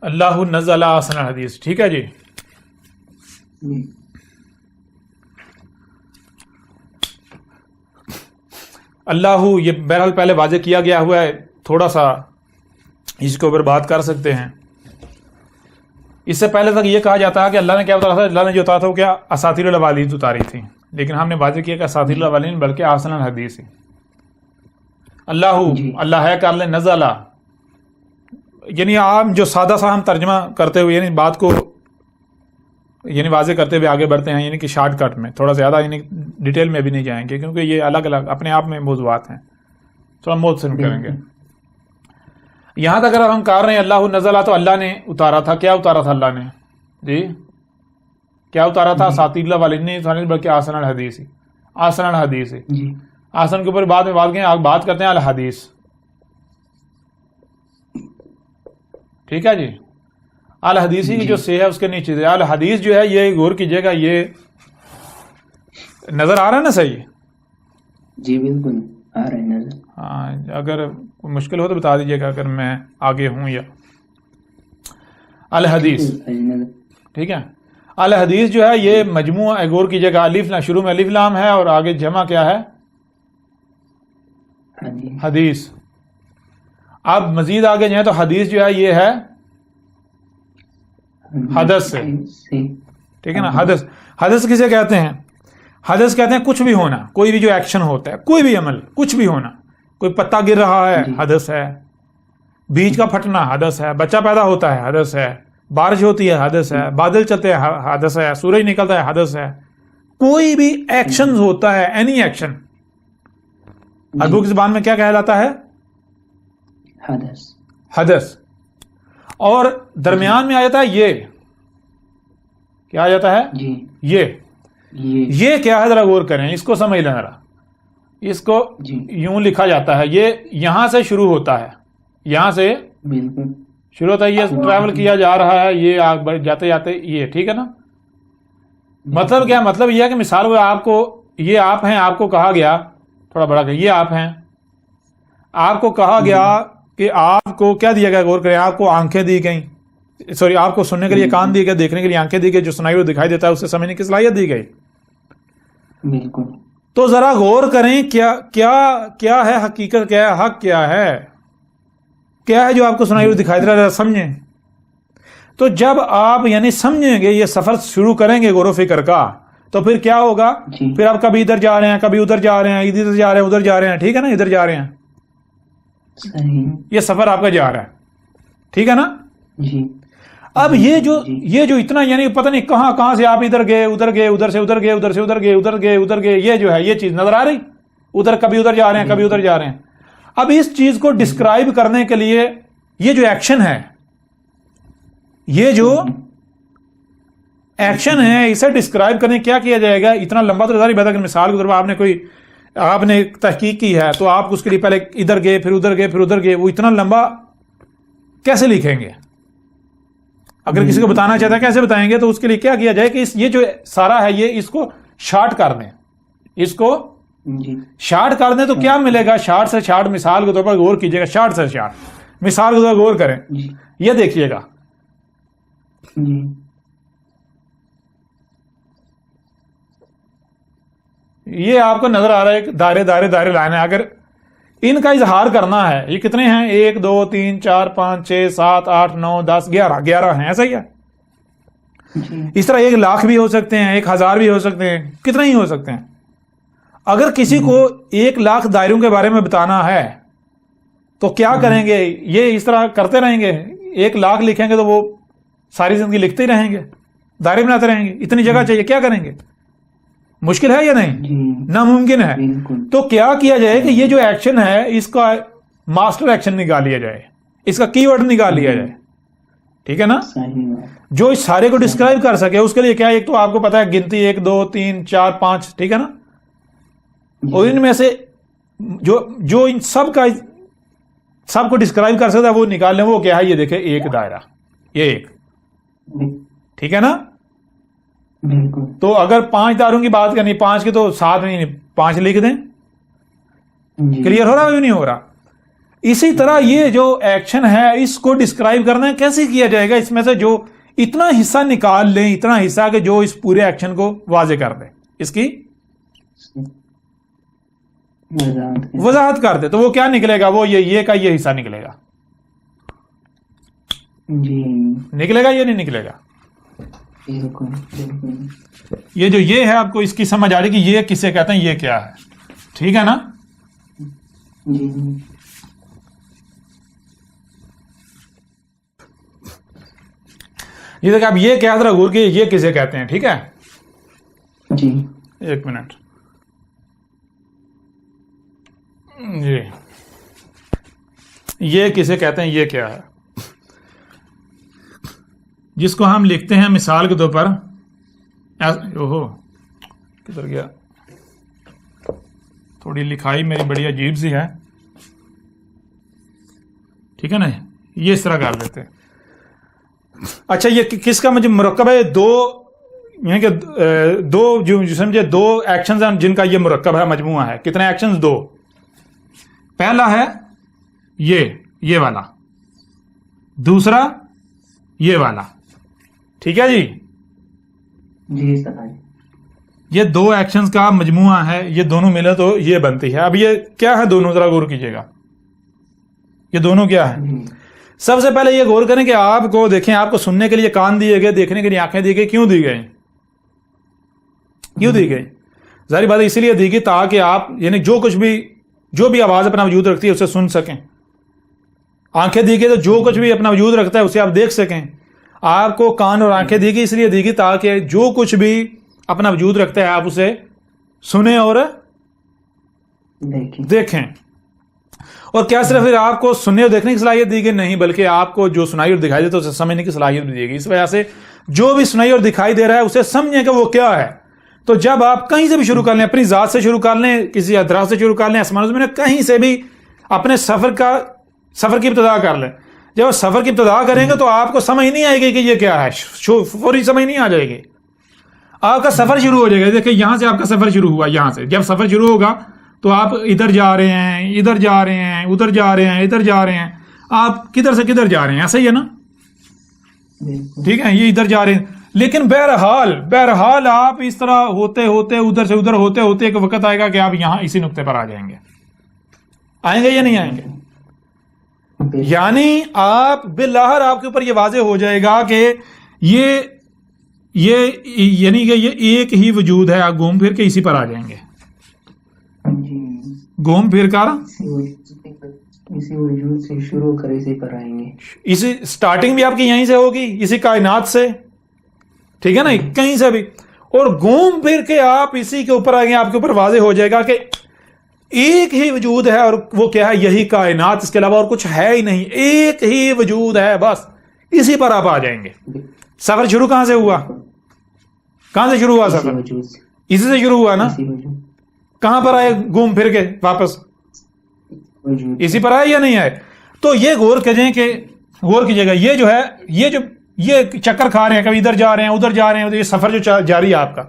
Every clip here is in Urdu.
اللہ نزل احسن الحدیث. ٹھیک ہے جی. اللہ یہ بہرحال پہلے واضح کیا گیا ہوا ہے, تھوڑا سا اس کے اوپر بات کر سکتے ہیں. اس سے پہلے تک یہ کہا جاتا ہے کہ اللہ نے کیا اتارا تھا, اللہ نے جو اتارا تھا وہ کیا اساطیر الاولین اتاری تھی, لیکن ہم نے واضح کیا کہ اساطیر الاولین بلکہ احسن الحدیث ہی. اللہ ہے کر لیں نزلہ, یعنی عام جو سادہ سا ہم ترجمہ کرتے ہوئے یعنی بات کو یعنی واضح کرتے ہوئے آگے بڑھتے ہیں, یعنی کہ شارٹ کٹ میں تھوڑا زیادہ یعنی ڈیٹیل میں بھی نہیں جائیں گے کیونکہ یہ الگ الگ اپنے آپ میں موضوعات ہیں, تھوڑا مختصر کریں گے. یہاں تک اگر ہم کر رہے ہیں اللہ نزلہ تو اللہ نے اتارا تھا. کیا اتارا تھا اللہ نے جی, کیا اتارا تھا؟ اساطیر الاولین نہیں بلکہ احسن الحدیث ہی. احسن الحدیث ہی احسن کے اوپر بعد میں بات کرتے ہیں الحدیث. ٹھیک ہے جی. الحدیثی کی جو سے ہے اس کے نیچے سے الحدیث جو ہے, یہ غور کیجئے گا, یہ نظر آ رہا ہے نا صحیح؟ جی بالکل آ رہا ہے نظر. ہاں, اگر مشکل ہو تو بتا دیجئے گا اگر میں آگے ہوں یا. الحدیث ٹھیک ہے. الحدیث جو ہے یہ مجموعہ, غور کیجئے گا, الف شروع میں الف لام ہے اور آگے جمع کیا ہے؟ حدیث. اب مزید آگے جائیں تو حدیث جو ہے یہ ہے حدث سے. ٹھیک ہے نا. حدث کسے کہتے ہیں؟ حدث کہتے ہیں کچھ بھی ہونا, کوئی بھی جو ایکشن ہوتا ہے, کوئی بھی عمل, کچھ بھی ہونا. کوئی پتا گر رہا ہے حدث ہے, بیج کا پھٹنا حدث ہے, بچہ پیدا ہوتا ہے حدث ہے, بارش ہوتی ہے حدث ہے, بادل چلتے ہیں حدث ہے, سورج نکلتا ہے حدث ہے. کوئی بھی ایکشن ہوتا ہے, اینی ایکشن, عربی کی زبان میں کیا کہلاتا ہے؟ حدث. اور درمیان میں آ جاتا ہے یہ, کیا آ جاتا ہے؟ یہ کیا ہے ذرا غور کریں, اس کو سمجھ لیں ذرا. اس کو یوں لکھا جاتا ہے, یہ یہاں سے شروع ہوتا ہے, یہاں سے شروع ہوتا ہے, یہ ٹریول کیا جا رہا ہے, یہ جاتے جاتے یہ. ٹھیک ہے نا. مطلب کیا؟ مطلب یہ ہے کہ مثال وہ آپ کو, یہ آپ ہیں, آپ کو کہا گیا, تھوڑا بڑا کہ یہ آپ ہیں, آپ کو کہا گیا کہ آپ کو کیا دیا گیا, غور کریں, آپ کو آنکھیں دی گئیں, سوری آپ کو سننے کے لیے کان دیے گئے, دیکھنے کے لیے آنکھیں دی گئی, جو سنائی وہ دکھائی دیتا ہے اسے سمجھنے کی صلاحیت دی گئی. بالکل. تو ذرا غور کریں کیا ہے حقیقت, کیا ہے حق, کیا ہے جو آپ کو سنائی وہ دکھائی دے رہا ہے, سمجھیں. تو جب آپ یعنی سمجھیں گے, یہ سفر شروع کریں گے غور و فکر کا, تو پھر کیا ہوگا؟ پھر آپ کبھی ادھر جا رہے ہیں, کبھی ادھر جا رہے ہیں, ادھر جا رہے ہیں, ادھر جا رہے ہیں. ٹھیک ہے نا, ادھر جا رہے ہیں, یہ سفر آپ کا جا رہا ہے. ٹھیک ہے نا. اب یہ جو اتنا یعنی پتہ نہیں کہاں سے آپ ادھر گئے, ادھر گئے, ادھر سے ادھر گئے, ادھر سے ادھر گئے, ادھر گئے, یہ جو ہے یہ چیز نظر آ رہی, ادھر کبھی ادھر جا رہے ہیں, کبھی ادھر جا رہے ہیں. اب اس چیز کو ڈسکرائب کرنے کے لیے یہ جو ایکشن ہے, یہ جو ایکشن ہے, اسے ڈسکرائب کرنے کیا کیا جائے گا؟ اتنا لمبا تو ظاہر ہے کہ مثال کے طور پر آپ نے تحقیق کی ہے تو آپ اس کے لیے پہلے ادھر گئے, پھر ادھر گئے, پھر ادھر گئے, وہ اتنا لمبا کیسے لکھیں گے؟ اگر کسی کو بتانا چاہتا ہے کیسے بتائیں گے؟ تو اس کے لیے کیا کیا جائے کہ یہ جو سارا ہے یہ اس کو شارٹ کر دیں, اس کو شارٹ کر دیں. تو کیا ملے گا شارٹ سے شارٹ؟ مثال کے طور پر غور کیجیے گا, شارٹ سے شارٹ مثال کے طور پر غور کریں, یہ دیکھیے گا. یہ آپ کو نظر آ رہا ہے دائرے دائرے دائرے لائن ہے. اگر ان کا اظہار کرنا ہے, یہ کتنے ہیں؟ 1 2 3 4 5 6 7 8 9 10 11 ہیں, ایسا ہی ہے. اس طرح 1 لاکھ بھی ہو سکتے ہیں, 1000 بھی ہو سکتے ہیں, کتنے ہی ہو سکتے ہیں. اگر کسی کو 1 لاکھ دائروں کے بارے میں بتانا ہے تو کیا کریں گے؟ یہ اس طرح کرتے رہیں گے, 1 لاکھ لکھیں گے تو وہ ساری زندگی لکھتے ہی رہیں گے, دائرے بناتے رہیں گے. اتنی جگہ چاہیے, کیا کریں گے؟ مشکل ہے یا نہیں؟ ناممکن ہے. تو کیا کیا جائے کہ یہ جو ایکشن ہے اس کا ماسٹر ایکشن نکال لیا جائے, اس کا کی ورڈ نکال لیا جائے. ٹھیک ہے نا. جو اس سارے کو ڈسکرائب کر سکے اس کے لیے کیا, ایک تو آپ کو پتا ہے گنتی 1 2 3 4 5, ٹھیک ہے نا. اور ان میں سے جو ان سب کو ڈسکرائب کر سکتا ہے وہ نکال لیں. وہ کیا ہے؟ یہ دیکھیں, 1 دائرہ, یہ 1. ٹھیک ہے نا. تو اگر 5 دائروں کی بات کرنی, 5 کی تو 7 نہیں, 5 لکھ دیں. کلیئر ہو رہا ہے نہیں ہو رہا؟ اسی طرح یہ جو ایکشن ہے اس کو ڈسکرائب کرنا ہے کیسے کیا جائے گا، اس میں سے جو اتنا حصہ نکال لیں، اتنا حصہ کہ جو اس پورے ایکشن کو واضح کر دے، اس کی وضاحت کر دے، تو وہ کیا نکلے گا؟ وہ یہ کا یہ حصہ نکلے گا. جی نکلے گا یا نہیں نکلے گا؟ بالکل بالکل. یہ جو یہ ہے آپ کو اس کی سمجھ آ رہی کہ یہ کسے کہتے ہیں، یہ کیا ہے، ٹھیک ہے نا؟ جی یہ دیکھ آپ یہ کیا ذرا غور کیجیے، یہ کسے کہتے ہیں، ٹھیک ہے؟ جی ایک منٹ جی، یہ کسے کہتے ہیں، یہ کیا ہے؟ جس کو ہم لکھتے ہیں مثال کے طور پر، اوہو کدھر گیا، تھوڑی لکھائی میری بڑی عجیب سی ہے، ٹھیک ہے نا؟ یہ اس طرح کر لیتے ہیں. اچھا یہ کس کا مجھے مرکب ہے؟ دو، یعنی کہ دو جو سمجھے دو ایکشنز ہیں جن کا یہ مرکب ہے، مجموعہ ہے. کتنے ایکشنز؟ دو. پہلا ہے یہ والا، دوسرا یہ والا، ٹھیک ہے جی؟ جی سر. یہ دو ایکشنز کا مجموعہ ہے، یہ دونوں ملے تو یہ بنتی ہے. اب یہ کیا ہے دونوں؟ ذرا غور کیجیے گا، یہ دونوں کیا ہے؟ سب سے پہلے یہ غور کریں کہ آپ کو دیکھیں، آپ کو سننے کے لیے کان دیے گئے، دیکھنے کے لیے آنکھیں دی گئی. کیوں دی گئی؟ کیوں دی گئی؟ ظاہر بات ہے اسی لیے دی گئی تاکہ آپ یعنی جو بھی آواز اپنا وجود رکھتی ہے اسے سن سکیں. آنکھیں دی گئی تو جو کچھ بھی اپنا وجود رکھتا ہے اسے آپ دیکھ سکیں. آپ کو کان اور آنکھیں دی گئی اس لیے دی گئی تاکہ جو کچھ بھی اپنا وجود رکھتا ہے آپ اسے سنیں اور دیکھیں. اور کیا صرف پھر آپ کو سننے اور دیکھنے کی صلاحیت دی گئی؟ نہیں، بلکہ آپ کو جو سنائی اور دکھائی دیتا ہے اسے سمجھنے کی صلاحیت بھی دی گئی. اس وجہ سے جو بھی سنائی اور دکھائی دے رہا ہے اسے سمجھیں کہ وہ کیا ہے. تو جب آپ کہیں سے بھی شروع کر لیں، اپنی ذات سے شروع کر لیں، کسی ادراک سے شروع کر لیں، آسمان زمین کہیں سے بھی اپنے سفر کی ابتدا کر لیں. جب آپ سفر کی ابتدا کریں گے تو آپ کو سمجھ نہیں آئے گی کہ یہ کیا ہے، فوری سمجھ نہیں آ جائے گی. آپ کا سفر شروع ہو جائے گا. دیکھیں یہاں سے آپ کا سفر شروع ہوا، یہاں سے جب سفر شروع ہوگا تو آپ ادھر جا رہے ہیں، ادھر جا رہے ہیں، ادھر جا رہے ہیں، ادھر جا رہے ہیں. آپ کدھر سے کدھر جا رہے ہیں، ایسا ہی ہے نا؟ ٹھیک ہے، یہ ادھر جا رہے ہیں. لیکن بہرحال آپ اس طرح ہوتے ہوتے ادھر سے ادھر ہوتے ہوتے ایک وقت آئے گا کہ آپ یہاں اسی نقطے پر آ جائیں گے. آئیں گے یا نہیں آئیں گے؟ یعنی آپ بالآخر آپ کے اوپر یہ واضح ہو جائے گا کہ یہ یعنی کہ یہ ایک ہی وجود ہے. آپ گھوم پھر کے اسی پر آ جائیں گے. گھوم پھر کر اسی وجود سے شروع کر اسی پر آئیں گے. اسی سٹارٹنگ بھی آپ کی یہیں سے ہوگی، اسی کائنات سے، ٹھیک ہے نا؟ کہیں سے بھی. اور گھوم پھر کے آپ اسی کے اوپر آئیں گے. آپ کے اوپر واضح ہو جائے گا کہ ایک ہی وجود ہے، اور وہ کیا ہے؟ یہی کائنات، اس کے علاوہ اور کچھ ہے ہی نہیں. ایک ہی وجود ہے، بس اسی پر آپ آ جائیں گے. سفر شروع کہاں سے ہوا؟ کہاں سے شروع ہوا سفر؟ اسی سے شروع ہوا نا؟ کہاں پر آئے گھوم پھر کے واپس؟ اسی پر آئے یا نہیں آئے؟ تو یہ غور کیجیے گا. یہ جو ہے یہ چکر کھا رہے ہیں، کبھی ادھر جا رہے ہیں، ادھر جا رہے ہیں، یہ سفر جو جاری ہے آپ کا.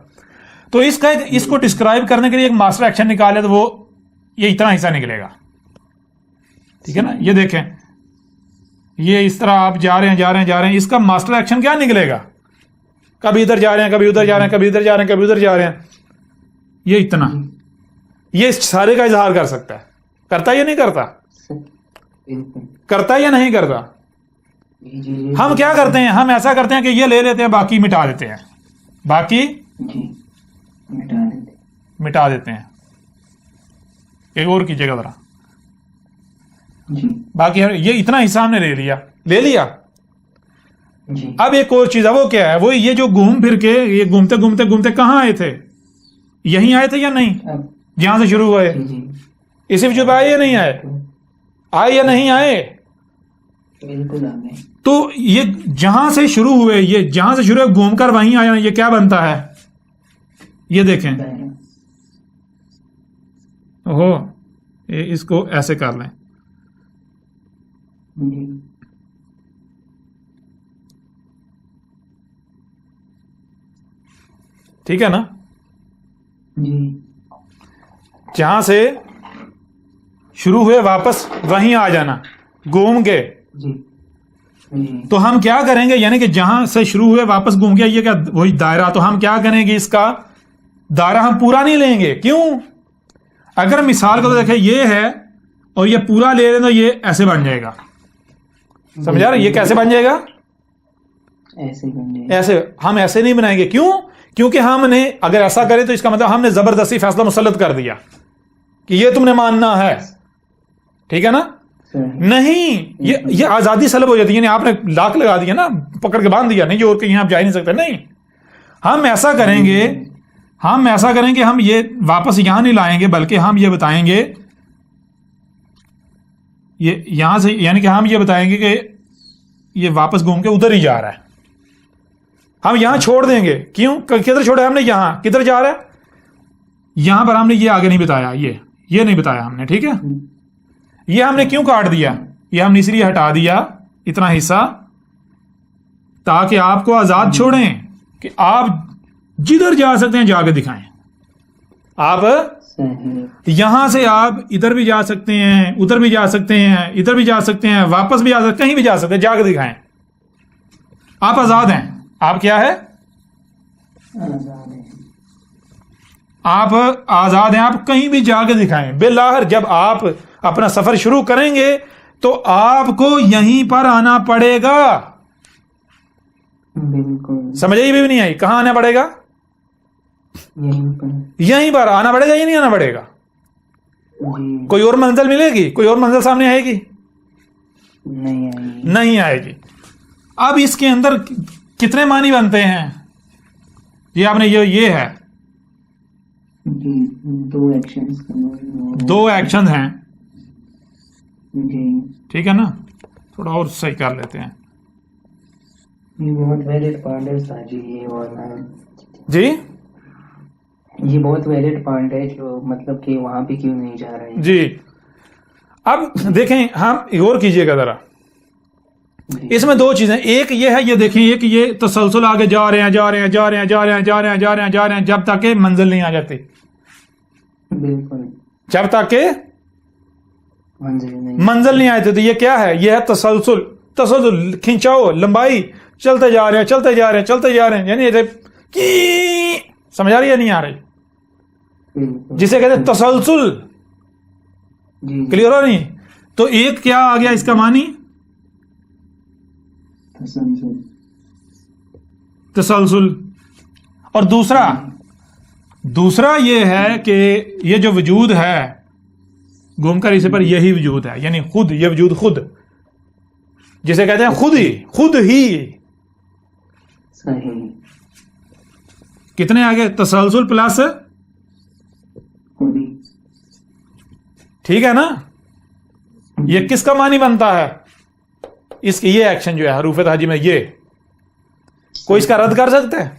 تو اس کو ڈسکرائب کرنے کے لیے ایک ماسٹر ایکشن نکالے تو وہ یہ اتنا حصہ نکلے گا. ٹھیک ہے نا؟ یہ دیکھیں، یہ اس طرح آپ جا رہے ہیں. اس کا ماسٹر ایکشن کیا نکلے گا؟ کبھی ادھر جا رہے ہیں، کبھی ادھر جا رہے ہیں، کبھی ادھر جا رہے ہیں، کبھی ادھر جا رہے ہیں. یہ اتنا، یہ سارے کا اظہار کر سکتا ہے. کرتا یا نہیں کرتا؟ کرتا یا نہیں کرتا؟ ہم کیا کرتے ہیں؟ ہم ایسا کرتے ہیں کہ یہ لے لیتے ہیں، باقی مٹا دیتے ہیں. باقی مٹا دیتے ہیں. ایک اور کیجیے گا ذرا. باقی یہ اتنا حصہ ہم نے لے لیا. اب ایک اور چیز ہے، وہ کیا ہے؟ وہ یہ جو گھوم پھر کے یہ گھومتے کہاں آئے تھے؟ یہیں آئے تھے یا نہیں؟ جہاں سے شروع ہوئے اسی وجود آئے یا نہیں آئے؟ آئے یا نہیں آئے؟ بالکل آئے. تو یہ جہاں سے شروع ہوئے گھوم کر وہیں آیا. یہ کیا بنتا ہے؟ یہ دیکھیں، اس کو ایسے کر لیں. ٹھیک ہے نا؟ جہاں سے شروع ہوئے واپس وہیں آ جانا گھوم کے. جی جی تو ہم کیا کریں گے, یعنی کہ جہاں سے شروع ہوئے واپس گھوم کے, یہ کیا وہی دائرہ, تو ہم کیا کریں گے, اس کا دائرہ ہم پورا نہیں لیں گے. کیوں؟ اگر مثال کو دیکھیں یہ ہے اور یہ پورا لے لیں تو یہ ایسے بن جائے گا. سمجھا رہے؟ یہ کیسے بن جائے گا؟ ایسے بن جائے. ایسے. ہم ایسے نہیں بنائیں گے. کیوں؟ کیونکہ ہم نے اگر ایسا کرے تو اس کا مطلب ہم نے زبردستی فیصلہ مسلط کر دیا کہ یہ تم نے ماننا ہے. ٹھیک ہے نا؟ نہیں, یہ آزادی سلب ہو جاتی ہے. یعنی آپ نے لاک لگا دیا نا, پکڑ کے باندھ دیا, نہیں جو اور کہیں آپ جا ہی نہیں سکتے. نہیں, ہم ایسا کریں گے, ہم یہ واپس یہاں نہیں لائیں گے, بلکہ ہم یہ بتائیں گے یہ یہاں سے, یعنی کہ ہم یہ بتائیں گے کہ یہ واپس گھوم کے ادھر ہی جا رہا ہے. ہم یہاں چھوڑ دیں گے. کیوں؟ کدھر چھوڑا ہم نے؟ یہاں. کدھر جا رہا ہے؟ یہاں پر ہم نے یہ آگے نہیں بتایا, یہ نہیں بتایا ہم نے. ٹھیک ہے, یہ ہم نے کیوں کاٹ دیا؟ یہ ہم نے اس لیے ہٹا دیا اتنا حصہ تاکہ آپ کو آزاد چھوڑیں کہ آپ جدھر جا سکتے ہیں جا کے دکھائیں. آپ یہاں سے آپ ادھر بھی جا سکتے ہیں, ادھر بھی جا سکتے ہیں, ادھر بھی جا سکتے ہیں, واپس بھی جا سکتے ہیں, کہیں بھی جا سکتے ہیں, جا کے دکھائیں. آپ آزاد ہیں. آپ کیا ہے؟ آپ آزاد ہیں. آپ کہیں بھی جا کے دکھائیں. بالآخر جب آپ اپنا سفر شروع کریں گے تو آپ کو یہیں پر آنا پڑے گا. بالکل. سمجھ آئی بھی نہیں آئی؟ کہاں آنا پڑے گا؟ یہیں پر آنا پڑے گا یا نہیں آنا پڑے گا؟ جی. کوئی اور منزل ملے گی؟ کوئی اور منزل سامنے آئے گی؟ نہیں آئے گی. اب اس کے اندر کتنے معنی بنتے ہیں؟ یہ آپ نے یہ ہے جی. دو ایکشن ہیں. جی. ٹھیک ہے نا؟ تھوڑا اور صحیح کر لیتے ہیں. یہ بہت ویلڈ پوائنٹ ہے ساجی. یہ والا جی یہ بہت ویلڈ پوائنٹ ہے, جو مطلب کہ وہاں پہ کیوں نہیں جا رہے ہیں. جی. اب دیکھیں, ہم غور کیجئے گا ذرا. اس میں دو چیزیں, ایک یہ ہے, یہ دیکھیں, ایک یہ تسلسل آگے جا رہے ہیں جب تک کہ منزل نہیں آ جاتی. بالکل. جب تک کہ منزل نہیں آتی. تو یہ کیا ہے؟ یہ ہے تسلسل, کھینچاؤ, لمبائی, چلتے جا رہے ہیں. یعنی سمجھ آ رہی ہے نہیں آ رہی؟ جسے کہتے ہیں تسلسل. کلیئر ہو نہیں؟ تو ایک کیا آ گیا اس کا معنی؟ تسلسل. اور دوسرا یہ ہے کہ یہ جو وجود ہے گھوم کر اسے پر یہی وجود ہے, یعنی خود, یہ وجود خود, جسے کہتے ہیں خود ہی. صحیح. کتنے آگے؟ تسلسل پلس ٹھیک ہے نا؟ یہ کس کا معنی بنتا ہے؟ اس کی یہ ایکشن جو ہے حروف تہجی میں, یہ کوئی اس کا رد کر سکتا ہے؟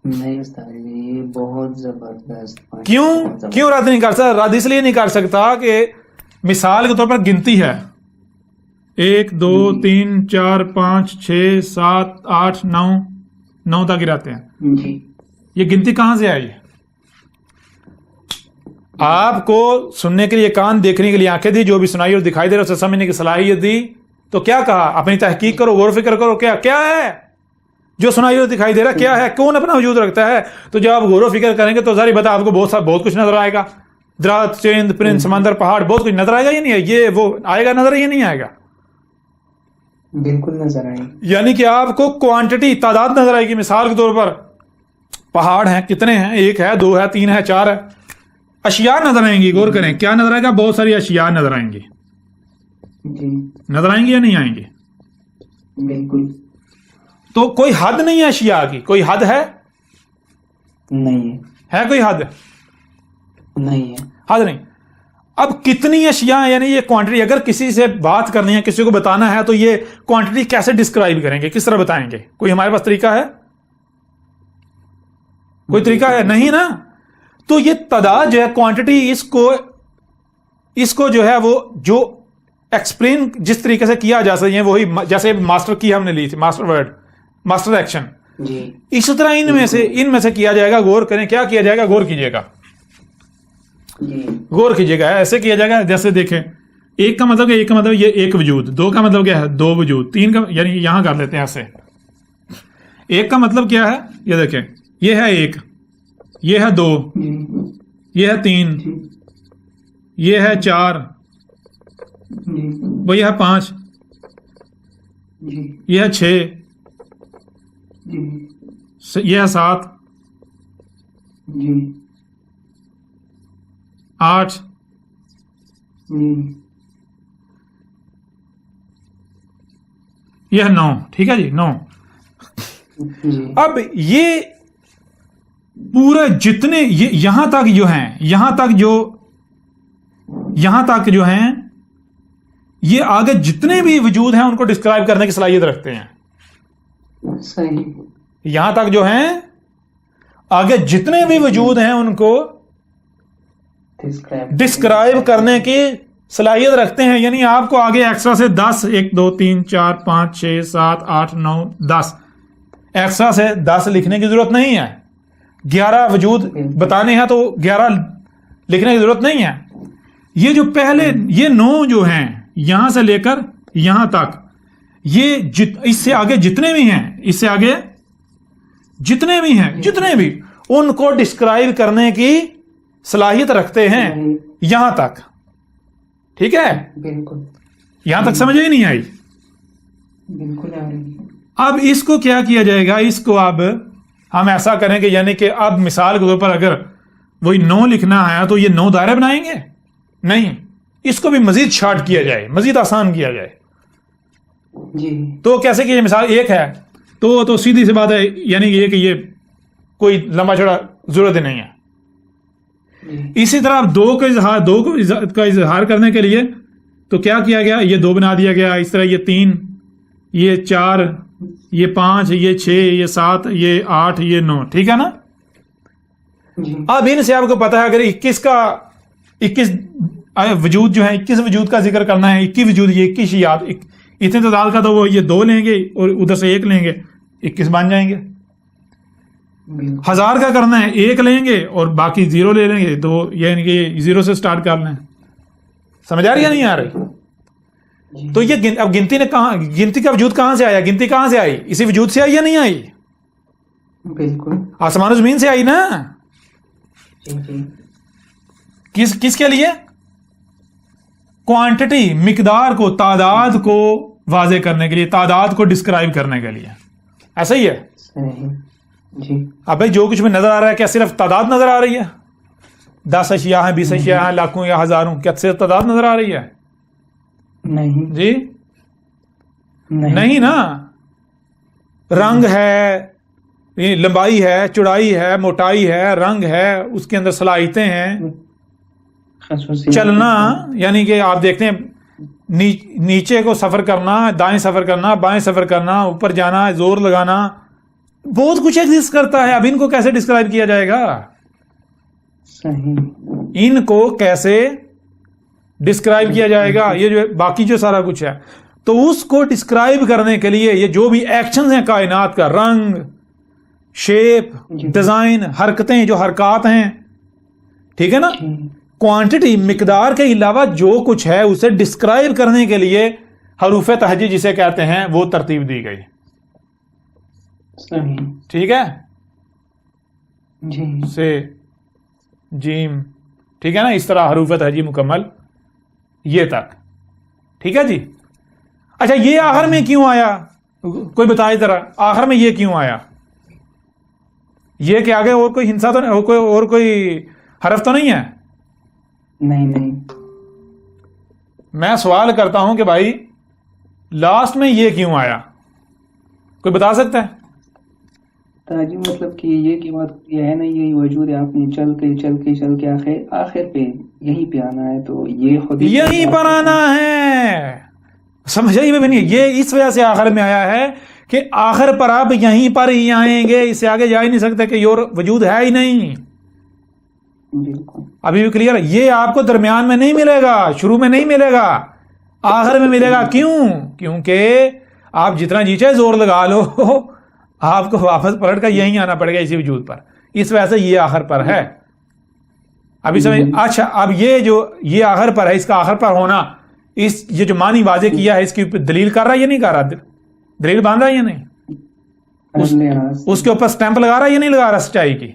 نہیں استاد جی, یہ بہت زبردست. کیوں رد نہیں کر سکتا؟ رد اس لیے نہیں کر سکتا کہ مثال کے طور پر گنتی ہے 1 2 3 4 5 6 7 8 9 تک گراتے ہیں. جی. یہ گنتی کہاں سے آئی؟ آپ کو سننے کے لیے کان, دیکھنے کے لیے آنکھیں دی, جو بھی سنائی اور دکھائی دے رہا اسے سمجھنے کی صلاحیت دی. تو کیا کہا؟ اپنی تحقیق کرو, غور و فکر کرو. کیا ہے جو سنائی اور دکھائی دے رہا؟ کیا ہے؟ کون اپنا وجود رکھتا ہے؟ تو جب آپ غور و فکر کریں گے تو ظاہر بات آپ کو بہت کچھ نظر آئے گا. درخت, چیند, پرند, سمندر, پہاڑ, بہت کچھ نظر آئے گا. یہ نہیں ہے, یہ وہ آئے گا نظر, یہ نہیں آئے گا. بالکل نظر آئے. یعنی کہ آپ کو کوانٹٹی, تعداد نظر آئے گی. مثال کے طور پر پہاڑ ہیں, کتنے ہیں؟ 1 ہے, 2 ہے, 3 ہے, 4 ہے. اشیاء نظر آئیں گی. غور کریں, کیا نظر آئے گا؟ بہت ساری اشیاء نظر آئیں گی. جی. نظر آئیں گی یا نہیں آئیں گی؟ بالکل. تو کوئی حد نہیں ہے اشیاء کی. کوئی حد ہے؟ نہیں ہے. کوئی حد نہیں ہے. حد نہیں. اب کتنی اشیاء, یعنی یہ کوانٹٹی, اگر کسی سے بات کرنی ہے, کسی کو بتانا ہے, تو یہ کوانٹٹی کیسے ڈسکرائب کریں گے؟ کس طرح بتائیں گے؟ کوئی ہمارے پاس طریقہ ہے؟ کوئی طریقہ ہے؟ نہیں نا. تو یہ تعداد جو ہے, کوانٹٹی, اس کو جو ہے وہ جو ایکسپلین جس طریقے سے کیا جا سکتا ہے, وہی جیسے ماسٹر کی ہم نے لی تھی, ماسٹر ورڈ, ماسٹر ایکشن. جی. اسی طرح ان میں سے کیا جائے گا. غور کریں, کیا کیا جائے گا؟ غور کیجئے گا. جی غور کیجیے گا. ایسے کیا جائے گا جیسے دیکھیں ایک کا مطلب یہ ایک وجود, دو کا مطلب کیا ہے دو وجود, تین کا یعنی یہاں کر لیتے ہیں ایسے. ایک کا مطلب کیا ہے یہ دیکھیں, یہ ہے ایک, یہ ہے دو, جی یہ ہے تین, جی یہ ہے چار, جی وہ یہ ہے پانچ, جی یہ ہے چھ, جی یہ ہے سات, جی آٹھ, جی یہ ہے نو. ٹھیک ہے جی, نو. جی اب یہ پورے جتنے یہاں تک جو ہیں, یہاں تک جو ہیں, یہ آگے جتنے بھی وجود ہیں ان کو ڈسکرائب کرنے کی صلاحیت رکھتے ہیں. صحیح. یہاں تک جو ہیں آگے جتنے بھی وجود ہیں ان کو ڈسکرائب کرنے کی صلاحیت رکھتے ہیں. یعنی آپ کو آگے ایکسٹرا سے 10 1 2 3 4 5 6 7 8 9 10 ایکسٹرا سے 10 لکھنے کی ضرورت نہیں ہے. 11 وجود بتانے ہیں تو 11 لکھنے کی ضرورت نہیں ہے. یہ جو پہلے یہ 9 جو ہیں یہاں سے لے کر یہاں تک, یہ اس سے آگے جتنے بھی ہیں, اس سے آگے جتنے بھی ہیں, جتنے بھی ان کو ڈسکرائب کرنے کی صلاحیت رکھتے ہیں یہاں تک. ٹھیک ہے, بالکل یہاں تک سمجھ ہی نہیں آئی. بالکل آ رہی ہے. اب اس کو کیا کیا جائے گا, اس کو اب ہم ایسا کریں کہ یعنی کہ اب مثال کے طور پر اگر وہی 9 لکھنا ہے تو یہ 9 دائرے بنائیں گے نہیں, اس کو بھی مزید شارٹ کیا جائے, مزید آسان کیا جائے. جی تو کیسے کہ یہ مثال 1 ہے تو سیدھی سی بات ہے, یعنی یہ کہ یہ کوئی لمبا چوڑا ضرورت ہی نہیں ہے. جی اسی طرح اب 2 کا اظہار کرنے کے لیے تو کیا کیا گیا, یہ 2 بنا دیا گیا. اس طرح یہ 3, یہ 4, یہ 5, یہ 6, یہ 7, یہ 8, یہ 9. ٹھیک ہے نا. جی اب ان سے آپ کو پتا ہے اگر 21 وجود جو ہے 21 وجود کا ذکر کرنا ہے, 21 وجود, یہ 21 یاد اتنے تعداد کا تو وہ یہ 2 لیں گے اور ادھر سے 1 لیں گے, 21 بن جائیں گے. بالکل 1000 کا کرنا ہے 1 لیں گے اور باقی 0 لے لیں گے, تو یعنی کہ 0 سے سٹارٹ کر لیں. سمجھ آ رہی ہے نہیں آ رہی؟ جی تو یہ اب گنتی کا وجود کہاں سے آیا, گنتی کہاں سے آئی, اسی وجود سے آئی یا نہیں آئی؟ بالکل. آسمان و زمین سے آئی نا. جی جی کس کے لیے؟ کوانٹٹی, مقدار کو, تعداد کو واضح کرنے کے لیے, تعداد کو ڈسکرائب کرنے کے لیے. ایسا ہی ہے. صحیح. جی اب بھائی جو کچھ بھی نظر آ رہا ہے کیا صرف تعداد نظر آ رہی ہے؟ 10 اشیاء ہیں, 20 اشیاء ہیں, لاکھوں یا ہزاروں, کیا صرف تعداد نظر آ رہی ہے؟ نہیں جی نہیں نا. رنگ ہے, لمبائی ہے, چوڑائی ہے, موٹائی ہے, رنگ ہے, اس کے اندر صلاحیتیں ہیں, چلنا, یعنی کہ آپ دیکھتے ہیں نیچے کو سفر کرنا, دائیں سفر کرنا, بائیں سفر کرنا, اوپر جانا, زور لگانا, بہت کچھ ایگزسٹ کرتا ہے. اب ان کو کیسے ڈسکرائب کیا جائے گا؟ صحیح. ان کو کیسے ڈسکرائب کیا جائے گا؟ یہ جو باقی جو سارا کچھ ہے تو اس کو ڈسکرائب کرنے کے لیے یہ جو بھی ایکشنز ہیں کائنات کا, رنگ, شیپ, ڈیزائن, حرکتیں, جو حرکات ہیں, ٹھیک ہے نا, کوانٹٹی, مقدار کے علاوہ جو کچھ ہے اسے ڈسکرائب کرنے کے لیے حروف تہجی جسے کہتے ہیں وہ ترتیب دی گئی. صحیح. ٹھیک ہے, جی سے جیم, ٹھیک ہے نا, اس طرح حروف تہجی مکمل یہ تک. ٹھیک ہے جی. اچھا یہ آخر میں کیوں آیا, کوئی بتائے ذرا, آخر میں یہ کیوں آیا؟ یہ کہ آگے اور کوئی ہنسا تو نہیں, اور کوئی حرف تو نہیں ہے؟ نہیں نہیں. میں سوال کرتا ہوں کہ بھائی لاسٹ میں یہ کیوں آیا, کوئی بتا سکتا ہے؟ تاجی مطلب کہ یہ کی بات یہ ہے نا, یہی وجود ہے, آپ نے چل کے آخر پہ یہیں پہ آنا ہے, تو یہ خود یہیں پر آنا ہے. سمجھا ہی میں نہیں, یہ اس وجہ سے آخر میں آیا ہے کہ آخر پر آپ یہیں پر ہی آئیں گے, اس سے آگے جا ہی نہیں سکتے کہ یہ وجود ہے ہی نہیں. بالکل. ابھی بھی کلیئر ہے, یہ آپ کو درمیان میں نہیں ملے گا, شروع میں نہیں ملے گا, آخر میں ملے گا. کیوں؟ کیونکہ آپ جتنا جیچے زور لگا لو آپ کو واپس پلٹ کر یہیں آنا پڑے گا اسی وجود پر, اس وجہ سے یہ آخر پر ہے. ابھی سمجھ. اچھا اب یہ آخر پر ہے، اس کا آخر پر ہونا، یہ جو معنی واضح کیا ہے اس کی دلیل کر رہا ہے یا نہیں کر رہا؟ دلیل باندھ رہا ہے یا نہیں؟ اس کے اوپر سٹیمپ لگا رہا ہے یا نہیں لگا رہا؟ سچائی کی،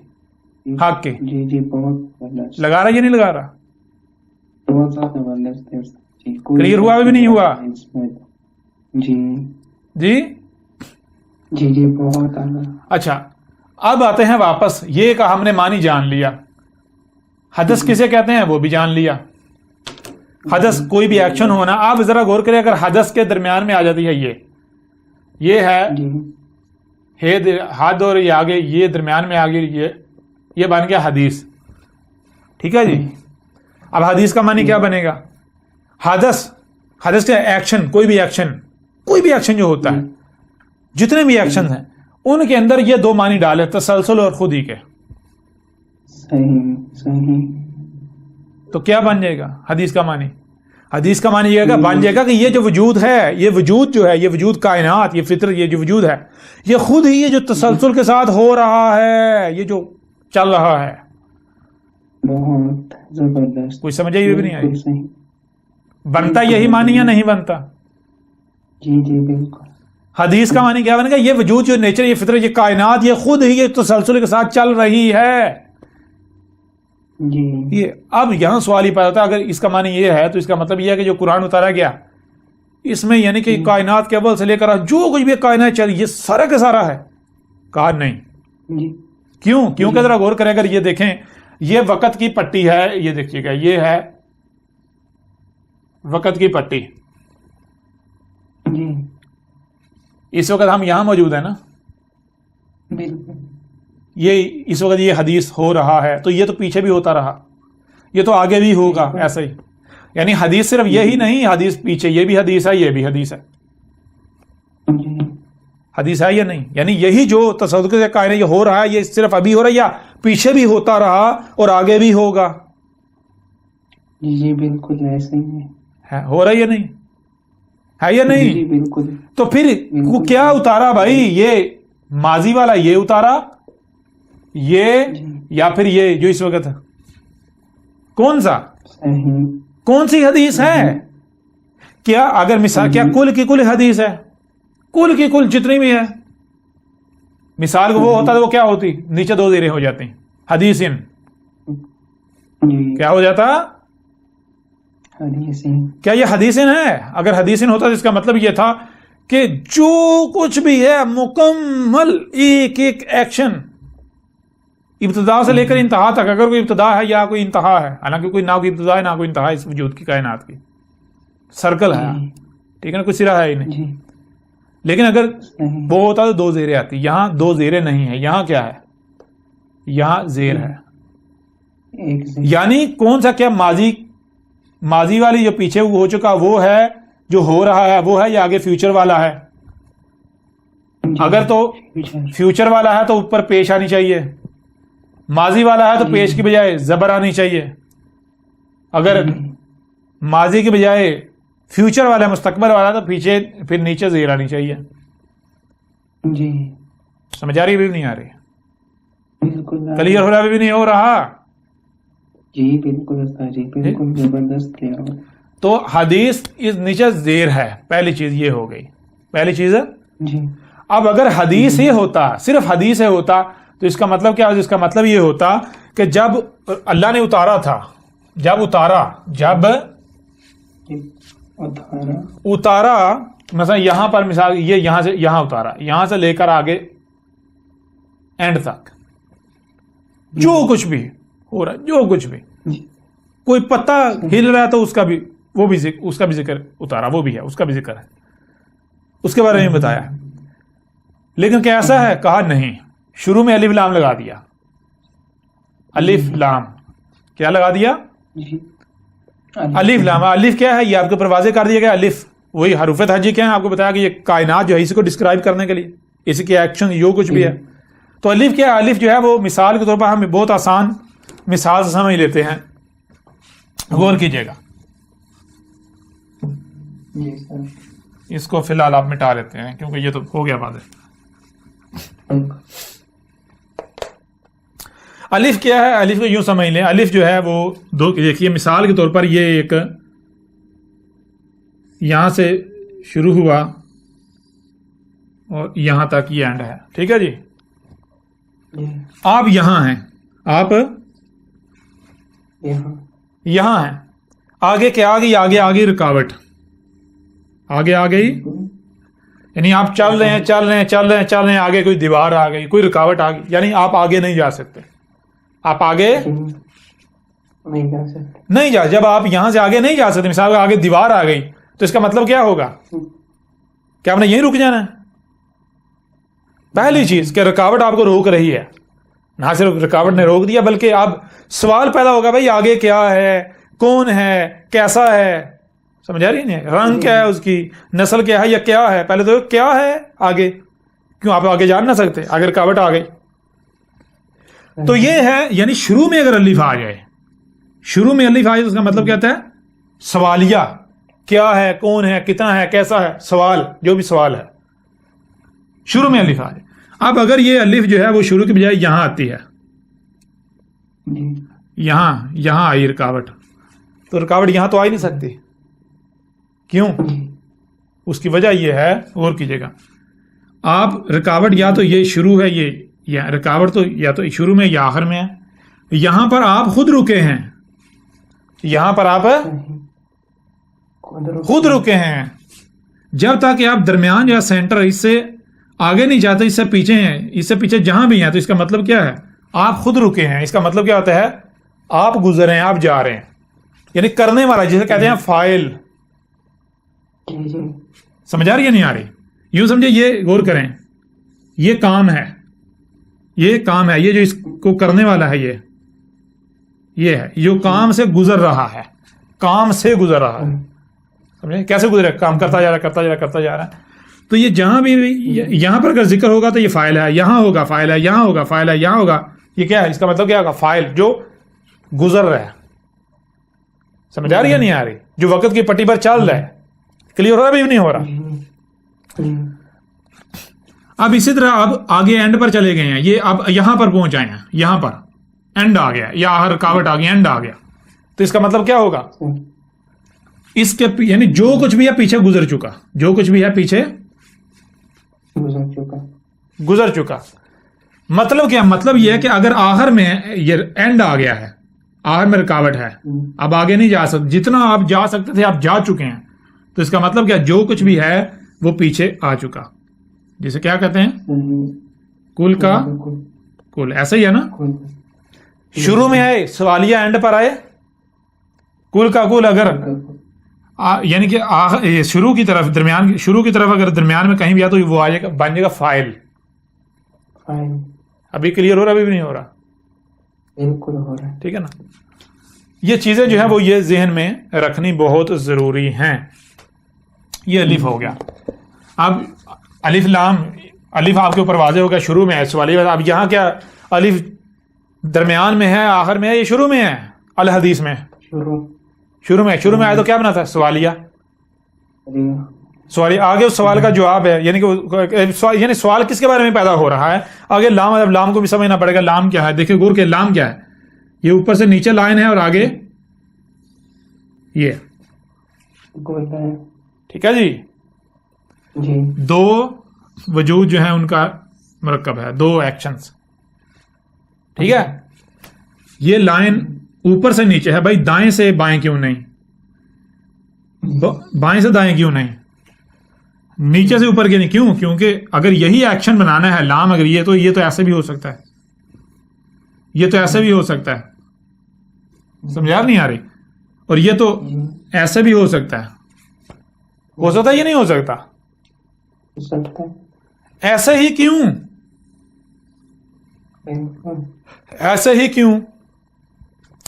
حق کی جی بہت لگا رہا ہے یا نہیں لگا رہا؟ بہت زیادہ کلیئر ہوا بھی نہیں ہوا؟ جی جی جی جی بہت اعلیٰ. اچھا اب آتے ہیں واپس، یہ کہ ہم نے معنی جان لیا، حدث کسے کہتے ہیں وہ بھی جان لیا. حدث کوئی بھی ایکشن ہونا. آپ ذرا غور کریں، اگر حدث کے درمیان میں آ جاتی ہے یہ ہے حد اور یہ آگے، یہ درمیان میں آگے، یہ بن گیا حدیث. ٹھیک ہے جی. اب حدیث کا معنی کیا بنے گا؟ حدث کا ایکشن، کوئی بھی ایکشن جو ہوتا ہے، جتنے بھی ایکشن ہیں ان کے اندر یہ دو معنی ڈالے، تسلسل اور خودی کے. صحیح. تو کیا بن جائے گا حدیث کا معنی؟ حدیث کا معنی یہ بن جائے گا کہ یہ جو وجود ہے، یہ وجود جو ہے، یہ وجود کائنات، یہ فطرت، یہ جو وجود ہے، یہ خود ہی یہ جو تسلسل کے ساتھ ہو رہا ہے، یہ جو چل رہا ہے. بہت زبردست. کوئی سمجھ بھی نہیں آئی؟ بنتا یہی معنی یا نہیں بنتا؟ جی جی بالکل. حدیث کا معنی کیا بنے گا؟ یہ وجود جو نیچر، یہ فطرت، یہ کائنات، یہ خود ہی یہ تسلسل کے ساتھ چل رہی ہے. جی یہ اب یہاں سوال ہی پیدا ہوتا ہے، اگر اس کا معنی یہ ہے تو اس کا مطلب یہ ہے کہ جو قرآن اتارا گیا اس میں یعنی کہ کائنات کے اول سے لے کر جو کچھ بھی کائنات چل، یہ سارا کا سارا ہے؟ کہا نہیں. کیوں کہ ذرا غور کریں، اگر یہ دیکھیں، یہ وقت کی پٹی ہے، یہ دیکھیے گا، یہ ہے وقت کی پٹی. اس وقت ہم یہاں موجود ہیں نا، یہ اس وقت یہ حدیث ہو رہا ہے، تو یہ تو پیچھے بھی ہوتا رہا، یہ تو آگے بھی ہوگا ایسا ہی. یعنی حدیث صرف یہی نہیں، حدیث پیچھے یہ بھی حدیث ہے، یہ بھی حدیث ہے. حدیث ہے یا نہیں؟ یعنی یہی جو تصور سے کائنات یہ ہو رہا ہے، یہ صرف ابھی ہو رہا ہے یا پیچھے بھی ہوتا رہا اور آگے بھی ہوگا؟ جی بالکل ایسے ہی ہے. ہو رہا ہے یا نہیں؟ ہے یا نہیں؟ جی بالکل. تو پھر کیا اتارا بھائی؟ یہ ماضی والا یہ اتارا، یہ یا پھر یہ جو اس وقت ہے؟ کون سا؟ کون سی حدیث ہے؟ کیا اگر مثال، کیا کل کی کل حدیث ہے؟ کل کی کل جتنی بھی ہے. مثال وہ ہوتا تو وہ کیا ہوتی؟ نیچے دو زیریں ہو جاتی، حدیثن. کیا ہو جاتا؟ کیا یہ حدیثن ہے؟ اگر حدیثن ہوتا تو اس کا مطلب یہ تھا کہ جو کچھ بھی ہے مکمل ایک ایک ایکشن ابتدا سے لے کر انتہا تک، اگر کوئی ابتدا ہے یا کوئی انتہا ہے، حالانکہ کوئی نہ کوئی ابتدا ہے نہ کوئی انتہا اس وجود کی کائنات کی، سرکل ہے، ٹھیک ہے نا، کوئی سرا ہے ہی نہیں. لیکن اگر وہ ہوتا تو دو زیریں آتی، یہاں دو زیریں نہیں ہے، یہاں کیا ہے؟ یہاں زیر ہے. یعنی کون سا؟ کیا ماضی والی جو پیچھے ہو چکا وہ ہے جو ہو رہا ہے وہ ہے، یا آگے فیوچر والا ہے؟ اگر تو فیوچر والا ہے تو اوپر پیش آنی چاہیے، ماضی والا ہے تو پیش کی بجائے زبر آنی چاہیے. اگر ماضی کی بجائے فیوچر والا ہے، مستقبل والا، تو پیچھے پھر نیچے زیر آنی چاہیے. جی سمجھ آ رہی بھی نہیں آ رہی؟ بالکل کلیئر ہو رہا بھی نہیں ہو رہا؟ جی بالکل جی بالکل زبردست کلیئر ہو. تو حدیث اس نیچے زیر ہے، پہلی چیز یہ ہو گئی، پہلی چیز ہے. جی اب اگر حدیث ہی ہوتا، صرف حدیث ہی ہوتا، تو اس کا مطلب کیا؟ اس کا مطلب یہ ہوتا کہ جب اللہ نے اتارا تھا، جب اتارا مثلا یہاں پر، مثال یہ یہاں سے یہاں اتارا، یہاں سے لے کر آگے اینڈ تک جو کچھ بھی ہو رہا ہے، جو کچھ بھی کوئی پتا ہل رہا ہے تو اس کا بھی ذکر اتارا، وہ بھی ہے، اس کا بھی ذکر ہے، اس کے بارے میں بتایا. لیکن کیسا ہے؟ کہا نہیں، شروع میں الف لام لگا دیا. الف لام کیا لگا دیا؟ الف لام. الف کیا ہے؟ یہ آپ کے اوپر واضح کر دیا گیا. الف وہی حروف تہجی کیا ہے؟ آپ کو بتایا کہ یہ کائنات جو ہے اسی کو ڈسکرائب کرنے کے لیے، اسی کے ایکشن جو کچھ بھی ہے. تو الف کیا ہے؟ الف جو ہے وہ مثال کے طور پر ہم بہت آسان مثال سے سمجھ لیتے ہیں. غور کیجیے گا. اس کو فی الحال آپ مٹا لیتے ہیں کیونکہ یہ تو ہو گیا واضح. الف کیا ہے؟ الف کو یوں سمجھ لیں، الف جو ہے وہ دو، دیکھیے مثال کے طور پر یہ ایک یہاں سے شروع ہوا اور یہاں تک یہ اینڈ ہے، ٹھیک ہے جی. آپ یہاں ہیں، آپ یہاں ہیں، آگے کیا آ گئی رکاوٹ، آگے آ گئی، یعنی آپ چل رہے ہیں، آگے کوئی دیوار آ گئی، کوئی رکاوٹ آ گئی، یعنی آپ آگے نہیں جا سکتے، آپ آگے نہیں جا. جب آپ یہاں سے آگے نہیں جا سکتے، مثال آگے دیوار آ گئی، تو اس کا مطلب کیا ہوگا کہ آپ نے یہیں رک جانا ہے. پہلی چیز کہ رکاوٹ آپ کو روک رہی ہے، نہ صرف رکاوٹ نے روک دیا بلکہ اب سوال پیدا ہوگا بھائی آگے کیا ہے، کون ہے، کیسا ہے، سمجھا رہی نہیں، رنگ کیا ہے اس کی، نسل کیا ہے یا کیا ہے. پہلے تو کیا ہے آگے، کیوں آپ آگے جا نہ سکتے، آگے رکاوٹ آ گئی. تو یہ ہے، یعنی شروع میں اگر الف آ جائے، شروع میں الف آ جائے تو اس کا مطلب کہتا ہے سوالیہ، کیا ہے، کون ہے، کتنا ہے، کیسا ہے، سوال، جو بھی سوال ہے شروع میں الف آ جائے. اب اگر یہ الف جو ہے وہ شروع کی بجائے یہاں آتی ہے، یہاں آئی رکاوٹ، تو رکاوٹ یہاں تو آ ہی نہیں سکتی. کیوں؟ اس کی وجہ یہ ہے، غور کیجیے گا، آپ رکاوٹ یا تو یہ شروع ہے، یہ رکاوٹ تو یا تو شروع میں یا آخر میں ہے. یہاں پر آپ خود رکے ہیں، یہاں پر آپ خود رکے ہیں. جب تک کہ آپ درمیان یا سینٹر اس سے آگے نہیں جاتے، اس سے پیچھے ہیں، اس سے پیچھے جہاں بھی ہیں، تو اس کا مطلب کیا ہے؟ آپ خود رکے ہیں. اس کا مطلب کیا ہوتا ہے؟ آپ گزر ہیں، آپ جا رہے ہیں، یعنی کرنے والا، جسے کہتے ہیں فاعل. سمجھا رہی ہے نہیں آ رہی؟ یوں سمجھے، یہ غور کریں، یہ کام ہے، یہ کام ہے، یہ جو اس کو کرنے والا ہے، یہ ہے جو کام سے گزر رہا ہے، کام سے گزر رہا ہے. سمجھے کیسے گزرے؟ کام کرتا جا رہا ہے. تو یہ جہاں بھی یہاں پر اگر ذکر ہوگا تو یہ فاعل ہے، یہاں ہوگا فاعل ہے، یہاں ہوگا فاعل ہے، یہاں ہوگا، یہ کیا ہے؟ اس کا مطلب کیا ہوگا؟ فاعل جو گزر رہا ہے. سمجھ آ رہی ہے نہیں آ رہی؟ جو وقت کی پٹی پر چل رہا ہے. کلیئر ہو رہا ہے؟ بھی نہیں ہو رہا؟ اب اسی طرح اب آگے اینڈ پر چلے گئے ہیں، یہ اب یہاں پر پہنچ آئے ہیں، یہاں پر اینڈ آ گیا، یا رکاوٹ آ گئی، اینڈ آ گیا. تو اس کا مطلب کیا ہوگا؟ اس کے یعنی جو کچھ بھی ہے پیچھے گزر چکا، جو کچھ بھی ہے پیچھے گزر چکا. مطلب کیا؟ مطلب یہ ہے کہ اگر آخر میں یہ اینڈ آ گیا ہے، آخر میں رکاوٹ ہے، اب آگے نہیں جا سکتے، جتنا آپ جا سکتے تھے آپ جا چکے ہیں. تو اس کا مطلب کیا؟ جو کچھ بھی ہے وہ پیچھے آ چکا، جسے کیا کہتے ہیں؟ کل کا کل. ایسا ہی ہے نا، شروع میں آئے سوالیہ، اینڈ پر آئے کل کا کل. اگر یعنی کہ شروع کی طرف، درمیان، شروع کی طرف اگر درمیان میں کہیں بھی آ تو وہ آ جائے گا، بن جائے گا فاعل. ابھی کلیئر ہو رہا؟ ابھی بھی نہیں ہو رہا؟ بالکل ہو رہا ہے. ٹھیک ہے نا. یہ چیزیں جو ہیں وہ یہ ذہن میں رکھنی بہت ضروری ہیں. یہ الف ہو گیا. اب الف لام، الف آپ کے اوپر واضح ہو گیا، شروع میں ہے سوالیہ. اب یہاں کیا الف درمیان میں ہے، آخر میں ہے، یہ شروع میں ہے؟ الحدیث میں شروع میں آئے تو کیا بنا تھا؟ سوالیہ. سوالیہ آگے اس سوال کا جواب ہے، یعنی کہ یعنی سوال کس کے بارے میں پیدا ہو رہا ہے؟ آگے لام. اب لام کو بھی سمجھنا پڑے گا، لام کیا ہے. دیکھیں غور کے، لام کیا ہے؟ یہ اوپر سے نیچے لائن ہے اور آگے یہ، ٹھیک ہے جی. دو وجود جو ہیں ان کا مرکب ہے، دو ایکشنز، ٹھیک ہے. یہ لائن اوپر سے نیچے ہے. بھائی دائیں سے بائیں کیوں نہیں؟ بائیں سے دائیں کیوں نہیں؟ نیچے سے اوپر کیوں؟ کیونکہ اگر یہی ایکشن بنانا ہے لام، اگر یہ تو ایسے بھی ہو سکتا ہے، یہ تو ایسے بھی ہو سکتا ہے. سمجھا نہیں آ رہی؟ اور یہ تو ایسے بھی ہو سکتا ہے. ہو سکتا ہے یہ نہیں ہو سکتا؟ ایسے ہی کیوں؟ ایسے ہی کیوں؟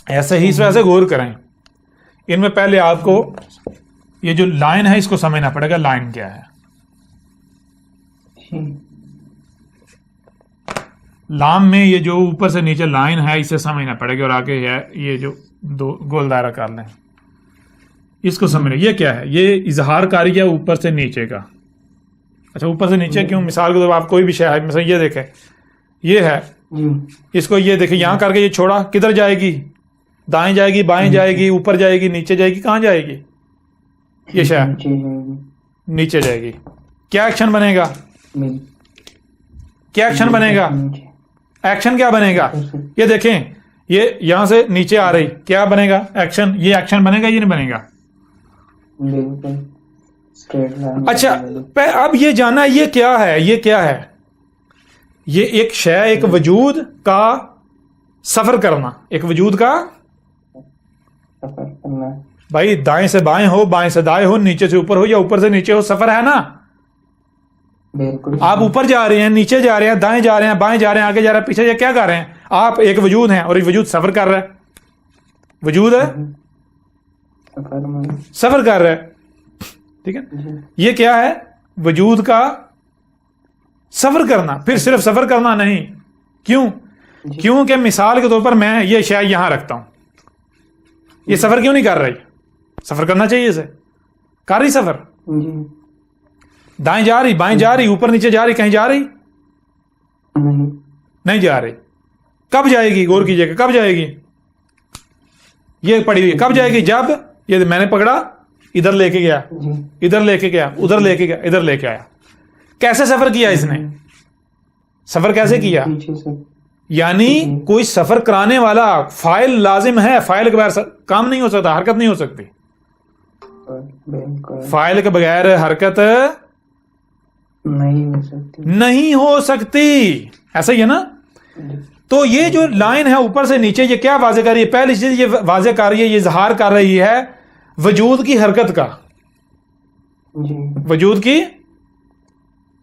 ایسے ہی اس وجہ سے غور کریں. ان میں پہلے آپ کو یہ جو لائن ہے اس کو سمجھنا پڑے گا، لائن کیا ہے. لام میں یہ جو اوپر سے نیچے لائن ہے اسے سمجھنا پڑے گا، اور آگے ہے یہ جو دو گول دائرہ کر لیں، اس کو سمجھنا. یہ کیا ہے؟ یہ اظہار کاری ہے اوپر سے نیچے کا. اچھا اوپر سے نیچے کیوں؟ مثال کے طور پر آپ کوئی بھی شے ہے، مثلا یہ دیکھیں، یہ ہے جی اس کو یہ دیکھیں یہاں کر کے یہ چھوڑا, کدھر جائے گی؟ دائیں جائے گی, بائیں جائے گی, اوپر جائے گی, نیچے جائے گی, کہاں جائے گی؟ یہ شے نیچے جائے گی. کیا ایکشن بنے گا؟ کیا ایکشن بنے گا؟ ایکشن کیا بنے گا؟ یہ دیکھیں یہ یہاں سے نیچے آ رہی, کیا بنے گا ایکشن؟ یہ ایکشن بنے گا, یہ نہیں بنے گا. اچھا اب یہ جانا یہ کیا ہے, یہ کیا ہے؟ یہ ایک شے, ایک وجود کا سفر کرنا, ایک وجود کا بھائی دائیں سے بائیں ہو, بائیں سے دائیں ہو, نیچے سے اوپر ہو یا اوپر سے نیچے ہو, سفر ہے نا. آپ اوپر جا رہے ہیں, نیچے جا رہے ہیں, دائیں جا رہے ہیں, بائیں جا رہے ہیں, آگے جا رہے ہیں, پیچھے کیا کر رہے ہیں آپ؟ ایک وجود ہیں اور یہ وجود سفر کر رہا ہے. وجود ہے سفر کر رہا ہے, ٹھیک ہے. یہ کیا ہے؟ وجود کا سفر کرنا. پھر صرف سفر کرنا نہیں, کیوں؟ کیونکہ مثال کے طور پر میں یہ شے یہاں رکھتا ہوں, یہ سفر کیوں نہیں کر رہی؟ سفر کرنا چاہیے اسے, کر رہی سفر. دائیں جا رہی, بائیں جا رہی, اوپر نیچے جا رہی, کہیں جا رہی نہیں جا رہی. کب جائے گی؟ غور کیجئے گا, کب جائے گی؟ یہ پڑی ہوئی کب جائے گی؟ جب یہ میں نے پکڑا, ادھر لے کے گیا, ادھر لے کے گیا, ادھر لے کے گیا, ادھر لے کے آیا. کیسے سفر کیا اس نے؟ سفر کیسے کیا؟ یعنی کوئی سفر کرانے والا فاعل لازم ہے, فاعل کے بغیر کام نہیں ہو سکتا, حرکت نہیں ہو سکتی. فاعل کے بغیر حرکت نہیں ہو سکتی, ایسا ہی ہے نا. تو یہ جو لائن ہے اوپر سے نیچے, یہ کیا واضح کر رہی ہے؟ پہلی چیز یہ واضح کر رہی ہے, یہ اظہار کر رہی ہے وجود کی حرکت کا, وجود کی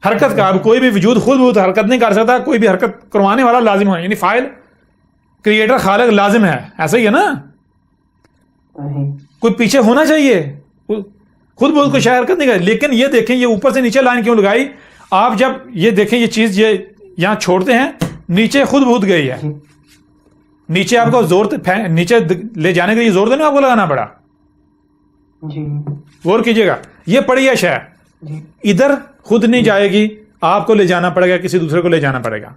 حرکت کا. اب کوئی بھی وجود خود بخود حرکت نہیں کر سکتا, کوئی بھی حرکت کروانے والا لازم ہو, یعنی فاعل, کریٹر, خالق لازم ہے, ایسا ہی ہے نا. کوئی پیچھے ہونا چاہیے, خود بخود کوئی شاید حرکت نہیں کرے. لیکن یہ دیکھیں یہ اوپر سے نیچے لائن کیوں لگائی؟ آپ جب یہ دیکھیں یہ چیز یہ یہاں چھوڑتے ہیں, نیچے خود بخود گئی ہے. نیچے آپ کو زور نیچے لے جانے کے لیے زور دینے آپ کو لگانا پڑا. غور کیجیے گا, یہ پڑی ہے شے, ادھر خود نہیں جائے گی, آپ کو لے جانا پڑے گا, کسی دوسرے کو لے جانا پڑے گا.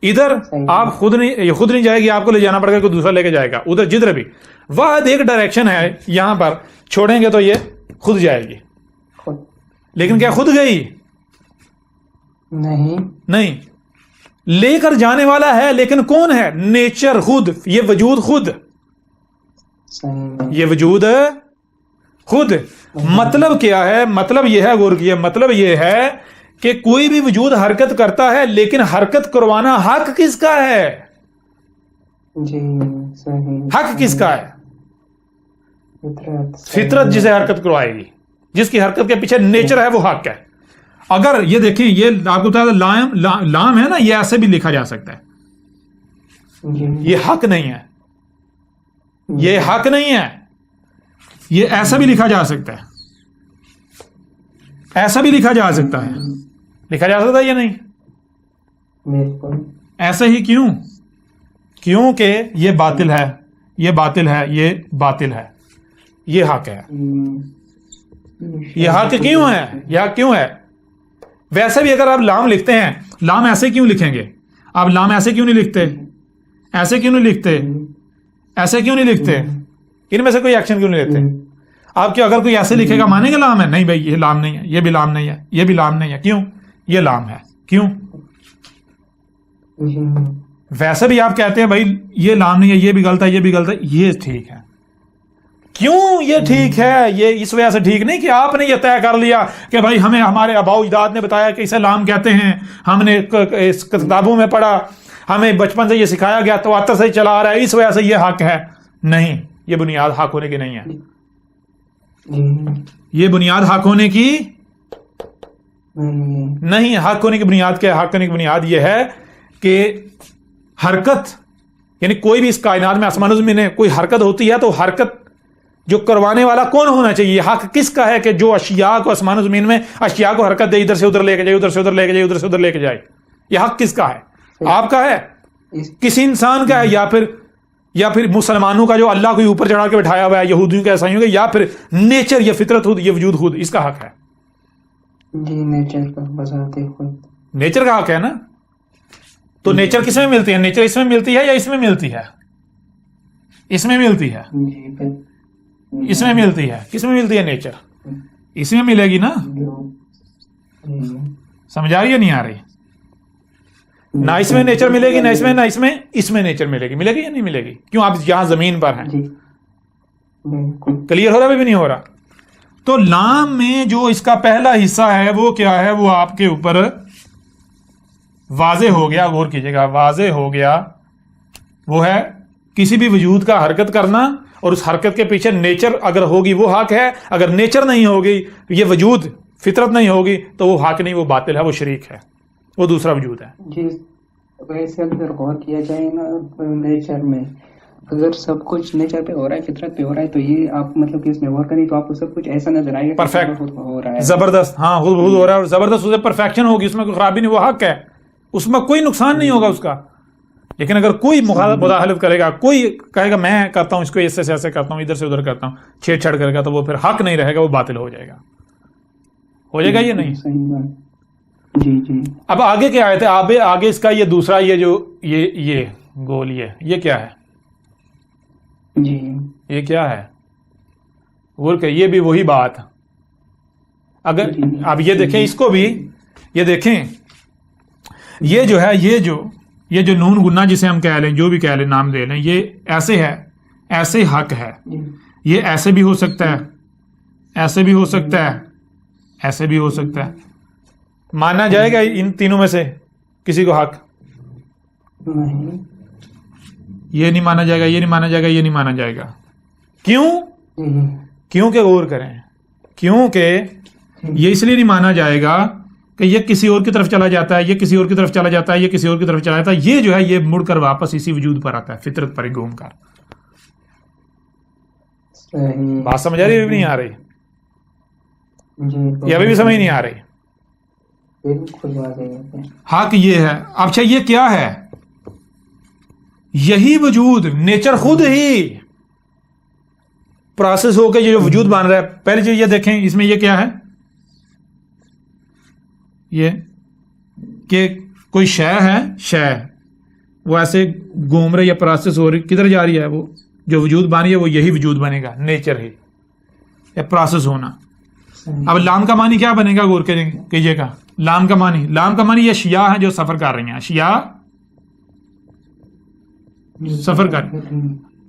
ادھر آپ خود نہیں جائے گی, آپ کو لے جانا پڑے گا, کوئی دوسرا لے کے جائے گا. ادھر جدھر بھی واحد ایک ڈائریکشن ہے, یہاں پر چھوڑیں گے تو یہ خود جائے گی. لیکن کیا خود گئی؟ نہیں, لے کر جانے والا ہے, لیکن کون ہے؟ نیچر خود, یہ وجود خود, یہ وجود خود. مطلب کیا ہے؟ مطلب یہ ہے, غور کیے, مطلب یہ ہے کہ کوئی بھی وجود حرکت کرتا ہے, لیکن حرکت کروانا حق کس کا ہے؟ حق کس کا ہے؟ فطرت جسے حرکت کروائے گی, جس کی حرکت کے پیچھے نیچر ہے, وہ حق ہے. اگر یہ دیکھیں, یہ آپ کو بتا لام ہے نا, یہ ایسے بھی لکھا جا سکتا ہے, یہ حق نہیں ہے, یہ حق نہیں ہے, یہ ایسا بھی لکھا جا سکتا ہے, ایسا بھی لکھا جا سکتا ہے. لکھا جا سکتا ہے یا نہیں؟ ایسا ہی کیوں؟ کیونکہ یہ باطل ہے, یہ باطل ہے, یہ باطل ہے, یہ حق ہے. یہ حق کیوں ہے؟ یہ حق کیوں ہے؟ ویسے بھی اگر آپ لام لکھتے ہیں, لام ایسے کیوں لکھیں گے آپ؟ لام ایسے کیوں نہیں لکھتے؟ ایسے کیوں نہیں لکھتے؟ ایسے کیوں نہیں لکھتے؟ ان میں سے کوئی ایکشن کیوں نہیں لیتے آپ؟ کیا اگر کوئی ایسے لکھے گا مانیں گے لام ہے؟ نہیں بھائی, یہ لام نہیں ہے, یہ بھی لام نہیں ہے, یہ بھی لام نہیں ہے. کیوں؟ یہ لام ہے. کیوں؟ ویسے بھی آپ کہتے ہیں بھائی یہ لام نہیں ہے, یہ بھی غلط ہے, یہ بھی غلط ہے, یہ ٹھیک ہے. کیوں یہ ٹھیک ہے؟ یہ اس وجہ سے ٹھیک نہیں کہ آپ نے یہ طے کر لیا کہ بھائی ہمیں ہمارے آباء و اجداد نے بتایا کہ اسے لام کہتے ہیں, ہم نے اس کتابوں میں پڑھا, ہمیں بچپن سے یہ سکھایا گیا, تواتر سے چلا آ رہا ہے, اس وجہ سے یہ حق ہے. نہیں, یہ بنیاد حق ہونے کی نہیں ہے. یہ بنیاد حق ہونے کی نہیں. حق ہونے کی بنیاد کیا ہے؟ حق ہونے کی بنیاد یہ ہے کہ حرکت, یعنی کوئی بھی اس کائنات میں آسمان و زمین میں کوئی حرکت ہوتی ہے تو حرکت جو کروانے والا کون ہونا چاہیے؟ حق کس کا ہے کہ جو اشیاء کو آسمان و زمین میں اشیاء کو حرکت دے, ادھر سے ادھر لے کے جائے, ادھر سے ادھر لے کے جائے, ادھر سے ادھر لے کے جائے. یہ حق کس کا ہے؟ آپ کا ہے؟ کسی انسان کا ہے؟ یا پھر مسلمانوں کا جو اللہ کو اوپر چڑھا کے بٹھایا ہوا ہے, یہودیوں کے, عیسائیوں کے, یا پھر نیچر, یہ فطرت خود, یہ وجود خود, اس کا حق ہے؟ جی نیچر کا بذات خود, نیچر کا حق ہے نا. تو نیچر کس میں ملتی ہے؟ نیچر اس میں ملتی ہے یا اس میں ملتی ہے؟ اس میں ملتی ہے، جی پھر اس میں ملتی ہے. کس میں ملتی ہے نیچر؟ اس میں ملے گی نا. سمجھ آ رہی ہے نہیں آ رہی؟ نہ اس میں نیچر ملے گی، نہ اس میں، نہ اس میں نیچر ملے گی. ملے گی یا نہیں ملے گی؟ کیوں؟ آپ یہاں زمین پر ہیں. جی بالکل. کلیئر ہو رہا ہے بھی نہیں ہو رہا؟ تو لام میں جو اس کا پہلا حصہ ہے وہ کیا ہے؟ وہ آپ کے اوپر واضح ہو گیا. غور کیجئے گا، واضح ہو گیا. وہ ہے کسی بھی وجود کا حرکت کرنا، اور اس حرکت کے پیچھے نیچر اگر ہوگی وہ حق ہے. اگر نیچر نہیں ہوگی، یہ وجود فطرت نہیں ہوگی، تو وہ حق نہیں، وہ باطل ہے، وہ شریک ہے، وہ دوسرا وجود ہے. جی ویسے اگر غور کیا جائے نا نیچر میں، اگر سب کچھ نیچر پہ ہو رہا ہے، فطرت پہ ہو رہا ہے، تو یہ آپ مطلب کہ اس میں غور کریں تو آپ کو سب کچھ ایسا نظر آئے گا کہ پرفیکٹ، ہو رہا ہے. زبردست. ہاں خود ہو رہا ہے، اور زبردست. اسے پرفیکشن ہوگی، اس میں کوئی خرابی نہیں، وہ حق ہے، اس میں کوئی نقصان نہیں ہوگا اس کا. لیکن اگر کوئی مداخلت کرے گا، کوئی کہے گا میں کرتا ہوں اس کو ایسے سے ایسے کرتا ہوں، ادھر سے ادھر کرتا ہوں، چھیڑ چھاڑ کرے گا، تو وہ پھر حق نہیں رہے گا، وہ باطل ہو جائے گا. ہو جائے گا یہ نہیں؟ صحیح بات. جی جی. اب آگے کیا آیت ہے؟ آگے اس کا یہ دوسرا، یہ جو یہ گول، یہ کیا ہے؟ جی یہ کیا ہے؟ بول کے یہ بھی وہی بات. اگر اب یہ دیکھیں اس کو بھی، یہ دیکھیں یہ جو ہے، یہ جو نون گنا جسے ہم کہہ لیں، جو بھی کہہ لیں، نام دے لیں، یہ ایسے ہے، ایسے حق ہے. یہ ایسے بھی ہو سکتا ہے، ایسے بھی ہو سکتا ہے، ایسے بھی ہو سکتا ہے. مانا جائے گا ان تینوں میں سے کسی کو حق؟ نہیں. یہ نہیں مانا جائے گا، یہ نہیں مانا جائے گا، یہ نہیں مانا جائے گا. کیوں؟ کیونکہ غور کریں، کیونکہ یہ اس لیے نہیں مانا جائے گا کہ یہ کسی اور کی طرف چلا جاتا ہے، یہ کسی اور کی طرف چلا جاتا ہے، یہ کسی اور کی طرف چلا جاتا ہے. یہ جو ہے یہ مڑ کر واپس اسی وجود پر آتا ہے، فطرت پر ہی گھوم کر. بات سمجھ آ رہی ہے بھی نہیں آ رہی؟ یہ ابھی بھی سمجھ نہیں آ رہی؟ حق یہ ہے. اچھا یہ کیا ہے؟ یہی وجود، نیچر خود ہی پروسیس ہو کے یہ جو وجود بن رہا ہے. پہلی چیز یہ دیکھیں، اس میں یہ کیا ہے؟ یہ کہ کوئی شے ہے، شے وہ ایسے گھوم رہی ہے، پروسیس ہو رہی، کدھر جا رہی ہے؟ وہ جو وجود بن رہی ہے وہ یہی وجود بنے گا، نیچر ہی، یہ پروسیس ہونا. اب لام کا معنی کیا بنے گا؟ غور کیجیے گا. لام کا معنی یہ اشیاء ہیں جو سفر کر رہی ہیں. اشیاء سفر کر،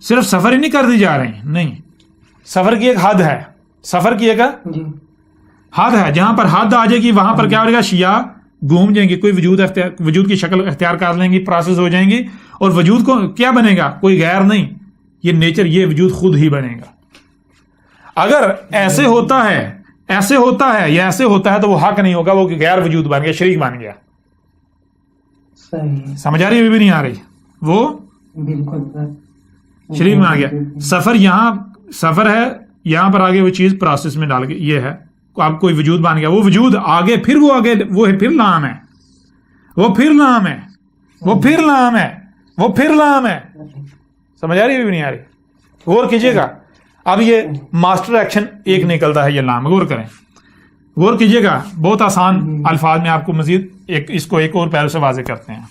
صرف سفر ہی نہیں کر دی جا رہی ہیں، نہیں، سفر کی ایک حد ہے، سفر کی ایک حد ہے. جہاں پر حد آ جائے گی وہاں پر کیا ہوگا؟ اشیاء گھوم جائیں گی، کوئی وجود کی شکل اختیار کر لیں گی، پروسیس ہو جائیں گی، اور وجود کو کیا بنے گا؟ کوئی غیر نہیں، یہ نیچر، یہ وجود خود ہی بنے گا. اگر ایسے ہوتا ہے یا ایسے ہوتا ہے تو وہ حق نہیں ہوگا، وہ غیر وجود بن گیا، شریک بن گیا. سمجھ آ رہی ہے بھی نہیں آ رہی؟ وہ شریک بن گیا. سفر یہاں سفر ہے، یہاں پر آگے وہ چیز پروسیس میں ڈال کے یہ ہے، اب کوئی وجود بن گیا، وہ وجود آگے پھر وہ پھر لام ہے، وہ پھر لام ہے، وہ پھر لام ہے، وہ پھر لام ہے. سمجھ آ رہی ہے بھی نہیں آ رہی؟ غور کیجیے گا. اب یہ ماسٹر ایکشن ایک نکلتا ہے، یہ لام. غور کریں، غور کیجیے گا. بہت آسان الفاظ میں آپ کو مزید اس کو ایک اور پہلو سے واضح کرتے ہیں.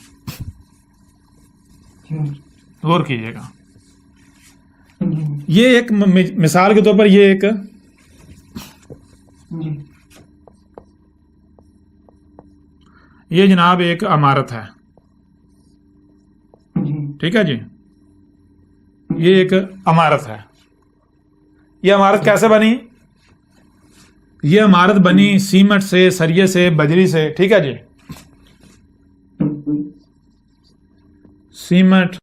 غور کیجیے گا. یہ ایک مثال کے طور پر یہ ایک یہ جناب ایک عمارت ہے، ٹھیک ہے جی، یہ ایک عمارت ہے. یہ عمارت کیسے بنی؟ یہ عمارت بنی سیمنٹ سے، سریے سے، بجری سے، ٹھیک ہے جی. سیمنٹ،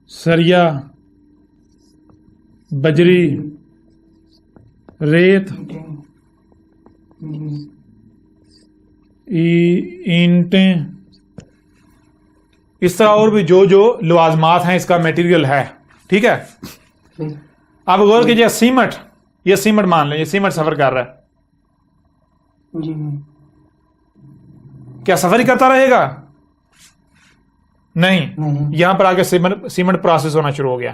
سریا، بجری، ریت، اینٹیں، اس طرح اور بھی جو لوازمات ہیں اس کا میٹیریل ہے، ٹھیک ہے. اب غور کیجیے، سیمنٹ، یہ سیمنٹ مان لیں، یہ سیمنٹ سفر کر رہا ہے، کیا سفر ہی کرتا رہے گا؟ نہیں. یہاں پر آگے سیمنٹ پروسیس ہونا شروع ہو گیا.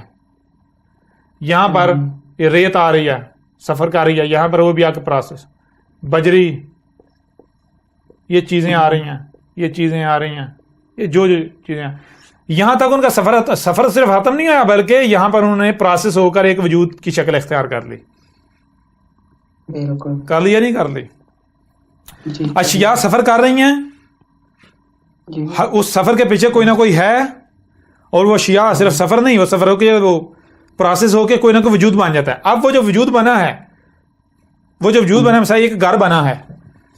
یہاں پر یہ ریت آ رہی ہے، سفر کر رہی ہے، یہاں پر وہ بھی آ کے پروسیس، بجری، یہ چیزیں آ رہی ہیں، یہ چیزیں آ رہی ہیں، یہ جو چیزیں یہاں تک ان کا سفر صرف ختم نہیں ہوا، بلکہ یہاں پر انہوں نے پروسیس ہو کر ایک وجود کی شکل اختیار کر لی. بالکل کر لی یا نہیں کر لی؟ جی اشیاء سفر کر رہی ہیں، جی اس سفر کے پیچھے کوئی نہ کوئی ہے، اور وہ اشیاء صرف سفر نہیں، وہ سفر ہو کے وہ پروسیس ہو کے کوئی نہ کوئی وجود بن جاتا ہے. اب وہ جو وجود بنا ہے، مثلا ایک گھر بنا ہے،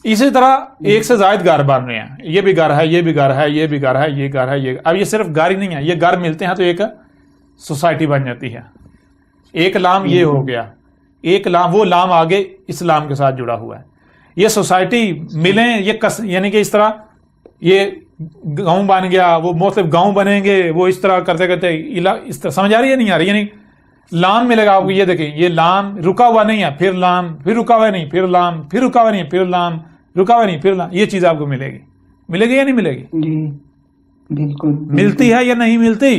اسی طرح ایک سے زائد گھر بن رہے ہیں، یہ بھی گھر ہے، یہ بھی گھر ہے، یہ بھی گھر ہے، یہ گھر ہے، یہ اب یہ صرف گھر ہی نہیں ہے، یہ گھر ملتے ہیں تو ایک سوسائٹی بن جاتی ہے. ایک لام یہ ہو گیا، ایک لام، وہ لام آگے اسلام کے ساتھ جڑا ہوا ہے. یہ سوسائٹی ملیں، یہ یعنی کہ اس طرح یہ گاؤں بن گیا، وہ مختلف گاؤں بنیں گے، وہ اس طرح کرتے کرتے اس طرح سمجھ آ رہی ہے نہیں آ رہی؟ یعنی لام ملے گا آپ کو، یہ دیکھیں یہ لام رکا ہوا نہیں ہے، پھر لام، پھر رکا ہوا نہیں، پھر لام، پھر رکا ہوا نہیں، پھر لام، رکا ہوا نہیں، پھر لام. یہ چیز آپ کو ملے گی یا نہیں ملے گی؟ جی بالکل ملتی ہے یا نہیں ملتی؟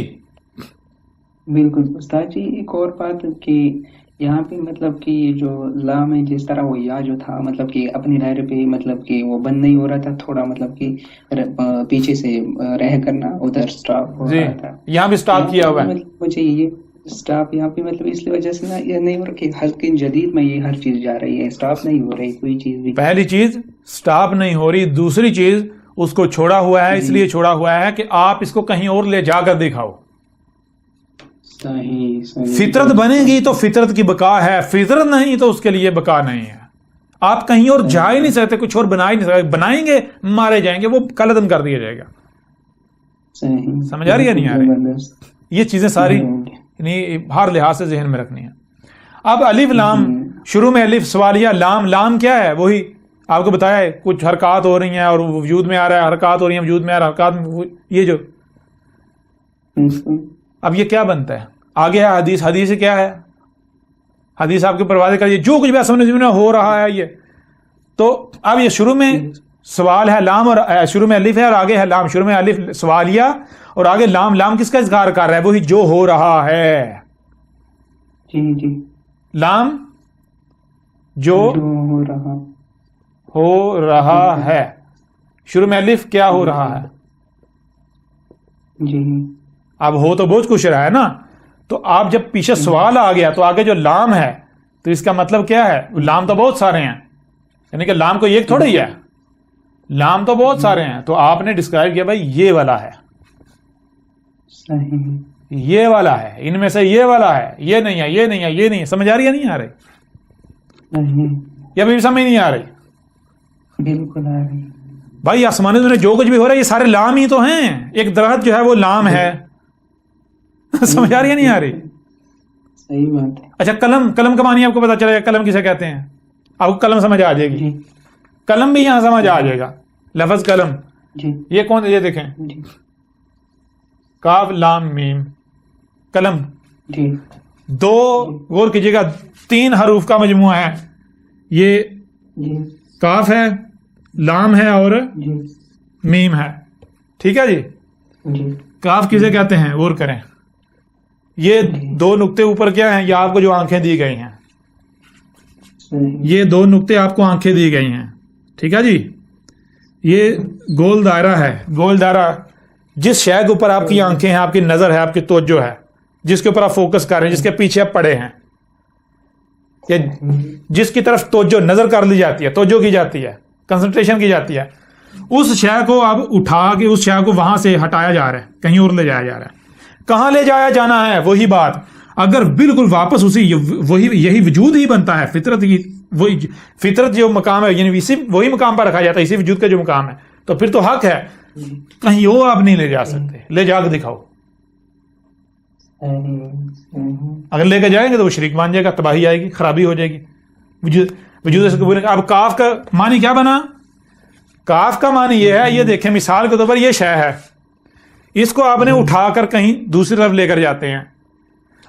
بالکل استاد جی. ایک اور بات کہ یہاں پہ مطلب کہ جو لام ہے، جس طرح وہ یا جو تھا مطلب کہ اپنے دائرے پہ مطلب کہ وہ بند نہیں ہو رہا تھا، تھوڑا مطلب کہ پیچھے سے رہ کرنا ادھر سٹاپ ہو رہا تھا. یہاں بھی سٹاپ کیا ہوا ہے. مجھے یہ سٹاپ یہاں پہ مطلب اس وجہ سے نا یہ نہیں ہو رہا کہ حلقے جدید میں یہ ہر چیز جا رہی ہے، سٹاپ نہیں ہو رہی کوئی چیز بھی. پہلی چیز سٹاپ نہیں ہو رہی، دوسری چیز اس کو چھوڑا ہوا ہے، اس لیے چھوڑا ہوا ہے کہ آپ اس کو کہیں اور لے جا کر دکھاؤ. صحیح فطرت بنے گی تو فطرت کی بقا ہے، فطرت نہیں تو اس کے لیے بقا نہیں ہے. آپ کہیں اور جا ہی نہیں سکتے، کچھ اور بنا ہی نہیں سکتے. بنائیں گے مارے جائیں گے، وہ قلعدم کر دیا جائے گا. سمجھ آ رہی ہے نہیں آ رہی؟ یہ چیزیں ساری یعنی ہر لحاظ سے ذہن میں رکھنی ہے. اب الف لام، شروع میں الف سوالیہ، لام کیا ہے؟ وہی آپ کو بتایا ہے، کچھ حرکات ہو رہی ہیں اور وجود میں آ رہا ہے، حرکات ہو رہی ہیں وجود میں آ رہا ہے، حرکات میں یہ جو اب یہ کیا بنتا ہے؟ آگے ہے حدیث. حدیث کیا ہے؟ حدیث آپ کے پروازے کریے جو کچھ بھی سمجھ میں ہو رہا ہے. یہ تو اب یہ شروع میں سوال ہے لام، اور شروع میں الف ہے اور آگے ہے لام. شروع میں الف سوالیہ اور آگے لام. لام کس کا اظہار کر رہا ہے؟ وہی جو ہو رہا ہے. جی لام جو ہو رہا ہے. شروع میں الف کیا ہو رہا ہے؟ جی اب ہو تو بہت کچھ رہا ہے نا. تو آپ جب پیچھے سوال آ گیا تو آگے جو لام ہے تو اس کا مطلب کیا ہے؟ لام تو بہت سارے ہیں، یعنی کہ لام کو ایک تھوڑا ہی ہے، لام تو بہت سارے ہیں. تو آپ نے ڈسکرائب کیا بھائی یہ والا ہے، یہ والا ہے، ان میں سے یہ والا ہے، یہ نہیں ہے، یہ نہیں ہے، یہ نہیں ہے. سمجھ آ رہی ہے نہیں آ رہی؟ یا بھی سمجھ نہیں آ رہی؟ بالکل آ رہی. بھائی آسمانی میں جو کچھ بھی ہو رہا ہے یہ سارے لام ہی تو ہیں. ایک درخت جو ہے وہ لام ہے. سمجھ آ رہی ہے نہیں آ رہی؟ صحیح بات ہے. اچھا قلم کا معنی آپ کو پتا چلے گا، قلم کسے کہتے ہیں؟ آپ کو قلم سمجھ آ جائے گی. قلم بھی یہاں سمجھ آ جائے گا. لفظ قلم یہ کون؟ یہ دیکھیں کاف لام میم، قلم. دو غور کیجیے گا، 3 حروف کا مجموعہ ہے. یہ کاف ہے، لام ہے اور میم ہے. ٹھیک ہے جی. کاف کسے کہتے ہیں؟ غور کریں. یہ 2 نقطے اوپر کیا ہیں؟ یہ آپ کو جو آنکھیں دی گئی ہیں، یہ 2 نقطے آپ کو آنکھیں دی گئی ہیں. ٹھیک ہے جی. یہ گول دائرہ ہے. گول دائرہ جس شے کے اوپر آپ کی آنکھیں ہیں، آپ کی نظر ہے، آپ کی توجہ ہے، جس کے اوپر آپ فوکس کر رہے ہیں، جس کے پیچھے آپ پڑے ہیں، یا جس کی طرف توجہ نظر کر لی جاتی ہے، توجہ کی جاتی ہے، کنسنٹریشن کی جاتی ہے، اس شے کو اب اٹھا کے اس شے کو وہاں سے ہٹایا جا رہا ہے، کہیں اور لے جایا جا رہا ہے. کہاں لے جایا جانا ہے؟ وہی بات. اگر بالکل واپس یہی وجود ہی بنتا ہے، فطرت کی وہی فطرت جو مقام ہے، یعنی وہی مقام پر رکھا جاتا ہے، اسی وجود کا جو مقام ہے، تو پھر تو حق ہے، کہیں اور آپ نہیں لے جا سکتے. لے جا کے دکھاؤ. اگر لے کے جائیں گے تو وہ شریک مان جائے گا، تباہی آئے گی، خرابی ہو جائے گی. وجود سے قبول. اب کاف کا معنی کیا بنا؟ کاف کا معنی یہ ہے، یہ دیکھیں مثال کے طور پر یہ شے ہے، اس کو آپ نے اٹھا کر کہیں دوسری طرف لے کر جاتے ہیں.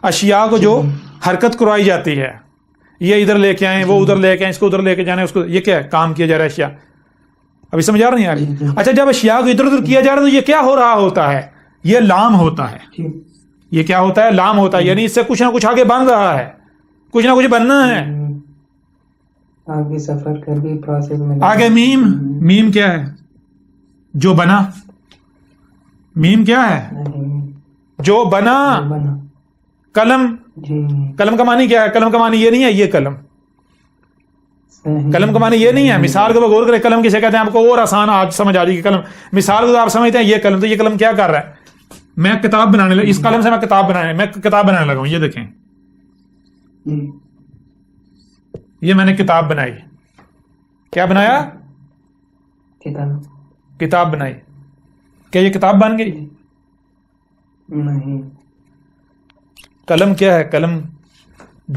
اشیاء کو جو حرکت کرائی جاتی ہے، یہ ادھر لے کے آئیں، وہ ادھر لے کے آئیں، اس کو ادھر لے کے جانا ہے، اس کو یہ کیا ہے؟ کام کیا جا رہا ہے اشیاء. ابھی سمجھ آ رہی ہے؟ اچھا جب اشیاء کو ادھر ادھر کیا جا رہا ہے تو یہ کیا ہو رہا ہوتا ہے؟ یہ لام ہوتا ہے. یہ کیا ہوتا ہے؟ لام ہوتا ہے. یعنی اس سے کچھ نہ کچھ آگے بن رہا ہے، کچھ نہ کچھ بننا ہے آگے سفر کر کے پروسیس میں. آگے میم کیا ہے؟ جو بنا. میم کیا ہے؟ نہیں. جو بنا. بنا. قلم. جی. قلم کا معنی کیا ہے؟ قلم کا معنی یہ نہیں ہے یہ قلم. صحیح. قلم کا معنی یہ نہیں ہے. مثال کے غور کریں قلم کسے کہتے ہیں آپ کو اور آسان آج سمجھ آ جائے گی. قلم مثال کو آپ سمجھتے ہیں یہ قلم, تو یہ قلم کیا کر رہا ہے؟ میں کتاب بنانے لگا, اس قلم سے میں کتاب بنانے لگا ہوں. یہ دیکھیں جی. یہ میں نے کتاب بنائی. کیا بنایا؟ کتاب. کتاب بنائی. کیا یہ کتاب بن گئی؟ نہیں. قلم کیا ہے؟ قلم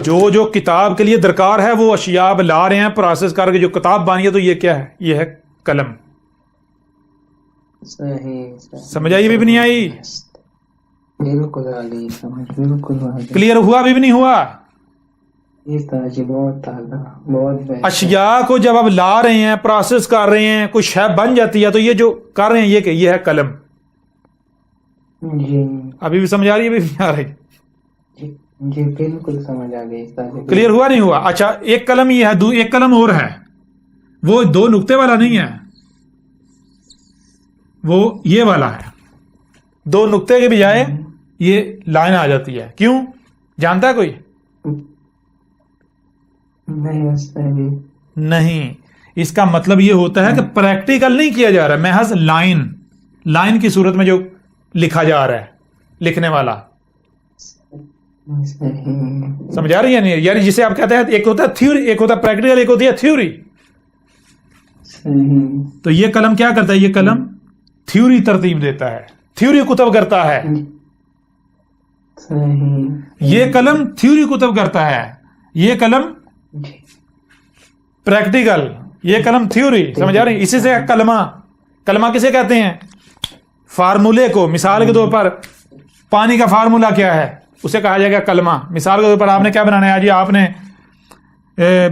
جو کتاب کے لیے درکار ہے وہ اشیاء اب لا رہے ہیں پروسیس کر کے جو کتاب بانی ہے, تو یہ کیا ہے؟ یہ ہے قلم. صحیح. سمجھ آئی بھی نہیں آئی؟ بالکل علی سمجھ بالکل. کلیئر ہوا بھی نہیں ہوا؟ اس طرح جی بہت تعالیٰ بہت بہتر. اشیاء کو جب اب لا رہے ہیں پروسیس کر رہے ہیں کوئی شے بن جاتی ہے, تو یہ جو کر رہے ہیں یہ کہ یہ ہے قلم. جی. ابھی بھی سمجھ آ رہی ہے؟ ابھی بھی آ رہی؟ جی بالکل سمجھ آ گئی. کلیئر ہوا نہیں ہوا؟ اچھا ایک قلم یہ ہے, ایک قلم اور ہے, وہ 2 نقطے والا نہیں ہے, وہ یہ والا ہے. 2 نقطے کے بجائے یہ لائن آ جاتی ہے. کیوں جانتا ہے کوئی؟ نہیں. اس کا مطلب یہ ہوتا ہے کہ پریکٹیکل نہیں کیا جا رہا, محض لائن کی صورت میں جو لکھا جا رہا ہے, لکھنے والا. سمجھا رہی ہے نہیں؟ یعنی جسے آپ کہتے ہیں ایک ہوتا ہے تھیوری, ایک ہوتا ہے پریکٹیکل, ایک ہوتی ہے تھیوری. تو یہ قلم کیا کرتا ہے؟ یہ قلم تھیوری ترتیب دیتا ہے, تھیوری کتب کرتا ہے. یہ قلم تھیوری کتب کرتا ہے, یہ قلم پریکٹیکل, یہ قلم تھیوری. سمجھ آ رہی؟ اسی سے کلمہ کسے کہتے ہیں؟ فارمولے کو. مثال کے طور پر پانی کا فارمولا کیا ہے؟ اسے کہا جائے گا کلمہ. مثال کے طور پر آپ نے کیا بنانا ہے؟ جی آپ نے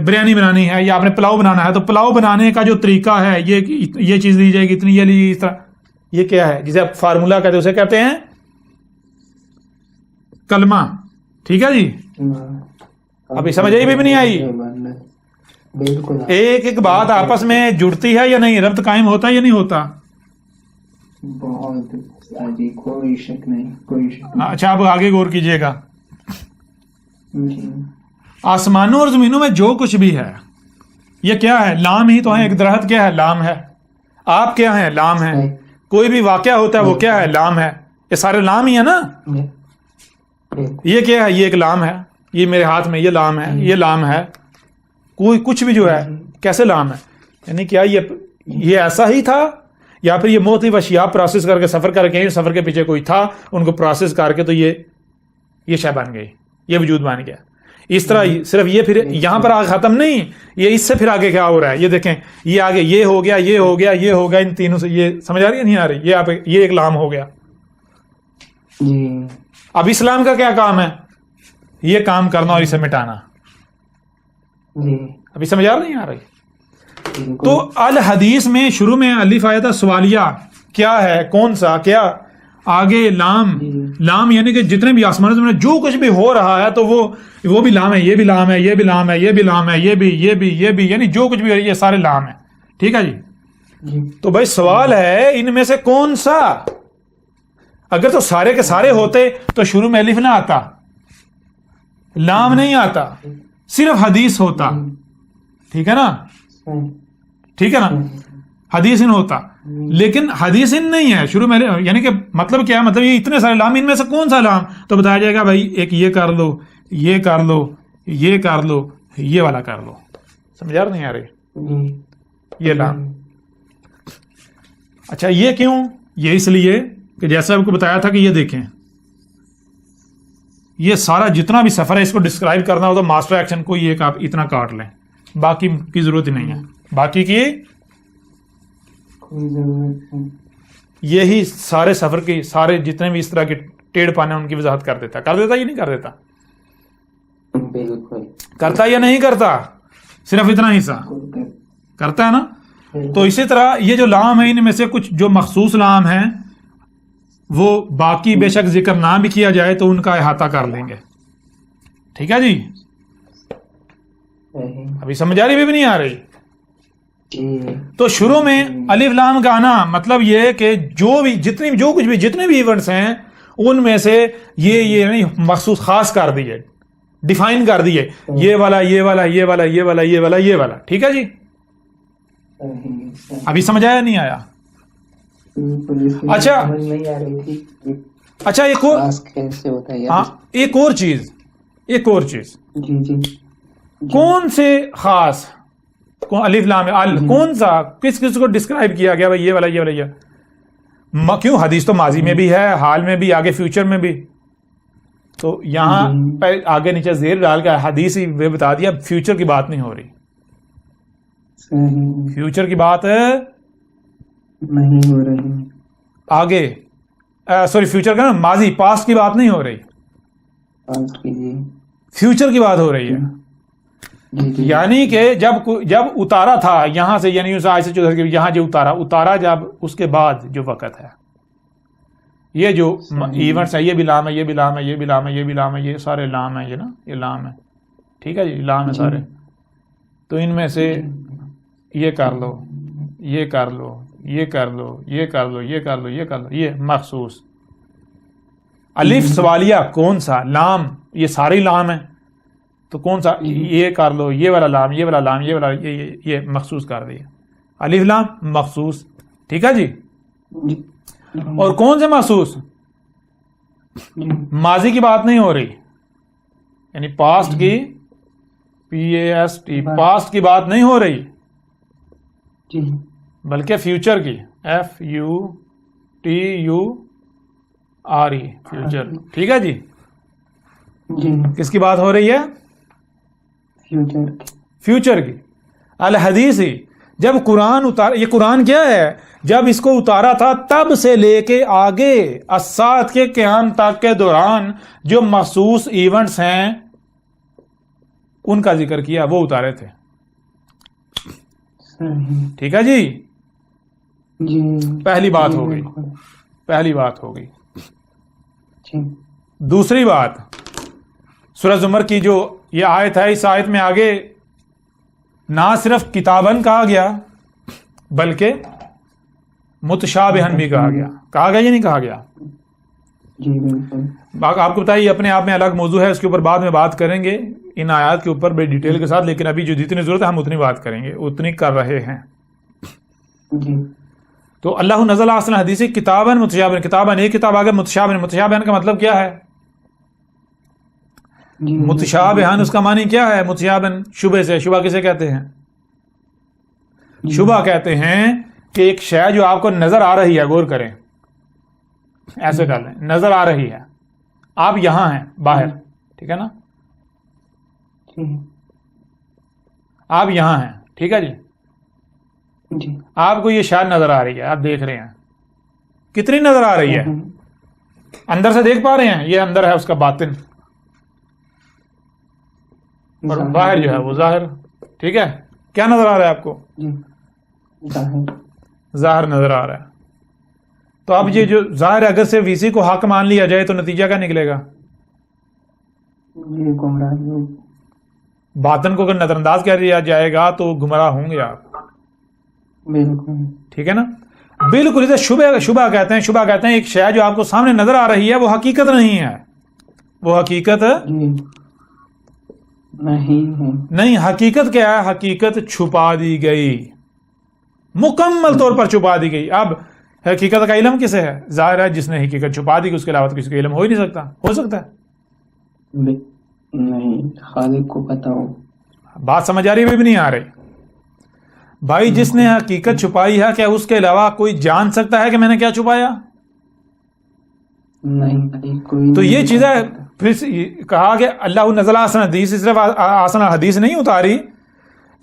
بریانی بنانی ہے یا آپ نے پلاؤ بنانا ہے, تو پلاؤ بنانے کا جو طریقہ ہے یہ چیز لی جائے گی, اتنی یہ لی, اس طرح. یہ کیا ہے؟ جسے آپ فارمولا کہتے ہیں اسے کہتے ہیں کلمہ. ٹھیک ہے جی؟ ابھی سمجھ آئی بھی نہیں آئی؟ بالکل. ایک بات آپس میں جڑتی ہے یا نہیں؟ ربط قائم ہوتا ہے یا نہیں ہوتا؟ بہت جی, کوئی شک نہیں, کوئی شک نہیں. اچھا اب آگے غور کیجئے گا. جی. آسمانوں اور زمینوں میں جو کچھ بھی ہے یہ کیا ہے؟ لام ہی تو ہے. ایک درخت کیا ہے؟ لام ہے. آپ کیا ہیں؟ لام ہے. کوئی بھی واقعہ ہوتا ہے وہ کیا ہے؟ لام ہے. یہ سارے لام ہی ہے نا. یہ کیا ہے؟ یہ ایک لام ہے. یہ میرے ہاتھ میں یہ لام ہے, یہ لام ہے. کوئی کچھ بھی جو ہے کیسے لام ہے؟ یعنی کیا یہ ایسا ہی تھا, یا پھر یہ مختلف اشیاء پروسیس کر کے سفر کر کے, سفر کے پیچھے کوئی تھا, ان کو پروسیس کر کے تو یہ شے بن گئی, یہ وجود بن گیا. اس طرح صرف یہ پھر یہاں پر آگے ختم نہیں, یہ اس سے پھر آگے کیا ہو رہا ہے یہ دیکھیں. یہ آگے یہ ہو گیا, یہ ہو گیا, یہ ہو گیا, ان تینوں سے یہ سمجھ آ رہی ہے نہیں آ رہی؟ یہ ایک لام ہو گیا. جی. اب اسلام کا کیا کام ہے؟ یہ کام کرنا اور اسے مٹانا. جی. ابھی سمجھ آ رہی ہے؟ تو الحدیث میں شروع میں الف آیا تھا سوالیہ, کیا ہے؟ کون سا؟ کیا آگے لام یعنی کہ جتنے بھی آسمان میں جو کچھ بھی ہو رہا ہے تو وہ بھی لام ہے, یہ بھی لام ہے, یہ بھی لام ہے, یہ بھی لام ہے, یہ بھی یعنی جو کچھ بھی یہ سارے لام ہیں. ٹھیک ہے جی؟ تو بھائی سوال ہے ان میں سے کون سا؟ اگر تو سارے کے سارے ہوتے تو شروع میں الف نہ آتا, لام نہیں آتا, صرف حدیث ہوتا. ٹھیک ہے نا؟ ٹھیک ہے نا؟ حدیث ان ہوتا, لیکن حدیث ان نہیں ہے شروع میں. یعنی کہ مطلب کیا ہے؟ مطلب یہ اتنے سارے لام, ان میں سے کون سا لام؟ تو بتایا جائے گا بھائی ایک یہ کر لو, یہ کر لو, یہ کر لو, یہ والا کر لو. سمجھا نہیں آ رہی؟ یہ لام. اچھا یہ کیوں؟ یہ اس لیے کہ جیسا آپ کو بتایا تھا کہ یہ دیکھیں, یہ سارا جتنا بھی سفر ہے اس کو ڈسکرائب کرنا ہو تو ماسٹر ایکشن کو یہ آپ اتنا کاٹ لیں, باقی کی ضرورت ہی نہیں ہے. باقی کی یہی سارے سفر کی سارے جتنے بھی اس طرح کے ٹیڑھ پانے ان کی وضاحت کر دیتا یا نہیں کر دیتا؟ بالکل کرتا یا نہیں کرتا؟ صرف اتنا حصہ کرتا ہے نا. تو اسی طرح یہ جو لام ہے ان میں سے کچھ جو مخصوص لام ہیں وہ باقی بے شک ذکر نہ بھی کیا جائے تو ان کا احاطہ کر لیں گے. ٹھیک ہے جی؟ ابھی سمجھ آ رہی بھی نہیں آ رہی؟ تو شروع میں الف لام کا آنا مطلب یہ کہ جو کچھ بھی جتنے بھی ایونٹس ہیں ان میں سے یہ نہیں مخصوص خاص کر دیے، ڈیفائن کر دیے، یہ والا یہ والا یہ والا یہ والا یہ والا یہ والا. ٹھیک ہے جی، ابھی سمجھ آیا نہیں آیا؟ اچھا ایک اور چیز کون سے خاص الف لام ال کون سا کس کو ڈسکرائب کیا گیا بھائی یہ والا یہ والا یہ؟ کیوں؟ حدیث تو ماضی میں بھی ہے، حال میں بھی، آگے فیوچر میں بھی. تو یہاں آگے نیچے زیر ڈال کے حدیث ہی بتا دیا فیوچر کی بات نہیں ہو رہی، فیوچر کی بات نہیں ہو رہی، آگے سوری فیوچر کا نا ماضی پاسٹ کی بات نہیں ہو رہی، فیوچر کی بات ہو رہی ہے. یعنی کہ جب اتارا تھا یہاں سے، یعنی یہاں جو اتارا جب اس کے بعد جو وقت ہے، یہ جو ایونٹس ہے، یہ بھی لام ہے، یہ بھی لام ہے، یہ بھی لام ہے، یہ بھی لام ہے، یہ سارے لام ہیں، یہ نا یہ لام ہے. ٹھیک ہے جی، لام ہے سارے. تو ان میں سے یہ کر لو، یہ کر لو، یہ کر لو، یہ کر لو، یہ کر لو، یہ کر لو، یہ مخصوص. الف سوالیہ کون سا؟ لام، یہ ساری لام ہے تو کون سا؟ یہ کر لو، یہ والا لام، یہ والا لام، یہ والا یہ مخصوص کر دیا. الف لام مخصوص. ٹھیک ہے جی. اور کون سے مخصوص؟ ماضی کی بات نہیں ہو رہی، یعنی پاسٹ کی PAST پاسٹ کی بات نہیں ہو رہی، بلکہ فیوچر کی FUTURE فیوچر. ٹھیک ہے جی. کس کی بات ہو رہی ہے؟ فیوچر کی. الحدیثی جب قرآن اتارا، یہ قرآن کیا ہے؟ جب اس کو اتارا تھا تب سے لے کے آگے الساعت کے قیام تک کے دوران جو مخصوص ایونٹس ہیں ان کا ذکر کیا، وہ اتارے تھے. ٹھیک ہے جی. پہلی بات ہو گئی، پہلی بات ہو گئی. دوسری بات، سورہ زمر کی جو یہ آیت ہے، اس آیت میں آگے نہ صرف کتابن کہا گیا بلکہ متشابہن بھی کہا گیا. کہا گیا یا نہیں کہا گیا؟ جی بالکل. آپ کو بتائیے اپنے آپ میں الگ موضوع ہے، اس کے اوپر بعد میں بات کریں گے ان آیات کے اوپر بڑی ڈیٹیل کے ساتھ، لیکن ابھی جو جتنی ضرورت ہے ہم اتنی بات کریں گے، اتنی کر رہے ہیں. جی. تو اللہ نزل احسن الحدیث کتابن متشابہن، کتابن ایک کتاب آگے متشابہن. متشابہن کا مطلب کیا ہے؟ متشابہن اس کا معنی کیا ہے؟ متشابہن شبہ سے. شبہ کسے کہتے ہیں؟ شبہ کہتے ہیں کہ ایک شے جو آپ کو نظر آ رہی ہے، غور کریں، ایسے کر لیں، نظر آ رہی ہے، آپ یہاں ہیں باہر، ٹھیک ہے نا، آپ یہاں ہیں، ٹھیک ہے جی. آپ کو یہ شاید نظر آ رہی ہے، آپ دیکھ رہے ہیں، کتنی نظر آ رہی ہے؟ اندر سے دیکھ پا رہے ہیں، یہ اندر ہے اس کا باطن، اور باہر جو ہے وہ ظاہر. ٹھیک ہے. کیا نظر آ رہا ہے آپ کو؟ ظاہر نظر آ رہا ہے. تو اب یہ جو ظاہر ہے، اگر سے وی سی کو حق مان لیا جائے تو نتیجہ کیا نکلے گا؟ باطن کو اگر نظر انداز کر دیا جائے گا تو گمراہ ہوں گے آپ. ٹھیک ہے نا. بالکل اسے شبہ کہتے ہیں. شبہ کہتے ہیں ایک شے جو آپ کو سامنے نظر آ رہی ہے وہ حقیقت نہیں ہے، وہ حقیقت نہیں. حقیقت کیا ہے؟ حقیقت چھپا دی گئی، مکمل طور پر چھپا دی گئی. اب حقیقت کا علم کسے ہے؟ ظاہر ہے جس نے حقیقت چھپا دی، اس کے علاوہ کسی کو علم ہو ہی نہیں سکتا. ہو سکتا ہے؟ نہیں، خالق کو پتہ ہو. بات سمجھ آ رہی ہے بھی نہیں آ رہی؟ بھائی جس نے حقیقت چھپائی ہے، کیا اس کے علاوہ کوئی جان سکتا ہے کہ میں نے کیا چھپایا؟ نہیں. تو یہ چیزیں پھر کہا کہ اللہ نزل احسن الحدیث، صرف احسن الحدیث نہیں اتاری.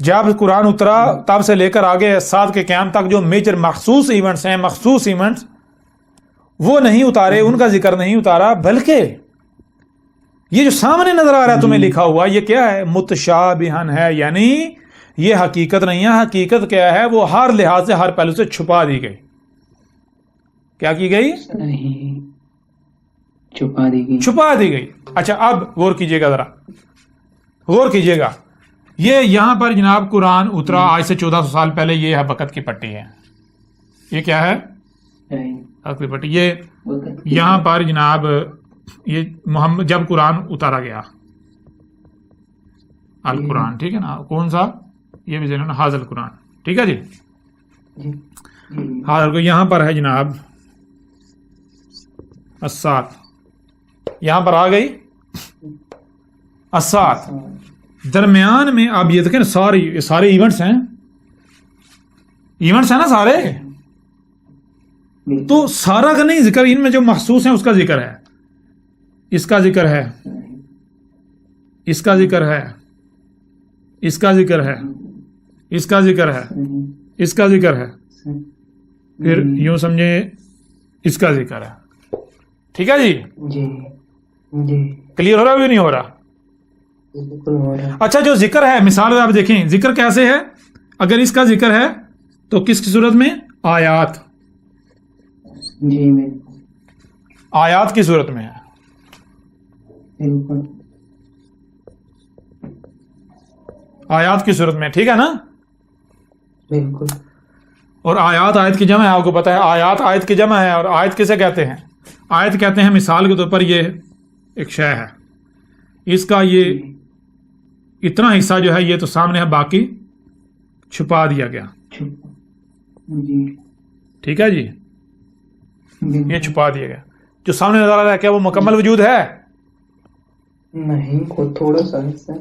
جب قرآن اترا تب سے لے کر آگے ساتھ کے قیام تک جو میجر مخصوص ایونٹس ہیں، مخصوص ایونٹس وہ نہیں اتارے، ان کا ذکر نہیں اتارا، بلکہ یہ جو سامنے نظر آ رہا ہے تمہیں لکھا ہوا، یہ کیا ہے؟ متشابہن ہے. یعنی یہ حقیقت نہیں ہے. حقیقت کیا ہے؟ وہ ہر لحاظ سے، ہر پہلو سے چھپا دی گئی. کیا کی گئی؟ چھپا دی گئی. چھپا دی گئی. اچھا اب غور کیجئے گا، ذرا غور کیجئے گا. یہ یہاں پر جناب قرآن اترا آج سے 1400 سال پہلے. یہ ہے بقت کی پٹی ہے. یہ کیا ہے؟ بقت کی پٹی. یہ یہاں پر جناب یہ محمد جب قرآن اتارا گیا القرآن، ٹھیک ہے نا. کون سا؟ یہ بھی ذہن حاضر قرآن. ٹھیک ہے جی. حاضر کو یہاں پر ہے جناب السات. یہاں پر آ گئی السات. درمیان میں آپ یہ دیکھیں سارے ایونٹس ہیں نا سارے. تو سارا کا نہیں ذکر، ان میں جو محسوس ہیں اس کا ذکر ہے. اس کا ذکر ہے، اس کا ذکر ہے، اس کا ذکر ہے، اس کا ذکر ہے، اس کا ذکر ہے، پھر یوں سمجھے اس کا ذکر ہے. ٹھیک ہے جی. کلیئر ہو رہا بھی نہیں ہو رہا؟ اچھا جو ذکر ہے مثال آپ دیکھیں ذکر کیسے ہے. اگر اس کا ذکر ہے تو کس کی صورت میں؟ آیات. آیات کی صورت میں ہے. آیات کی صورت میں. ٹھیک ہے نا. بالکل. اور آیات کی جمع ہے. آپ کو پتا ہے آیات آیت کی جمع ہے. اور آیت کسے کہتے ہیں؟ آیت کہتے ہیں مثال کے طور پر یہ ایک شے ہے، اس کا یہ اتنا حصہ جو ہے یہ تو سامنے ہے، باقی چھپا دیا گیا. ٹھیک ہے جی. یہ چھپا دیا گیا. جو سامنے نظر آ رہا ہے کیا وہ مکمل وجود ہے؟ نہیں، کوئی تھوڑا سا حصہ.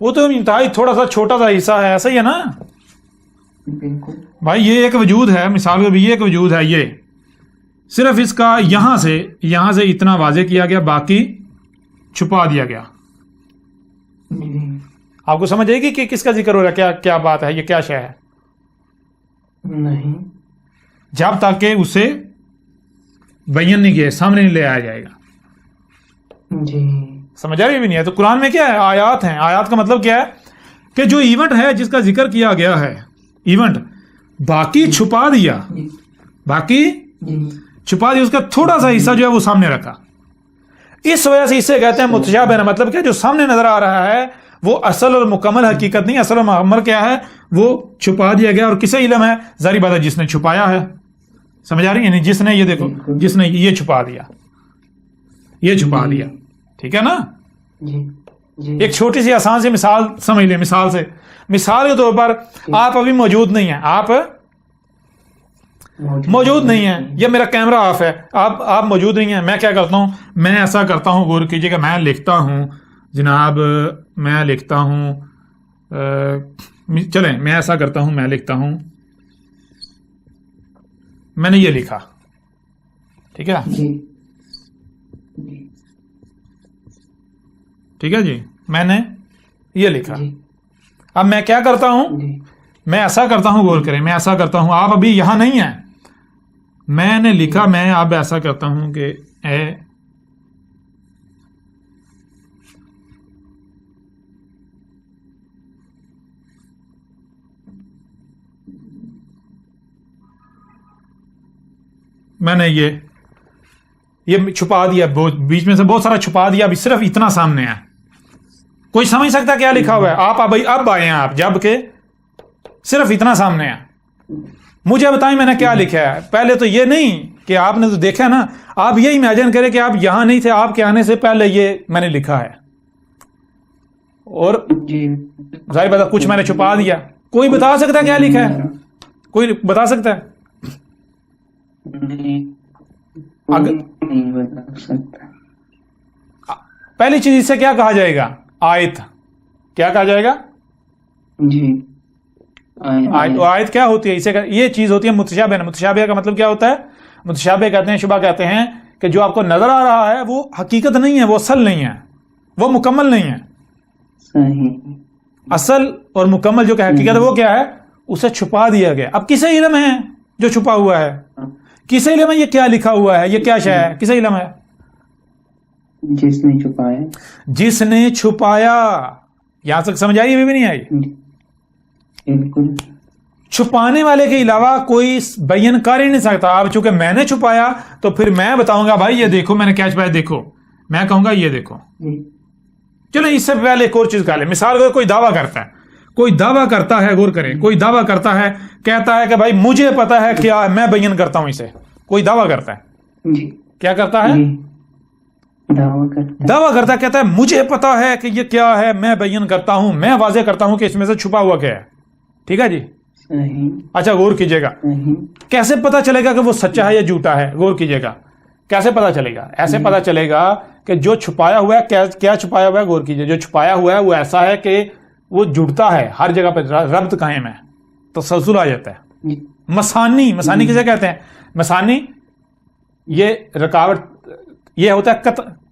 وہ تو انتہائی تھوڑا سا چھوٹا سا حصہ ہے. ایسا ہی ہے نا بالکل بھائی. یہ ایک وجود ہے مثال بھی، یہ ایک وجود ہے. یہ صرف اس کا یہاں سے اتنا واضح کیا گیا، باقی چھپا دیا گیا. آپ کو سمجھ آئے گی کہ کس کا ذکر ہو رہا ہے؟ کیا بات ہے؟ یہ کیا شے ہے؟ نہیں، جب تک کہ اسے بیان نہیں کیا سامنے نہیں لے آیا جائے گا. جی سمجھ آ رہی بھی نہیں ہے. تو قرآن میں کیا ہے؟ آیات ہیں. آیات کا مطلب کیا ہے کہ جو ایونٹ ہے جس کا ذکر کیا گیا ہے ایونٹ، باقی چھپا دیا، باقی چھپا دیا، اس کا تھوڑا سا حصہ جو ہے وہ سامنے رکھا. اس وجہ سے اسے کہتے ہیں متشابہ. مطلب کیا؟ جو سامنے نظر آ رہا ہے وہ اصل اور مکمل حقیقت نہیں. اصل اور مکمل کیا ہے؟ وہ چھپا دیا گیا. اور کسے علم ہے؟ ظاہری بات ہے جس نے چھپایا ہے. سمجھ آ رہی ہے؟ یعنی جس نے یہ دیکھو جس نے یہ چھپا دیا، یہ چھپا دیا. ٹھیک ہے نا. ایک چھوٹی سی آسان سی مثال سمجھ لیں. مثال کے طور پر آپ ابھی موجود نہیں ہیں. آپ موجود نہیں ہیں. یہ میرا کیمرہ آف ہے. آپ موجود نہیں ہیں. میں کیا کرتا ہوں؟ میں ایسا کرتا ہوں، غور کیجیے گا، میں لکھتا ہوں جناب، میں لکھتا ہوں چلیں میں ایسا کرتا ہوں، میں لکھتا ہوں، میں نے یہ لکھا. ٹھیک ہے. ٹھیک ہے جی. میں نے یہ لکھا. اب میں کیا کرتا ہوں؟ میں ایسا کرتا ہوں، غور کریں، میں ایسا کرتا ہوں. آپ ابھی یہاں نہیں ہیں. میں نے لکھا، میں اب ایسا کرتا ہوں کہ اے میں نے یہ چھپا دیا، بیچ میں سے بہت سارا چھپا دیا. ابھی صرف اتنا سامنے ہے. کوئی سمجھ سکتا کیا لکھا ہوا ہے؟ آپ اب آئے ہیں آپ، جب کہ صرف اتنا سامنے ہے. مجھے بتائیں میں نے کیا لکھا ہے. پہلے تو یہ نہیں کہ آپ نے تو دیکھا نا، آپ یہ امیجن کریں کہ آپ یہاں نہیں تھے، آپ کے آنے سے پہلے یہ میں نے لکھا ہے. اور ظاہر بات کچھ میں نے چھپا دیا. کوئی بتا سکتا ہے کیا لکھا ہے؟ کوئی بتا سکتا ہے؟ پہلی چیز اس سے کیا کہا جائے گا؟ آیت. کیا کہا جائے گا؟ جی آیت کیا ہوتی ہے؟ اسے یہ چیز ہوتی ہے متشابہ. متشابہ کا مطلب کیا ہوتا ہے؟ متشابہ کہتے ہیں، شبہ کہتے ہیں کہ جو آپ کو نظر آ رہا ہے وہ حقیقت نہیں ہے، وہ اصل نہیں ہے، وہ مکمل نہیں ہے. صحیح. اصل اور مکمل جو کہ حقیقت ہے وہ کیا ہے؟ اسے چھپا دیا گیا. اب کسے علم ہے جو چھپا ہوا ہے؟ کسے علم ہے یہ کیا لکھا ہوا ہے، یہ کیا شے ہے؟ کسے علم ہے؟ جس نے چھپایا. جس نے چھپایا. یہاں تک سمجھ آئی؟ بھی نہیں آئی؟ بالکل. چھپانے والے کے علاوہ کوئی بیان کر ہی نہیں سکتا. اب چونکہ میں نے چھپایا تو پھر میں بتاؤں گا بھائی یہ دیکھو میں نے کیا چھپایا، دیکھو. میں کہوں گا یہ دیکھو. چلو اس سے پہلے ایک اور چیز کر لیں. مثال اگر کوئی دعویٰ کرتا ہے، کوئی دعویٰ کرتا ہے، غور کرے، کوئی دعویٰ کرتا ہے، کہتا ہے کہ بھائی مجھے پتا ہے کیا ہے، میں بیان کرتا ہوں اسے، کوئی دعویٰ کرتا ہے، جی کیا کرتا ہے؟ دعویٰ کرتا کہتا ہے مجھے پتا ہے کہ یہ کیا ہے، میں بیان کرتا ہوں، میں واضح کرتا ہوں کہ اس میں سے چھپا ہوا کیا ہے. ٹھیک ہے جی. صحیح. اچھا غور کیجیے گا، کیسے پتا چلے گا کہ وہ سچا ہے یا جھوٹا ہے؟ غور کیجیے گا کیسے پتا چلے گا. ایسے پتا چلے گا کہ جو چھپایا ہوا ہے، کیا چھپایا ہوا ہے؟ غور کیجیے. جو چھپایا ہوا ہے وہ ایسا ہے کہ وہ جڑتا ہے، ہر جگہ پہ ربط قائم ہے، تسلسل آ جاتا ہے. مسانی کسے کہتے ہیں؟ مسانی یہ رکاوٹ، یہ ہوتا ہے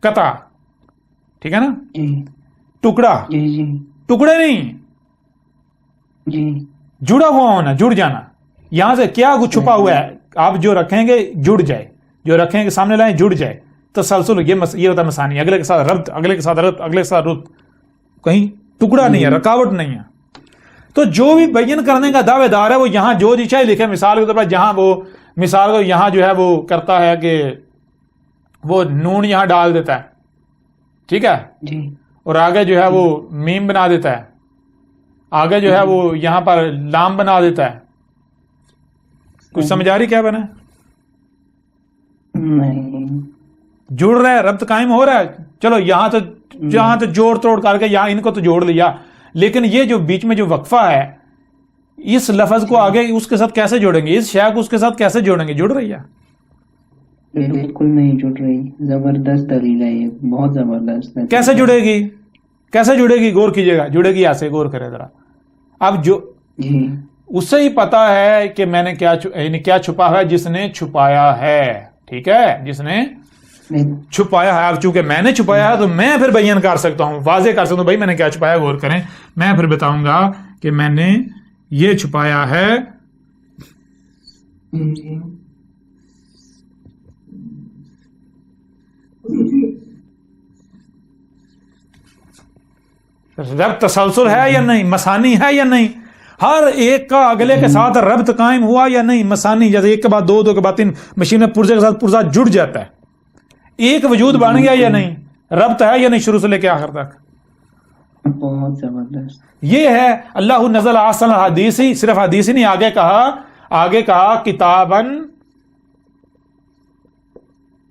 قطع. ٹھیک ہے نا؟ ٹکڑا، ٹکڑے نہیں، جڑا ہوا ہونا، جڑ جانا. یہاں سے کیا کچھ چھپا ہوا ہے، آپ جو رکھیں گے جڑ جائے، جو رکھیں گے سامنے لائیں جڑ جائے. تسلسل یہ ہوتا ہے مسانی، اگلے کے ساتھ ربط، اگلے کے ساتھ ربط، اگلے کے ساتھ ربط، کہیں ٹکڑا نہیں ہے، رکاوٹ نہیں ہے. تو جو بھی بیان کرنے کا دعوے دار ہے وہ یہاں جو جی چاہے لکھے. مثال کے طور پر جہاں وہ مثال کو یہاں جو ہے وہ کرتا ہے کہ وہ نون یہاں ڈال دیتا ہے، ٹھیک ہے، اور آگے جو ہے وہ میم بنا دیتا ہے، آگے جو ہے وہ یہاں پر لام بنا دیتا ہے. کچھ سمجھ آ رہی کیا بنا؟ جڑ رہا ہے، ربط قائم ہو رہا ہے. چلو یہاں تو جوڑ توڑ کر کے یہاں ان کو تو جوڑ لیا، لیکن یہ جو بیچ میں جو وقفہ ہے، اس لفظ کو آگے اس کے ساتھ کیسے جوڑیں گے؟ اس شے کو اس کے ساتھ کیسے جوڑیں گے؟ جڑ رہی ہے؟ بالکل نہیں جڑ رہی. زبردست دلیل ہے یہ، بہت زبردست. کیسے جڑے گی؟ کیسے جڑے گی؟ غور کیجیے گا. جڑے گی ایسے، غور کرے ذرا. اب جو اسے ہی پتا ہے کہ میں نے کیا چھپا ہے، جس نے چھپایا ہے. ٹھیک ہے، جس نے چھپایا ہے. اب چونکہ میں نے چھپایا ہے تو میں پھر بیان کر سکتا ہوں، واضح کر سکتا ہوں، بھائی میں نے کیا چھپایا. غور کریں، میں پھر بتاؤں گا کہ میں نے یہ چھپایا ہے. ربط تسلسل ہے یا نہیں؟ مسانی ہے یا نہیں؟ ہر ایک کا اگلے کے ساتھ ربط قائم ہوا یا نہیں؟ مسانی، جیسے ایک کے بعد دو، دو کے بعد تین، مشین میں پرزے کے ساتھ پرزا جڑ جاتا ہے. ایک وجود بن گیا یا نہیں؟ ربط ہے یا نہیں شروع سے لے کے آخر تک؟ بہت زبردست. یہ ہے اللہ نزل احسن الحدیث. صرف حدیث ہی نہیں، آگے کہا کتابن،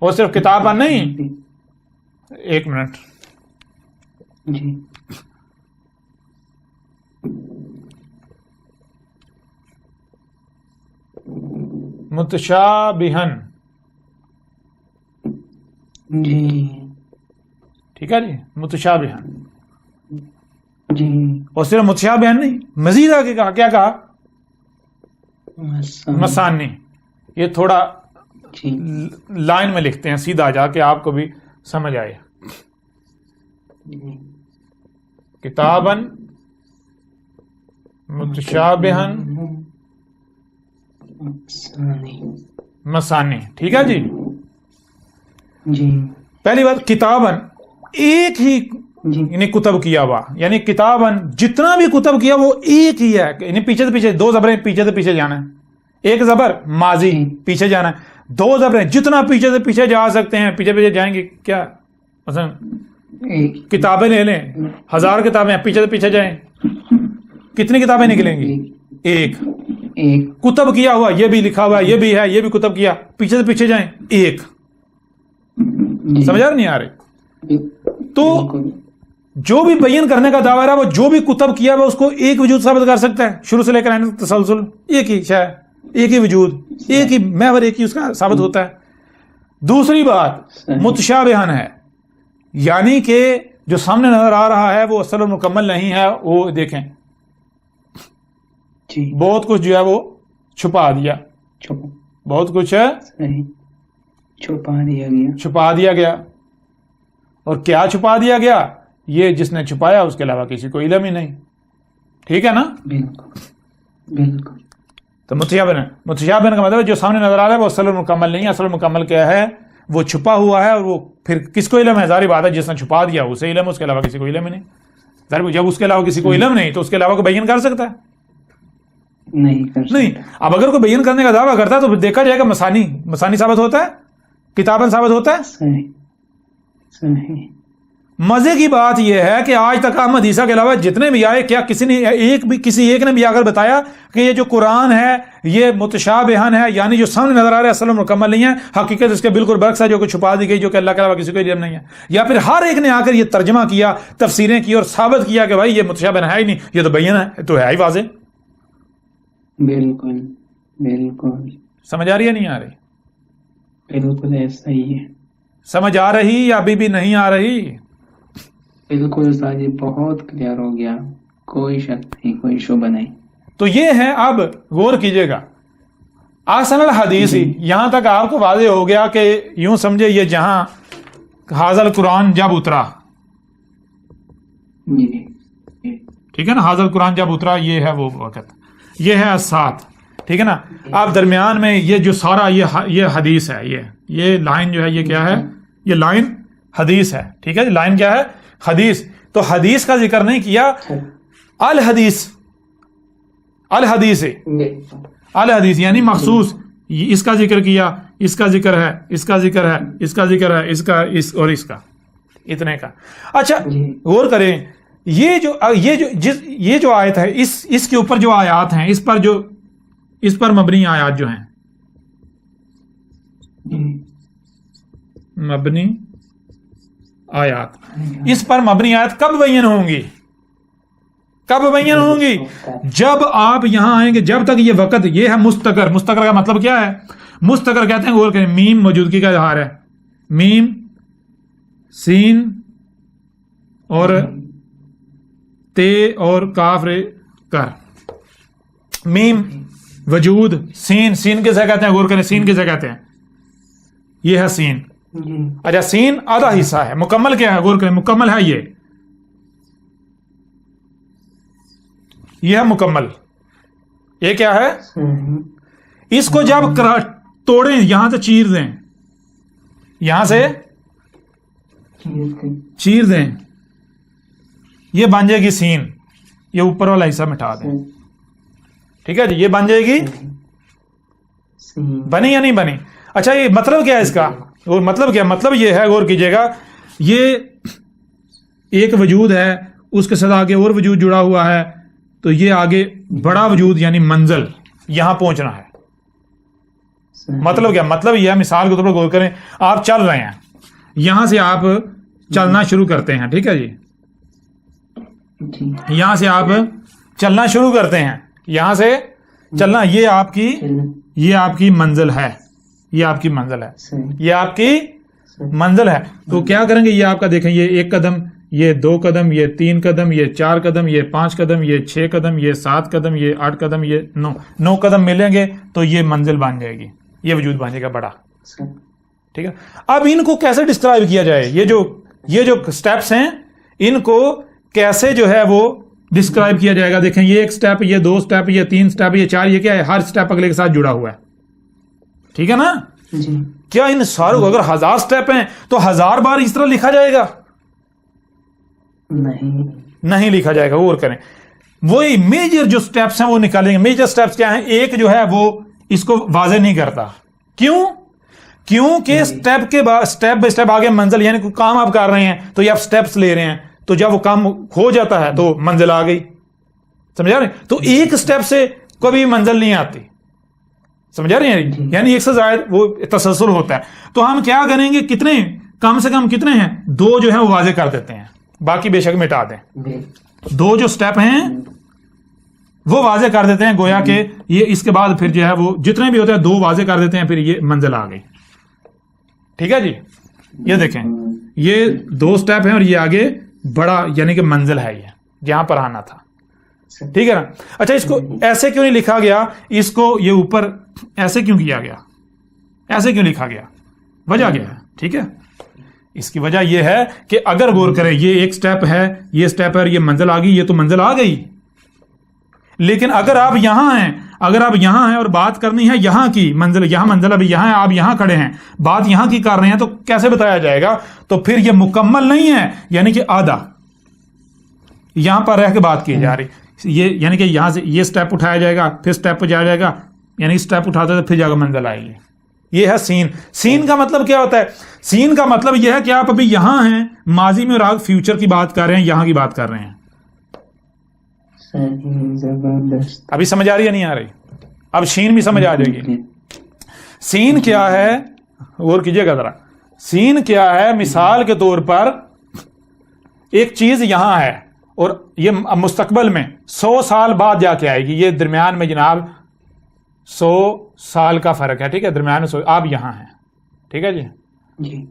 وہ صرف کتابن نہیں. ایک منٹ جی. متشابہن. جی ٹھیک ہے جی، متشابہن. جی. اور صرف متشابہن نہیں، مزید آگے کہا، کیا کہا؟ مسانی. یہ تھوڑا لائن میں لکھتے ہیں سیدھا جا کے آپ کو بھی سمجھ آئے. کتابن متشابہن مسانی. ٹھیک ہے جی. پہلی بات، کتابن ایک ہی یعنی کتب کیا ہوا، یعنی کتابن جتنا بھی کتب کیا وہ ایک ہی ہے. یعنی پیچھے سے پیچھے، دو زبریں پیچھے سے پیچھے جانا ہے، ایک زبر ماضی پیچھے جانا ہے، دو زبریں جتنا پیچھے سے پیچھے جا سکتے ہیں پیچھے پیچھے جائیں گے. کیا مثلا کتابیں لے لیں، 1000 کتابیں پیچھے سے پیچھے جائیں، کتنی کتابیں نکلیں گی؟ ایک. کتب کیا ہوا، یہ بھی لکھا ہوا ہے، یہ بھی ہے، یہ بھی کتب کیا، پیچھے سے پیچھے جائیں، ایک. سمجھ نہیں آ رہی؟ تو جو بھی بیان کرنے کا دعویٰ ہے وہ جو بھی کتب کیا ہوا اس کو ایک وجود ثابت کر سکتا ہے، شروع سے لے کر تسلسل ایک ہی شے، ایک ہی وجود، ایک ہی محور، ایک ہی اس کا ثابت ہوتا ہے. دوسری بات متشابہن ہے، یعنی کہ جو سامنے نظر آ رہا ہے وہ اصل و مکمل نہیں ہے. وہ دیکھیں بہت کچھ جو ہے وہ چھپا دیا، بہت کچھ ہے چھپا دیا گیا. اور کیا چھپا دیا گیا؟ یہ جس نے چھپایا اس کے علاوہ کسی کو علم ہی نہیں. ٹھیک ہے نا؟ بالکل. تو متشابہن کا مطلب جو سامنے نظر آ رہا ہے وہ اصل و مکمل نہیں ہے. اصل و مکمل کیا ہے؟ وہ چھپا ہوا ہے، اور وہ پھر کس کو علم ہے؟ ظاہری بات ہے جس نے چھپا دیا اسے علم، اس کے علاوہ کسی کو علم ہی نہیں. جب اس کے علاوہ کسی کو علم نہیں تو اس کے علاوہ کو بیان کر سکتا ہے؟ نہیں. اب اگر کوئی بیان کرنے کا دعویٰ کرتا ہے تو دیکھا جائے گا مسانی ثابت ہوتا ہے، کتابن ثابت ہوتا ہے، مزے کی بات یہ ہے کہ آج تک احمد عیسیٰ کے علاوہ جتنے بھی آئے کیا کسی ایک نے بھی آ کر بتایا کہ یہ جو قرآن ہے یہ متشابہن ہے، یعنی جو سامنے نظر آ رہا ہے اصل مکمل نہیں ہے، حقیقت اس کے بالکل برعکس ہے جو کہ چھپا دی گئی، جو کہ اللہ کے علاوہ کسی کو علم نہیں ہے، یا پھر ہر ایک نے آ کر یہ ترجمہ کیا، تفسیریں کی اور ثابت کیا کہ بھائی یہ متشابہن ہے ہی نہیں، یہ تو بین ہے، تو ہے ہی واضح. بالکل بالکل سمجھ آ رہی ہے نہیں آ رہی؟ بالکل ایسا ہی ہے. سمجھ آ رہی یا ابھی بھی نہیں آ رہی؟ بالکل استاد جی بہت کلیئر ہو گیا، کوئی شک نہیں، کوئی شبہ نہیں. تو یہ ہے، اب غور کیجئے گا احسن الحدیث، یہاں تک آپ کو واضح ہو گیا کہ یوں سمجھے یہ جہاں حاضر قرآن جب اترا، جی ٹھیک ہے نا، حاضر قرآن جب اترا یہ ہے وہ وقت، یہ ہے الساعۃ، ٹھیک ہے نا. اب درمیان میں یہ جو سارا یہ حدیث ہے، یہ لائن جو ہے یہ کیا ہے؟ یہ لائن حدیث ہے، ٹھیک ہے. لائن کیا ہے؟ حدیث. تو حدیث کا ذکر نہیں کیا، الحدیث، الحدیث الحدیث یعنی مخصوص، اس کا ذکر کیا، اس کا ذکر ہے، اس کا ذکر ہے، اس کا ذکر ہے، اس کا، اس اور اس کا، اتنے کا. اچھا غور کریں، یہ جو آیت ہے، اس کے اوپر جو آیات ہیں، اس پر مبنی آیات جو ہیں، مبنی آیات، اس پر مبنی آیات کب بیان ہوں گی؟ کب بیان ہوں گی؟ جب آپ یہاں آئیں گے. جب تک یہ وقت، یہ ہے مستقر. مستقر کا مطلب کیا ہے؟ مستقر کہتے ہیں، غور کریں، میم موجودگی کا اظہار ہے، میم، سین اور تے اور کاف رے کر، میم وجود، سین کسے کہتے ہیں؟ غور کریں، سین کسے کہتے ہیں؟ یہ ہے سین. اچھا سین آدھا حصہ ہے، مکمل کیا ہے؟ غور کریں، مکمل ہے یہ ہے مکمل. یہ کیا ہے؟ اس کو جب توڑیں، یہاں سے چیر دیں، یہاں سے چیر دیں، یہ بن جائے گی سین. یہ اوپر والا حصہ مٹا دیں، ٹھیک ہے جی، یہ بن جائے گی. بنی یا نہیں بنی؟ اچھا یہ مطلب کیا ہے اس کا؟ مطلب کیا؟ مطلب یہ ہے، غور کیجئے گا، یہ ایک وجود ہے، اس کے ساتھ آگے اور وجود جڑا ہوا ہے، تو یہ آگے بڑا وجود یعنی منزل یہاں پہنچنا ہے. مطلب کیا؟ مطلب یہ ہے، مثال کے طور پر غور کریں، آپ چل رہے ہیں، یہاں سے آپ چلنا شروع کرتے ہیں، ٹھیک ہے جی، یہاں سے آپ چلنا شروع کرتے ہیں، یہاں سے چلنا، یہ آپ کی منزل ہے، یہ آپ کی منزل ہے، یہ آپ کی منزل ہے. تو کیا کریں گے؟ یہ آپ کا دیکھیں، یہ 1 قدم، یہ 2 قدم، یہ 3 قدم، یہ 4 قدم، یہ 5 قدم، یہ 6 قدم، یہ 7 قدم، یہ 8 قدم، یہ 9 قدم ملیں گے تو یہ منزل بن جائے گی، یہ وجود بن جائے گا بڑا، ٹھیک ہے. اب ان کو کیسے ڈسکرائب کیا جائے؟ یہ جو سٹیپس ہیں، ان کو کیسے جو ہے وہ ڈسکرائب کیا جائے گا؟ دیکھیں، یہ 1 سٹیپ، یہ 2 سٹیپ، یہ 3 سٹیپ، یہ 4، یہ کیا ہے؟ ہر سٹیپ اگلے کے ساتھ جڑا ہوا ہے، ٹھیک ہے نا. کیا ان ساروں کو اگر 1000 سٹیپ ہیں تو 1000 بار اس طرح لکھا جائے گا؟ نہیں لکھا جائے گا. غور کریں، وہی میجر جو سٹیپس ہیں وہ نکالیں گے. میجر سٹیپس کیا ہیں؟ ایک جو ہے وہ اس کو واضح نہیں کرتا. کیونکہ سٹیپ کے بعد سٹیپ بائی سٹیپ آگے منزل، یعنی کوئی کام آپ کر رہے ہیں تو یہ آپ سٹیپس لے رہے ہیں، تو جب وہ کام ہو جاتا ہے تو منزل آ گئی. سمجھا رہے ہیں؟ تو ایک سٹیپ سے کبھی منزل نہیں آتی. سمجھا رہے ہیں؟ یعنی ایک سے زائد وہ تسلسل ہوتا ہے. تو ہم کیا کریں گے؟ کتنے کم سے کم کتنے ہیں؟ 2 جو ہیں وہ واضح کر دیتے ہیں، باقی بے شک مٹا دیں. 2 جو سٹیپ ہیں وہ واضح کر دیتے ہیں، گویا کہ یہ اس کے بعد پھر جو ہے وہ جتنے بھی ہوتے ہیں 2 واضح کر دیتے ہیں، پھر یہ منزل آ گئی. ٹھیک ہے جی، یہ دیکھیں، یہ 2 سٹیپ ہیں اور یہ آگے بڑا یعنی کہ منزل ہے، یہ جہاں پر آنا تھا. ٹھیک ہے نا. اچھا اس کو ایسے کیوں نہیں لکھا گیا؟ اس کو یہ اوپر ایسے کیوں کیا گیا؟ ایسے کیوں لکھا گیا؟ وجہ کیا ہے؟ ٹھیک ہے، اس کی وجہ یہ ہے کہ اگر غور کریں، یہ 1 سٹیپ ہے، یہ سٹیپ ہے، یہ منزل آ گئی، یہ تو منزل آ گئی. لیکن اگر آپ یہاں ہیں اور بات کرنی ہے یہاں کی منزل، یہاں منزل ابھی یہاں ہے، آپ یہاں کھڑے ہیں، بات یہاں کی کر رہے ہیں، تو کیسے بتایا جائے گا؟ تو پھر یہ مکمل نہیں ہے، یعنی کہ آدھا یہاں پر رہ کے بات کی جا رہی. یہ یعنی کہ یہاں سے یہ سٹیپ اٹھایا جائے گا، پھر سٹیپ پہ جایا جائے گا، یعنی سٹیپ اٹھاتے تو پھر جا کے منزل آئے گی. یہ ہے سین. سین کا مطلب کیا ہوتا ہے؟ سین کا مطلب یہ ہے کہ آپ ابھی یہاں ہیں ماضی میں اور آپ فیوچر کی بات کر رہے ہیں, یہاں کی بات کر رہے ہیں. صحیح, زبردست. ابھی سمجھ آ رہی ہے نہیں آ رہی؟ اب شین بھی سمجھ آ جائے گی. سین کیا ہے غور کیجئے گا ذرا. سین کیا ہے؟ مثال کے طور پر ایک چیز یہاں ہے اور یہ مستقبل میں 100 سال بعد جا کے آئے گی. یہ درمیان میں جناب 100 سال کا فرق ہے, ٹھیک ہے, درمیان میں آپ یہاں ہیں, ٹھیک ہے جی, جی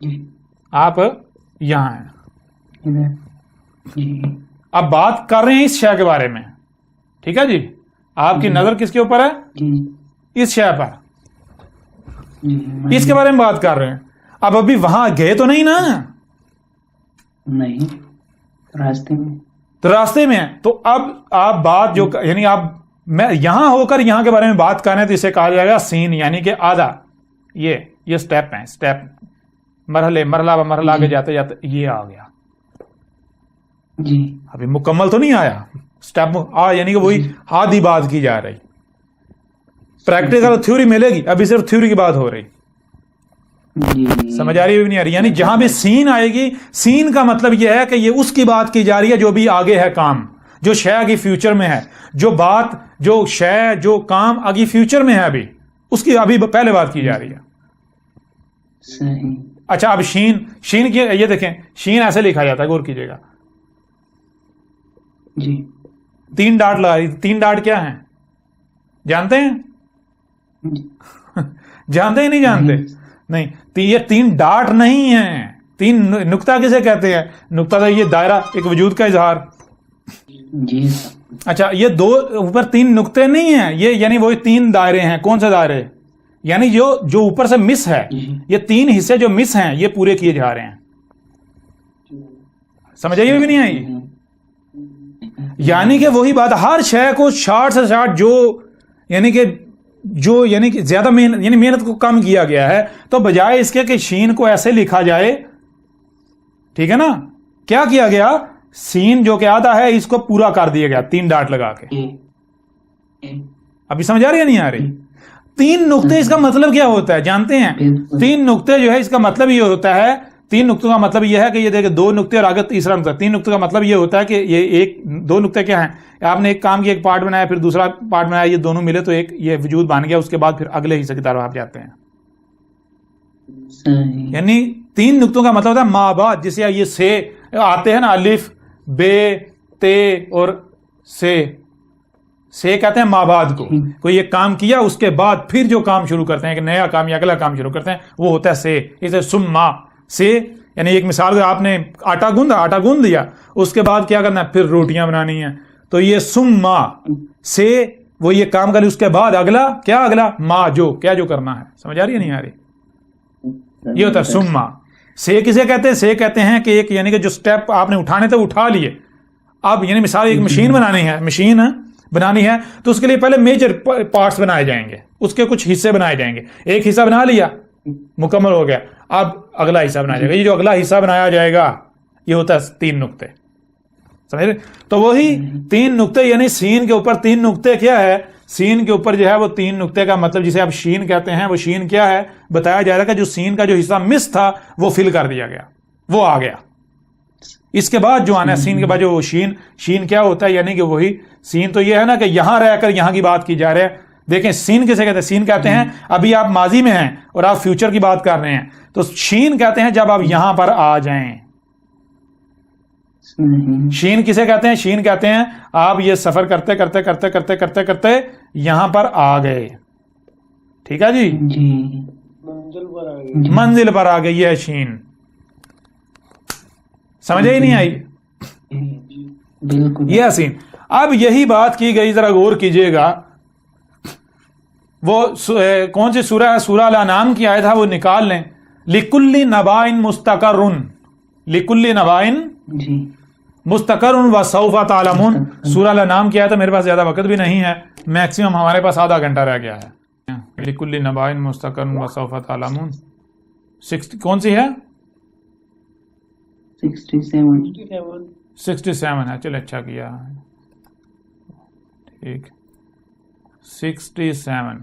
جی آپ یہاں ہیں. ادھر جی. اب بات کر رہے ہیں اس شے کے بارے میں, ٹھیک ہے جی. آپ کی نظر کس کے اوپر ہے؟ جی اس شے پر, جی. اس کے بارے میں بات کر رہے ہیں. اب ابھی وہاں گئے تو نہیں نا؟ نہیں, راستے میں. تو راستے میں ہیں. تو اب آپ بات جو یعنی آپ میں یہاں ہو کر یہاں کے بارے میں بات کر رہے ہیں تو اسے کہا جائے گا سین, یعنی کہ آدھا. یہ سٹیپ ہیں, سٹیپ مرحلہ مرحلہ آگے جاتے جاتے یہ آ گیا. جی ابھی مکمل تو نہیں آیا سٹیپ, یعنی کہ وہی آدھی بات کی جا رہی. پریکٹیکل تھیوری ملے گی, ابھی صرف تھیوری کی بات ہو رہی. جی. سمجھ آ رہی ہے بھی نہیں آ رہی؟ یعنی جہاں بھی سین آئے گی, سین کا مطلب یہ ہے کہ یہ اس کی بات کی جا رہی ہے جو بھی آگے ہے کام, جو شے کی فیوچر میں ہے, جو بات جو شے جو کام آگے فیوچر میں ہے ابھی اس کی ابھی پہلے بات کی جا رہی ہے. صحیح. اچھا اب شین کی یہ دیکھیں, شین ایسے لکھا جاتا ہے, غور کیجیے گا. جی 3 ڈاٹ لگا رہی. 3 ڈاٹ کیا ہیں جانتے ہیں؟ جانتے ہی نہیں جانتے؟ نہیں, یہ 3 ڈاٹ نہیں ہیں. 3 نقطہ کسے کہتے ہیں؟ نقطہ تو یہ دائرہ, ایک وجود کا اظہار. جی. اچھا یہ 2 اوپر 3 نقطے نہیں ہیں, یہ یعنی وہی 3 دائرے ہیں. کون سے دائرے؟ یعنی جو اوپر سے مس ہے, یہ 3 حصے جو مس ہیں یہ پورے کیے جا رہے ہیں. سمجھ آئیے بھی نہیں آئی؟ یعنی کہ وہی بات, ہر شے کو شارٹ سے شارٹ یعنی کہ زیادہ محنت کو کم کیا گیا ہے, تو بجائے اس کے کہ شین کو ایسے لکھا جائے, ٹھیک ہے نا, کیا کیا گیا؟ سین جو کہ آدھا ہے اس کو پورا کر دیا گیا 3 ڈاٹ لگا کے. ابھی سمجھ آ رہی ہے نہیں آ رہی؟ 3 نقطے اس کا مطلب کیا ہوتا ہے جانتے ہیں؟ 3 نقطے جو ہے اس کا مطلب یہ ہوتا ہے, 3 نقطوں کا مطلب یہ ہے کہ یہ دیکھیں 2 نقطے اور آگے تیسرا نقطہ. 3 نقطوں کا مطلب یہ ہوتا ہے کہ یہ 2 نقطے کیا ہیں؟ آپ نے ایک کام کی ایک پارٹ بنایا, پھر دوسرا پارٹ بنایا, یہ دونوں ملے تو ایک یہ وجود بن گیا. اس کے بعد پھر اگلے حصے کی طرف آپ جاتے ہیں. یعنی 3 نقطوں کا مطلب ہوتا ہے ما بعد, جسے یہ سے آتے ہیں نا, الف بے تے اور سے کہتے ہیں ما بعد کو. کوئی ایک کام کیا اس کے بعد پھر جو کام شروع کرتے ہیں, ایک نیا کام یا اگلا کام شروع کرتے ہیں, وہ ہوتا ہے سے. اسے سما سے, یعنی ایک مثال آپ نے آٹا گوندھ دیا, اس کے بعد کیا کرنا ہے, پھر روٹیاں بنانی ہیں, تو یہ سما سے وہ یہ کام کر لی, اس کے بعد اگلا ما جو کرنا ہے. سمجھ آ رہی ہے نہیں آ رہی؟ یہ ہوتا ہے سما. سے کسے کہتے ہیں؟ سے کہتے ہیں کہ ایک یعنی کہ جو سٹیپ آپ نے اٹھانے تھے اٹھا لیے. اب یعنی مثال ایک مشین بنانی ہے تو اس کے لیے پہلے میجر پارٹس بنائے جائیں گے, اس کے کچھ حصے بنائے جائیں گے. ایک حصہ بنا لیا, مکمل ہو گیا, اب اگلا حصہ بنایا جائے گا. یہ جو اگلا حصہ بنایا جائے گا یہ ہوتا ہے 3 نقطے. سمجھ رہے؟ تو وہی 3 نقطے, یعنی سین کے اوپر 3 نقطے کیا ہے؟ سین کے اوپر جو ہے وہ 3 نقطے کا مطلب جسے آپ شین کہتے ہیں, وہ شین کیا ہے بتایا جا رہا ہے کہ جو سین کا جو حصہ مس تھا وہ فل کر دیا گیا, وہ آ گیا. اس کے بعد جو آنا ہے سین کے بعد جو شین کیا ہوتا ہے, یعنی کہ وہی سین تو یہ ہے نا کہ یہاں رہ کر یہاں کی بات کی جا رہی ہے. دیکھیں سین کسے کہتے ہیں؟ سین کہتے ہیں ابھی آپ ماضی میں ہیں اور آپ فیوچر کی بات کر رہے ہیں, تو شین کہتے ہیں جب آپ یہاں پر آ جائیں. شین کسے کہتے ہیں؟ شین کہتے ہیں آپ یہ سفر کرتے کرتے کرتے کرتے کرتے کرتے یہاں پر آ گئے. ٹھیک ہے جی, منزل پر آ گئی, یہ شین. سمجھ ہی نہیں آئی؟ یہ سین. اب یہی بات کی گئی, ذرا غور کیجئے گا, وہ کون سی سورہ ہے؟ سورہ الانعام کی آیت ہے, وہ نکال لیں. لِكُلِّ نَبَائٍ مُسْتَقَرٌ, لِكُلِّ نَبَائٍ مستقر وسوف تعلمون. سورہ الانعام کی آیت ہے, میرے پاس زیادہ وقت بھی نہیں ہے, میکسیمم ہمارے پاس آدھا گھنٹہ رہ گیا ہے. لِكُلِّ نَبَائٍ مُسْتَقَرٌ وسوف تعلمون. کون سی ہے؟ 67 ہے. چلے اچھا کیا, ٹھیک. 67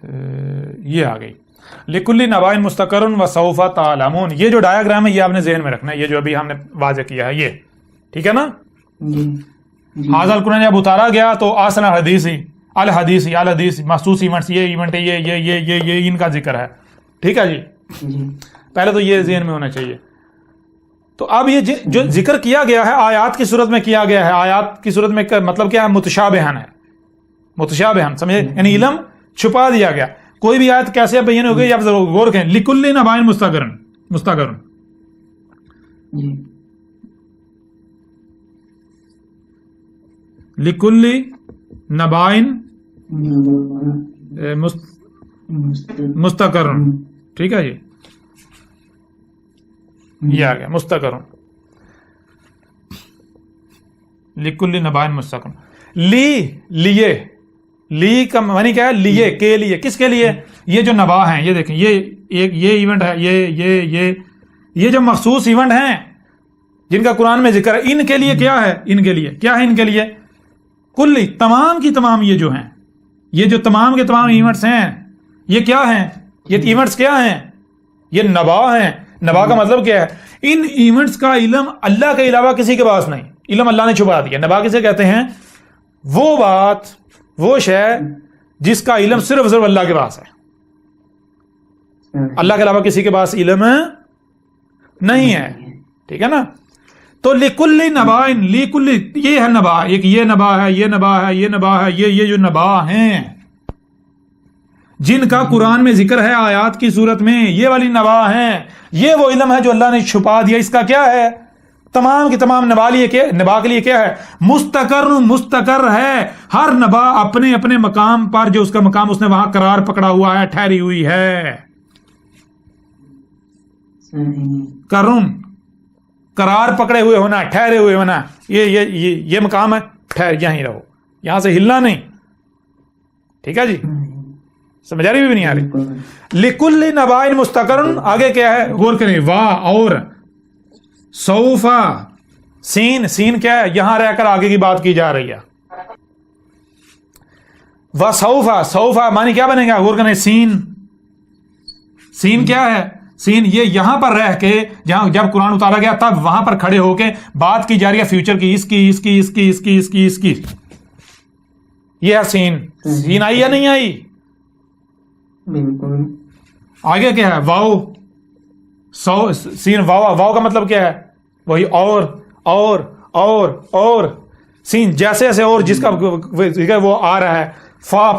یہ آ گئی لکل نبائن مستقر و سوف تعلمون. یہ جو ڈایاگرام ہے یہ آپ نے ذہن میں رکھنا ہے, یہ جو ابھی ہم نے واضح کیا ہے یہ, ٹھیک ہے نا. حاضر القرآن جب اتارا گیا تو آسن الحدیثی مخصوص ایونٹس, یہ ایونٹ ہے, یہ ان کا ذکر ہے, ٹھیک ہے جی. پہلے تو یہ ذہن میں ہونا چاہیے. تو اب یہ جو ذکر کیا گیا ہے آیات کی صورت میں کیا گیا ہے, آیات کی صورت میں مطلب کیا ہے, متشابہن ہے, متشابہن سمجھے, یعنی علم چھپا دیا گیا. کوئی بھی آیت کیسے بیان ہو گئی آپ ضرور غور کریں. لکل نبائن مستقرن لکل نبائن مستقرن, ٹھیک ہے جی, یہ آ گیا مستقرن. لکل نبائن مستقرن. لی کا معنی کیا ہے, لیے, کے لیے, کس کے لیے, یہ جو نبا ہیں, یہ دیکھیں یہ ایونٹ ہے, یہ جو مخصوص ایونٹ ہیں جن کا قرآن میں ذکر ہے, ان کے لیے کیا ہے, ان کے لیے کیا ہے, ان کے لیے کلی تمام کی تمام یہ جو ہیں, یہ جو تمام کے تمام ایونٹس ہیں, یہ کیا ہیں, یہ ایونٹس کیا ہیں, یہ نبا ہیں. نبا کا مطلب کیا ہے, ان ایونٹس کا علم اللہ کے علاوہ کسی کے پاس نہیں, علم اللہ نے چھپا دیا. نبا کسے کہتے ہیں, وہ بات, وہ شے جس کا علم صرف اللہ کے پاس ہے, اللہ کے علاوہ کسی کے پاس علم نہیں ہے, ٹھیک ہے نا. تو لکل نبائن, لکل یہ ہے نبا, ایک یہ نبا ہے, یہ نبا ہے, یہ نبا ہے, یہ جو نبا ہیں جن کا قرآن میں ذکر ہے آیات کی صورت میں, یہ والی نبا ہیں, یہ وہ علم ہے جو اللہ نے چھپا دیا. اس کا کیا ہے, تمام کی تمام نبا کے لیے کیا ہے, مستقر ہے. ہر نبا اپنے اپنے مقام پر, جو اس کا مقام اس نے وہاں قرار پکڑا ہوا ہے, ٹھہری ہوئی ہے. قرار پکڑے ہوئے ہونا, ٹھہرے ہوئے ہونا, یہ مقام ہے, ٹھہر یہیں رہو, یہاں سے ہلنا نہیں, ٹھیک ہے جی. سمجھ آ رہی بھی نہیں آ رہی. لکل نبائن مستقرن, آگے کیا ہے غور کریں, واہ اور سوفا, سین کیا ہے, یہاں رہ کر آگے کی بات کی جا رہی ہے. و سوفا معنی کیا بنے گا, غور کریں, سین کیا ہے, سین یہ یہاں پر رہ کے, جہاں جب قرآن اتارا گیا تب وہاں پر کھڑے ہو کے بات کی جا رہی ہے فیوچر کی, اس کی. یہ ہے سین آئی یا نہیں آئی, بالکل. آگے کیا ہے, واؤ, سین واؤ کا مطلب کیا ہے, وہی اور سین جیسے ایسے, اور جس کا وہ آ رہا ہے. فا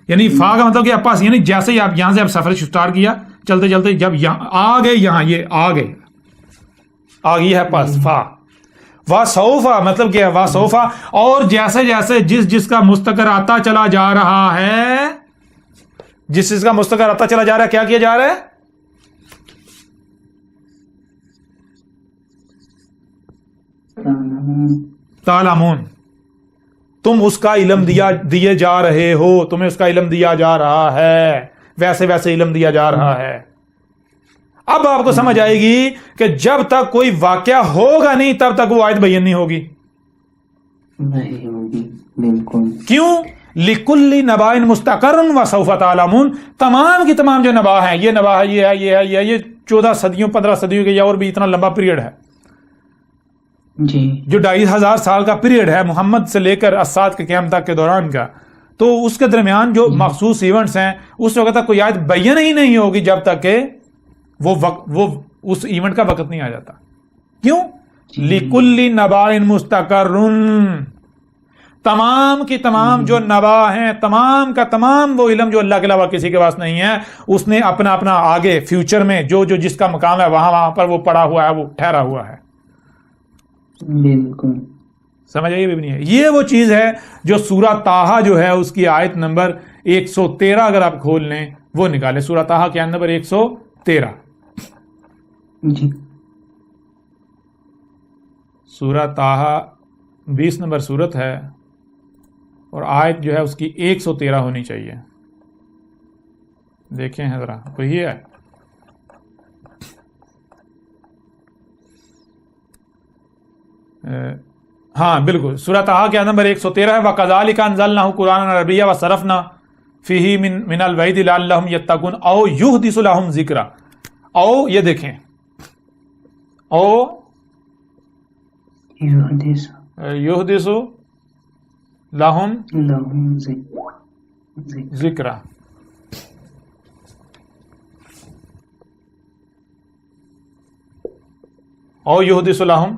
یعنی فا کا مطلب کیا, پاس, یعنی جیسے ہی آپ یہاں سے آپ سفر اسٹارٹ کیا, چلتے چلتے جب یہاں آ گئے, یہاں یہ آ گئی ہے پاس. فا وا سوفا مطلب کیا ہے, وا سوفا, اور جیسے جیسے جس کا مستقر آتا چلا جا رہا ہے, جس کا مستقر آتا چلا جا رہا ہے, کیا کیا جا رہا ہے, تعلمون, تم اس کا علم دیے جا رہے ہو, تمہیں اس کا علم دیا جا رہا ہے, ویسے علم دیا جا رہا ہے. اب آپ کو سمجھ آئے گی کہ جب تک کوئی واقعہ ہوگا نہیں تب تک وہ آیت بیان نہیں ہوگی. بالکل. کیوں, لکل نبائن مستقرن و سوف تعلمون, تمام کی تمام جو نبا ہیں, یہ نبا ہے, یہ 14 صدیوں 15 صدیوں کے, یا اور بھی اتنا لمبا پیریڈ ہے جی, جو 2500 سال کا پیریڈ ہے محمد سے لے کر اساد کے قیام تک کے دوران کا. تو اس کے درمیان جو مخصوص ایونٹس ہیں, اس وقت تک کوئی آیت بیان ہی نہیں ہوگی جب تک کہ وہ اس ایونٹ کا وقت نہیں آ جاتا. کیوں, لکل نبائن مستقرن, تمام کی تمام جو نبا ہیں, تمام کا تمام وہ علم جو اللہ کے علاوہ کسی کے پاس نہیں ہے, اس نے اپنا آگے فیوچر میں جو جس کا مقام ہے وہاں پر وہ پڑا ہوا ہے, وہ ٹھہرا ہوا ہے. بالکل. سمجھ آئیے بھی نہیں ہے. یہ وہ چیز ہے جو سورہ طٰہٰ جو ہے اس کی آیت نمبر 113 اگر آپ کھول لیں, وہ نکالیں. سورہ طٰہٰ کی آیت نمبر 113, جی, سورہ طٰہٰ 20 نمبر سورت ہے, اور آیت جو ہے اس کی 113 ہونی چاہیے. دیکھیں ذرا, وہی ہے. ہاں بالکل, سورہ طٰہٰ کے نمبر 113 ہے. وَكَذَلِكَ أَنزَلْنَاهُ قُرْآنًا عَرَبِيًّا وَصَرَفْنَا فیہ من الوعید لعلہم یتقون او یحدث لہم ذکرا. او یہ دیکھیں او یحدث لہم ذکرا. او یحدث لہم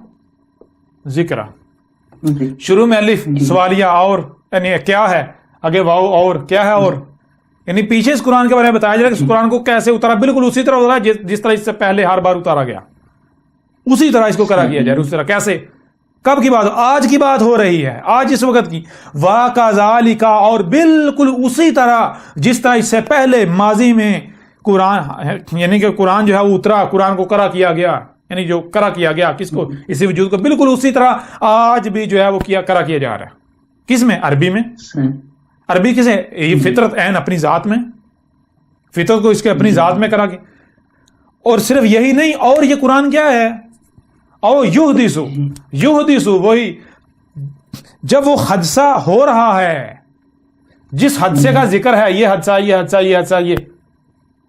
ذکرا. شروع میں الف سوالیہ اور یعنی کیا ہے, آگے واو اور کیا ہے, اور یعنی پیچھے اس قرآن کے بارے میں بتایا جا رہا ہے کہ اس قرآن کو کیسے اترا, بالکل اسی طرح اترا جس طرح اس سے پہلے ہر بار اتارا گیا, اسی طرح اس کو کرا کیا جائے. اس طرح کیسے, کب کی بات, آج کی بات ہو رہی ہے, آج اس وقت کی. وَكَذَلِكَ اور بالکل اسی طرح جس طرح اس سے پہلے ماضی میں قرآن یعنی کہ قرآن جو ہے وہ اترا, قرآن کو کرا کیا گیا, یعنی جو کرا کیا گیا کس کو, اسی وجود کو, بالکل اسی طرح آج بھی جو ہے وہ کرا کیا جا رہا ہے. کس میں, عربی میں. عربی کسے, یہ فطرت عین اپنی ذات میں, فطرت کو اس کے اپنی ذات میں کرا کے. اور صرف یہی نہیں, اور یہ قرآن کیا ہے, او یحدث وہی جب وہ حادثہ ہو رہا ہے, جس حادثے کا ذکر ہے, یہ حادثہ یہ حادثہ یہ حادثہ, یہ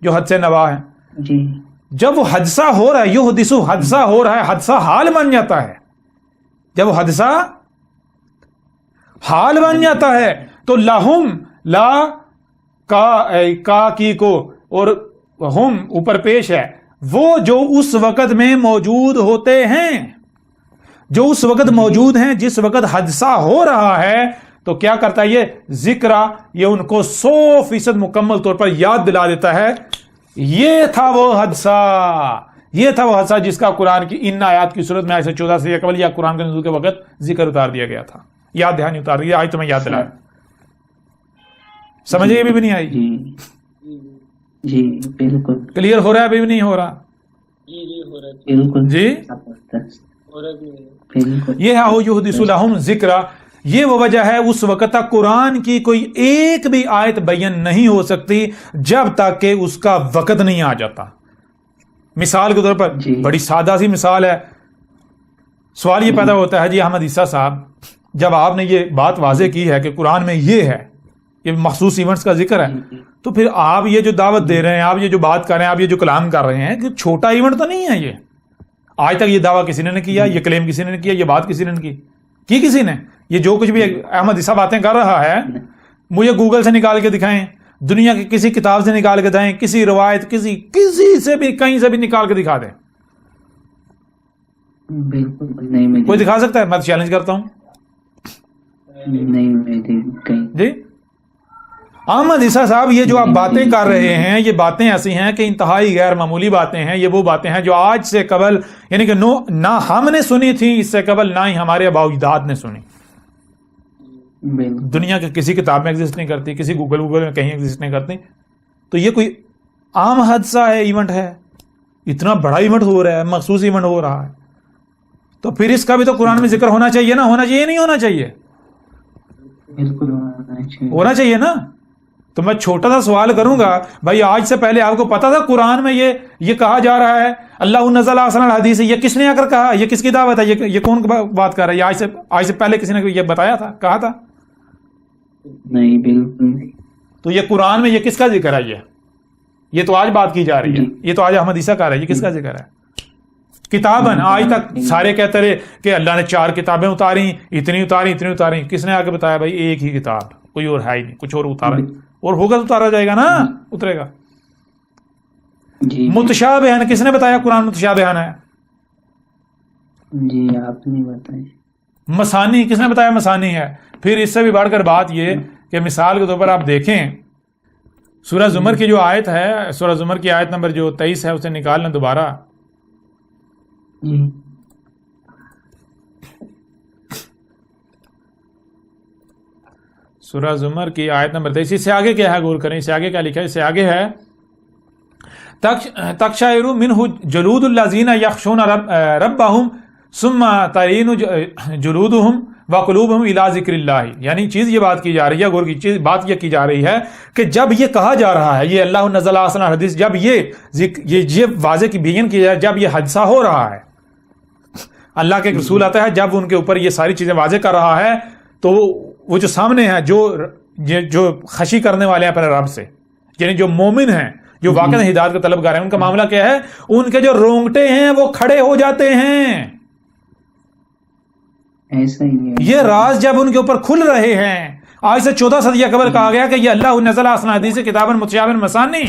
جو حادثے نوا ہے, جب وہ حادثہ ہو رہا ہے, یحدث حادثہ ہو رہا ہے, حادثہ حال بن جاتا ہے. جب وہ حادثہ حال بن جاتا ہے تو لہم لا کا کی کو اور ہم اوپر پیش ہے, وہ جو اس وقت میں موجود ہوتے ہیں, جو اس وقت موجود ہیں, جس وقت حادثہ ہو رہا ہے, تو کیا کرتا ہے یہ ذکرہ, یہ ان کو 100% مکمل طور پر یاد دلا دیتا ہے. یہ تھا وہ حادثہ, یہ تھا وہ حادثہ جس کا قرآن کی ان آیات کی صورت میں آیت 14 سے قبل یا قرآن کے نزول کے وقت ذکر اتار دیا گیا تھا. یاد دہانی اتار دیا, آج تمہیں یاد دلایا. سمجھے بھی نہیں آئی؟ جی بالکل کلیئر ہو رہا ہے, ابھی بھی نہیں ہو رہا؟ بالکل جی یہ ہے او یحدث لہم ذکرا. یہ وہ وجہ ہے اس وقت تک قرآن کی کوئی ایک بھی آیت بیان نہیں ہو سکتی جب تک کہ اس کا وقت نہیں آ جاتا. مثال کے طور پر بڑی سادہ سی مثال ہے. سوال یہ پیدا ہوتا ہے, جی احمد عیسیٰ صاحب, جب آپ نے یہ بات واضح کی ہے کہ قرآن میں یہ ہے, یہ مخصوص ایونٹس کا ذکر ہے, تو پھر آپ یہ جو دعوت دے رہے ہیں, آپ یہ جو بات کر رہے ہیں, آپ یہ جو کلام کر رہے ہیں, کہ چھوٹا ایونٹ تو نہیں ہے یہ. آج تک یہ دعویٰ کسی نے نہیں کیا, یہ کلیم کسی نے نہیں کیا, یہ بات کسی نے نہیں کی کسی نے. یہ جو کچھ بھی احمد عیسیٰ باتیں کر رہا ہے, مجھے گوگل سے نکال کے دکھائیں, دنیا کی کسی کتاب سے نکال کے دکھائیں, کسی روایت کسی سے بھی کہیں سے بھی نکال کے دکھا دیں. بالکل نہیں, کوئی دکھا سکتا ہے؟ میں چیلنج کرتا ہوں. جی احمد عیسیٰ صاحب, یہ جو آپ باتیں کر رہے ہیں, یہ باتیں ایسی ہیں کہ انتہائی غیر معمولی باتیں ہیں. یہ وہ باتیں ہیں جو آج سے قبل یعنی کہ نہ ہم نے سنی تھی اس سے قبل, نہ ہی ہمارے آباء و اجداد نے سنی. دنیا کے کسی کتاب میں ایگزسٹ نہیں کرتی, کسی گوگل میں کہیں ایگزسٹ نہیں کرتی. تو یہ کوئی عام حادثہ ہے, ایونٹ ہے, اتنا بڑا ایونٹ ہو رہا ہے, مخصوص ایونٹ ہو رہا ہے, تو پھر اس کا بھی تو قرآن میں ذکر ہونا چاہیے نا. ہونا چاہیے نہیں ہونا چاہیے؟ بالکل ہونا چاہیے نا. تو میں چھوٹا سا سوال کروں گا, بھائی آج سے پہلے آپ کو پتا تھا قرآن میں یہ کہا جا رہا ہے اللہ نزل احسن الحدیث, یہ کس نے آ کر کہا, یہ کس کی دعوت ہے, یہ کون بات کر رہا ہے؟ یہ آج سے پہلے کسی نے یہ بتایا تھا, کہا تھا؟ نہیں, بالکل نہیں. تو یہ قرآن میں یہ کس کا ذکر ہے؟ یہ تو آج بات کی جا رہی ہے, یہ تو آج احمد عیسیٰ کہہ رہا ہے, یہ کس کا ذکر ہے؟ کتاباً آج تک سارے کہتے رہے کہ اللہ نے 4 کتابیں اتاری, اتنی اتاری. کس نے آ کے بتایا بھائی ایک ہی کتاب, کوئی اور ہے ہی نہیں, کچھ اور اتارا, اور ہوگا تو اتارا جائے گا نا, اترے گا. متشابہن کس نے بتایا قرآن متشابہن ہے؟ جی آپ نے بتایا. مسانی کس نے بتایا مسانی ہے؟ پھر اس سے بھی بڑھ کر بات یہ کہ مثال کے طور پر آپ دیکھیں سورہ زمر کی جو آیت ہے, سورہ زمر کی آیت نمبر جو 23 ہے, اسے نکال لیں دوبارہ. سورہ زمر کی آیت نمبر 23, اس سے آگے کیا ہے غور کریں, اس سے آگے کیا لکھا ہے؟ اس سے آگے ہے تقشعر منہ جلود الذین یخشون ربہم ثم تلین جلودہم وقلوبہم الی ذکر اللہ. یعنی چیز یہ بات کی جا رہی ہے, غور کی چیز بات یہ کی جا رہی ہے کہ جب یہ کہا جا رہا ہے, یہ اللہ نزل احسن الحدیث, جب یہ واضح کی بیان کی جائے, جب یہ حادثہ ہو رہا ہے, اللہ کے ایک رسول آتا ہے, جب ان کے اوپر یہ ساری چیزیں واضح کر رہا ہے, تو وہ جو سامنے ہے, جو جو خشی کرنے والے ہیں اپنے رب سے، یعنی جو مومن ہیں، جو واقعی ہدایت کے طلبگار ہیں، ان کا معاملہ کیا ہے؟ ان کے جو رونگٹے ہیں وہ کھڑے ہو جاتے ہیں. ایسا ہی ہے. یہ راز جب ان کے اوپر کھل رہے ہیں، آج سے 14 صدیہ قبل کہا گیا کہ یہ اللہ نزل احسن الحدیث کتابا متشابہا مثانی.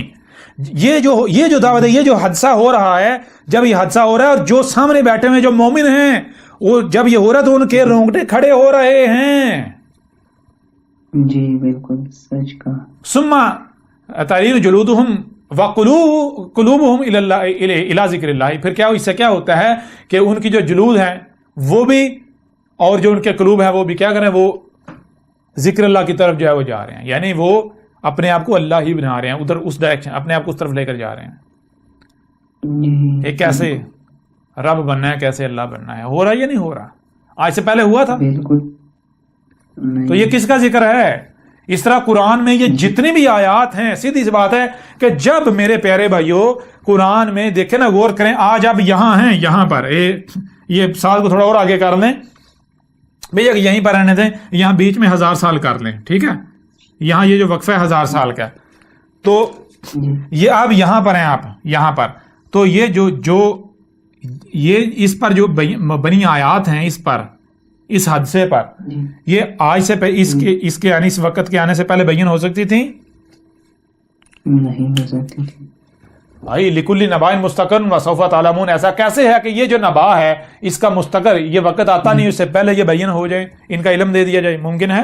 یہ جو دعوت ہے، یہ جو حادثہ ہو رہا ہے، جب یہ حادثہ ہو رہا ہے اور جو سامنے بیٹھے ہوئے جو مومن ہیں، وہ جب یہ ہو رہا ہے تو ان کے رونگٹے کھڑے ہو رہے ہیں. جی بالکل سچ کہا. ثم ترین جلودہم وقلوبہم الی ذکر اللہ. پھر کیا اس سے کیا ہوتا ہے کہ ان کی جو جلود ہیں وہ بھی، اور جو ان کے قلوب ہیں وہ بھی کیا کریں؟ وہ ذکر اللہ کی طرف جو ہے وہ جا رہے ہیں، یعنی وہ اپنے آپ کو اللہ ہی بنا رہے ہیں، ادھر اس ڈائریکشن اپنے آپ کو اس طرف لے کر جا رہے ہیں. یہ کیسے رب بننا ہے، کیسے اللہ بننا ہے؟ ہو رہا ہے یا نہیں ہو رہا؟ آج سے پہلے ہوا تھا؟ بالکل. تو یہ کس کا ذکر ہے؟ اس طرح قرآن میں یہ جتنی بھی آیات ہیں، سیدھی سی بات ہے کہ جب میرے پیارے بھائیوں قرآن میں دیکھیں نا، غور کریں. آج آپ یہاں ہیں، یہاں پر یہ سال کو تھوڑا اور آگے کر لیں بھیا، یہیں پر رہنے دیں، یہاں بیچ میں 1000 سال کر لیں، ٹھیک ہے؟ یہاں یہ جو وقفہ ہے 1000 سال کا، تو یہ آپ یہاں پر ہیں، آپ یہاں پر، تو یہ جو یہ اس پر جو بنی آیات ہیں، اس پر، اس حادثے پر، یہ آج سے اس کے یعنی اس وقت کے آنے سے پہلے بیان ہو سکتی تھی؟ نہیں ہو سکتی تھی بھائی. لکل نباء مستقر وسوف تعلمون. ایسا کیسے ہے کہ یہ جو نبا ہے اس کا مستقر یہ وقت آتا نہیں، اس سے پہلے یہ بیان ہو جائے، ان کا علم دے دیا جائے؟ ممکن ہے؟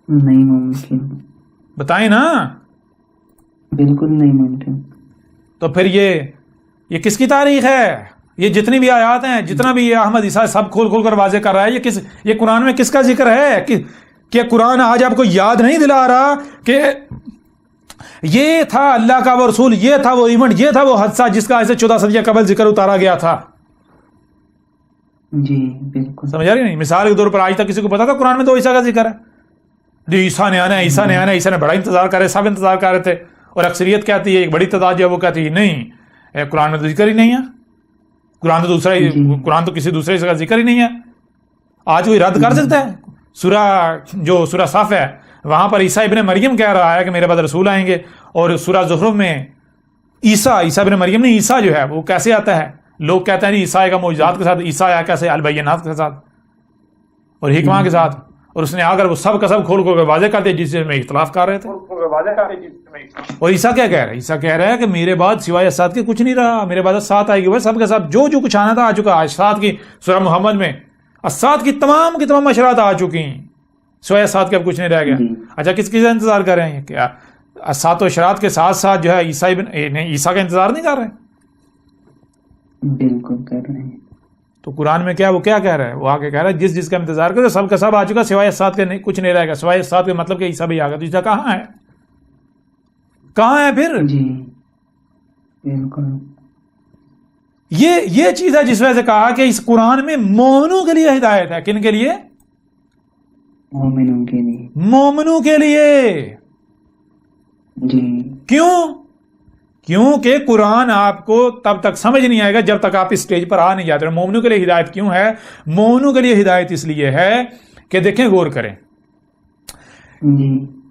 نہیں ممکن. بتائیں نا. بالکل نہیں ممکن. تو پھر یہ کس کی تاریخ ہے؟ یہ جتنی بھی آیات ہیں، جتنا بھی یہ احمد عیسیٰ سب کھول کر واضح کر رہا ہے. یہ قرآن میں کس کا ذکر ہے؟ کہ قرآن آج آپ کو یاد نہیں دلا رہا کہ یہ تھا اللہ کا وہ رسول، یہ تھا وہ ایونٹ، یہ تھا وہ حادثہ جس کا ایسے 14 صدیہ قبل ذکر اتارا گیا تھا. جی بالکل. سمجھ آ رہی نہیں؟ مثال کے طور پر آج تک کسی کو پتا تھا قرآن میں تو عیسیٰ کا ذکر ہے؟ جو عیسیٰ نے آنا ہے، عیسیٰ نے آنا ہے، عیسیٰ نے بڑا انتظار کر رہے، سب انتظار کر رہے تھے، اور اکثریت کہتی ہے، ایک بڑی تعداد جو ہے وہ کہتی ہے نہیں، قرآن میں تو ذکر ہی نہیں ہے، قرآن تو کسی دوسرے کا ذکر ہی نہیں ہے. آج کوئی رد کر سکتا ہے؟ سورہ صف ہے، وہاں پر عیسیٰ ابن مریم کہہ رہا ہے کہ میرے بعد رسول آئیں گے، اور سورہ زخرف میں عیسیٰ ابن مریم نہیں، عیسیٰ جو ہے وہ کیسے آتا ہے؟ لوگ کہتے ہیں عیسیٰ کا معجزات کے ساتھ، عیسیٰ آیا کیسے؟ البینات کے ساتھ اور حکمہ کے ساتھ، اور اس نے آ کر وہ سب کا سب کھول کر واضح کر دیا جس میں اختلاف کر رہے تھے. اور عیسیٰ کیا کہہ رہا ہے؟ عیسیٰ کہہ رہا ہے کہ میرے بعد سوائے اسات کے کچھ نہیں رہا، میرے بعد اسات آئے گی. وہ سب کا سب جو کچھ آنا تھا آ چکا. اسات کی سورہ محمد میں اسات کی تمام اشرات آ چکی ہیں، سوائے اسات کے اب کچھ نہیں رہ گیا. اچھا کس کا انتظار کر رہے ہیں؟ کیا اسات و اشرات کے ساتھ ساتھ جو ہے عیسیٰ کا انتظار نہیں کر رہے؟ بالکل کر رہے ہیں. تو قرآن میں کیا وہ کیا کہہ رہا ہے؟ وہ آگے کہہ رہا ہے جس کا انتظار کرے سب کا سب آ چکا، سوائے اسات کے کچھ نہیں رہے گا. سوائے اسات کے مطلب کہ عیسیٰ بھی آ گیا. تو عیسیٰ کہاں ہے؟ کہاں ہے پھر؟ جی بالکل. یہ چیز ہے جس وجہ سے کہا کہ اس قرآن میں مومنوں کے لیے ہدایت ہے. کن کے لیے؟ مومنوں کے لیے. مومنوں کے لیے. جی. کیونکہ قرآن آپ کو تب تک سمجھ نہیں آئے گا جب تک آپ اس سٹیج پر آ نہیں جاتے. مومنوں کے لیے ہدایت کیوں ہے؟ مومنوں کے لیے ہدایت اس لیے ہے کہ دیکھیں، غور کریں،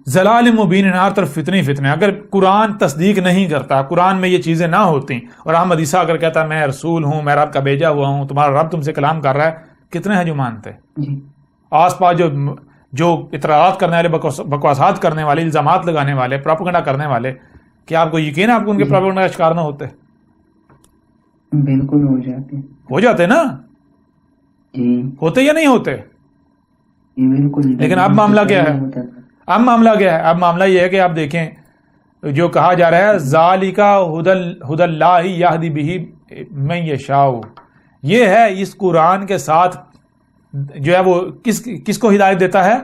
زلال مبین ہر طرف فتنے. اگر قرآن تصدیق نہیں کرتا، قرآن میں یہ چیزیں نہ ہوتی، اور احمد عیسیٰ اگر کہتا میں رسول ہوں، میں رب کا بھیجا ہوا ہوں، تمہارا رب تم سے کلام کر رہا ہے، کتنے ہیں جو مانتے؟ آس پاس جو اعتراضات کرنے والے، بکواسات کرنے والے، الزامات لگانے والے، پروپیگنڈا کرنے والے، کیا آپ کو یقین ہے آپ کو ان کے پروپیگنڈا کا شکار نہ ہوتے؟ بالکل ہو جاتے نا. ہوتے یا نہیں ہوتے؟ بالکل. لیکن اب معاملہ کیا ہے؟ اب معاملہ یہ ہے کہ آپ دیکھیں جو کہا جا رہا ہے ذالک ھدی اللہ یہدی بہ من یشاء، یہ ہے اس قرآن کے ساتھ جو ہے وہ کس کو ہدایت دیتا ہے؟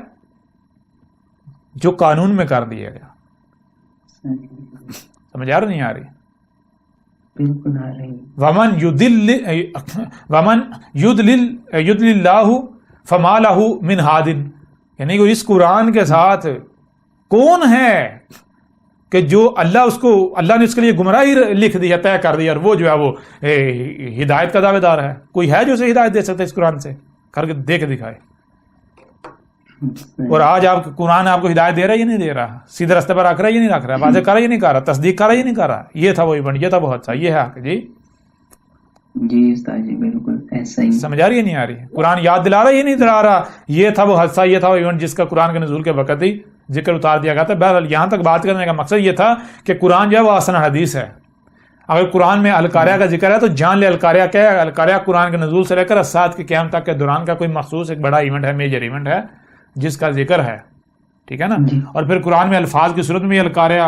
جو قانون میں کر دیا گیا. سمجھ آ رہی نہیں آ رہی؟ بالکل آ رہی. ومن یضلل اللہ فما لہ من ہاد، یعنی کہ اس قرآن کے ساتھ کون ہے کہ جو اللہ نے اس کے لیے گمراہی لکھ دی ہے، طے کر دی، اور وہ جو ہے وہ ہدایت کا دعوے دار ہے؟ کوئی ہے جو اسے ہدایت دے سکتا ہے اس قرآن سے؟ کر کے دیکھ دکھائے. اور آج آپ قرآن آپ کو ہدایت دے رہا ہے یا نہیں دے رہا, سیدھے راستے پر رکھ رہا ہے یا نہیں رکھ رہا ہے, واضح کر رہا ہے یا نہیں کر رہا, تصدیق کر رہا ہے یا نہیں کر رہا. یہ تھا وہ ایونٹ, یہ تھا وہ حادثہ, یہ ہے حق. جی جی استاد جی بالکل ایسا ہی. سمجھ آ رہی ہے نہیں آ رہی؟ قرآن یاد دلا رہا ہے یا نہیں دلا رہا؟ یہ تھا وہ حادثہ, یہ تھا وہ ایونٹ جس کا قرآن کے نزول کے وقت ہی ذکر اتار دیا گیا تھا. بہرحال یہاں تک بات کرنے کا مقصد یہ تھا کہ قرآن جو ہے وہ آسن حدیث ہے. اگر قرآن میں القاریہ کا ذکر ہے تو جان لے القاریہ کیا ہے. القاریہ قرآن کے نزول سے لے کر الساعۃ کے قیام تک کے دوران کا کوئی مخصوص ایک بڑا ایونٹ ہے, میجر ایونٹ ہے جس کا ذکر ہے. ٹھیک ہے نا. اور پھر قرآن میں الفاظ کی صورت میں القاریہ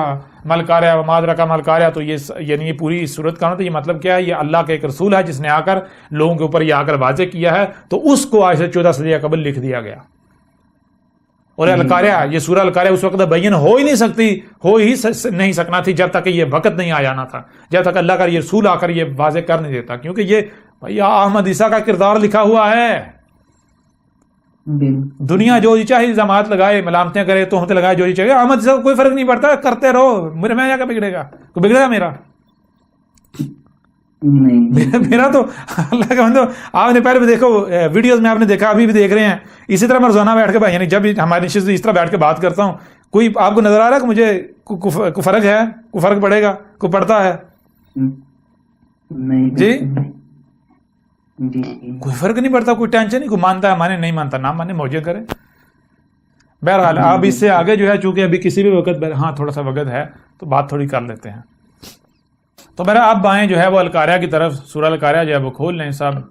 ملقاریہ مادرکا ملقاریہ, تو یہ یعنی یہ پوری صورت کا تو یہ مطلب کیا ہے, یہ اللہ کا ایک رسول ہے جس نے آ کر لوگوں کے اوپر یہ آ کر واضح کیا ہے, تو اس کو آج سے 14 صدیہ قبل لکھ دیا گیا. اور القاریہ, یہ سورہ القاریہ اس وقت بین ہو ہی نہیں سکتی, ہو ہی نہیں سکنا تھی جب تک کہ یہ وقت نہیں آ جانا تھا, جب تک اللہ کا یہ رسول آ کر یہ واضح کر نہیں دیتا, کیونکہ یہ بھائی احمد عیسیٰ کا کردار لکھا ہوا ہے. دنیا جو جی چاہے الزامات لگائے, ملامتیں کرے, تہمتیں لگائے, جو جی چاہے, احمد عیسیٰ کو کوئی فرق نہیں پڑتا, کرتے رہو, میرے میں کیا بگڑے گا, کوئی بگڑے گا میرا؟ میرا تو اللہ کا بندو. آپ نے پہلے بھی دیکھو ویڈیوز میں, آپ نے دیکھا, ابھی بھی دیکھ رہے ہیں, اسی طرح میں روزانہ بیٹھ کے بھائی, یعنی جب ہماری نشست اس طرح بیٹھ کے بات کرتا ہوں, کوئی آپ کو نظر آ رہا ہے کہ مجھے کوئی فرق ہے, کوئی فرق پڑے گا, کوئی پڑتا ہے؟ جی کوئی فرق نہیں پڑتا, کوئی ٹینشن نہیں, کوئی مانتا ہے مانے, نہیں مانتا نہ مانے, موجے کرے. بہرحال آپ اس سے آگے جو ہے, چونکہ ابھی کسی بھی وقت ہاں تھوڑا سا وقت ہے تو بات تھوڑی کر لیتے ہیں. تو میرا اب آئیں جو ہے وہ القاریہ کی طرف, سورہ القاریہ جو ہے وہ کھول لیں صاحب.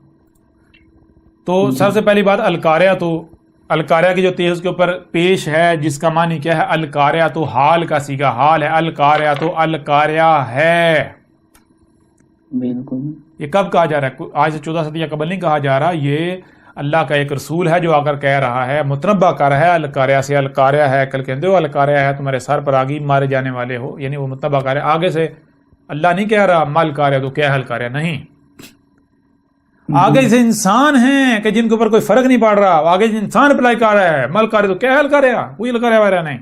تو سب سے پہلی بات القاریہ, تو القاریہ کی جو تیز کے اوپر پیش ہے جس کا معنی کیا ہے, القاریہ تو حال کا سیگا, حال ہے, القاریہ تو القاریہ ہے. بالکل. یہ کب کہا جا رہا ہے؟ آج سے 14 صدیہ قبل نہیں کہا جا رہا, یہ اللہ کا ایک رسول ہے جو آ کر کہہ رہا ہے, متنبع کر رہا ہے القاریہ سے. القاریہ ہے, کل کہتے ہو القاریہ ہے, تمہارے سر پر آگی مارے جانے والے ہو, یعنی وہ متنبع کر رہا ہے. آگے سے اللہ نہیں کہہ رہا مل کاریہ تو کیا حل کاریہ, نہیں. آگے سے انسان ہیں کہ جن کے اوپر کوئی فرق نہیں پڑ رہا, آگے سے انسان اپلائی کر رہا ہے مل کاریہ تو کیا حل کاریہ, کوئی حل کاریہ وغیرہ نہیں.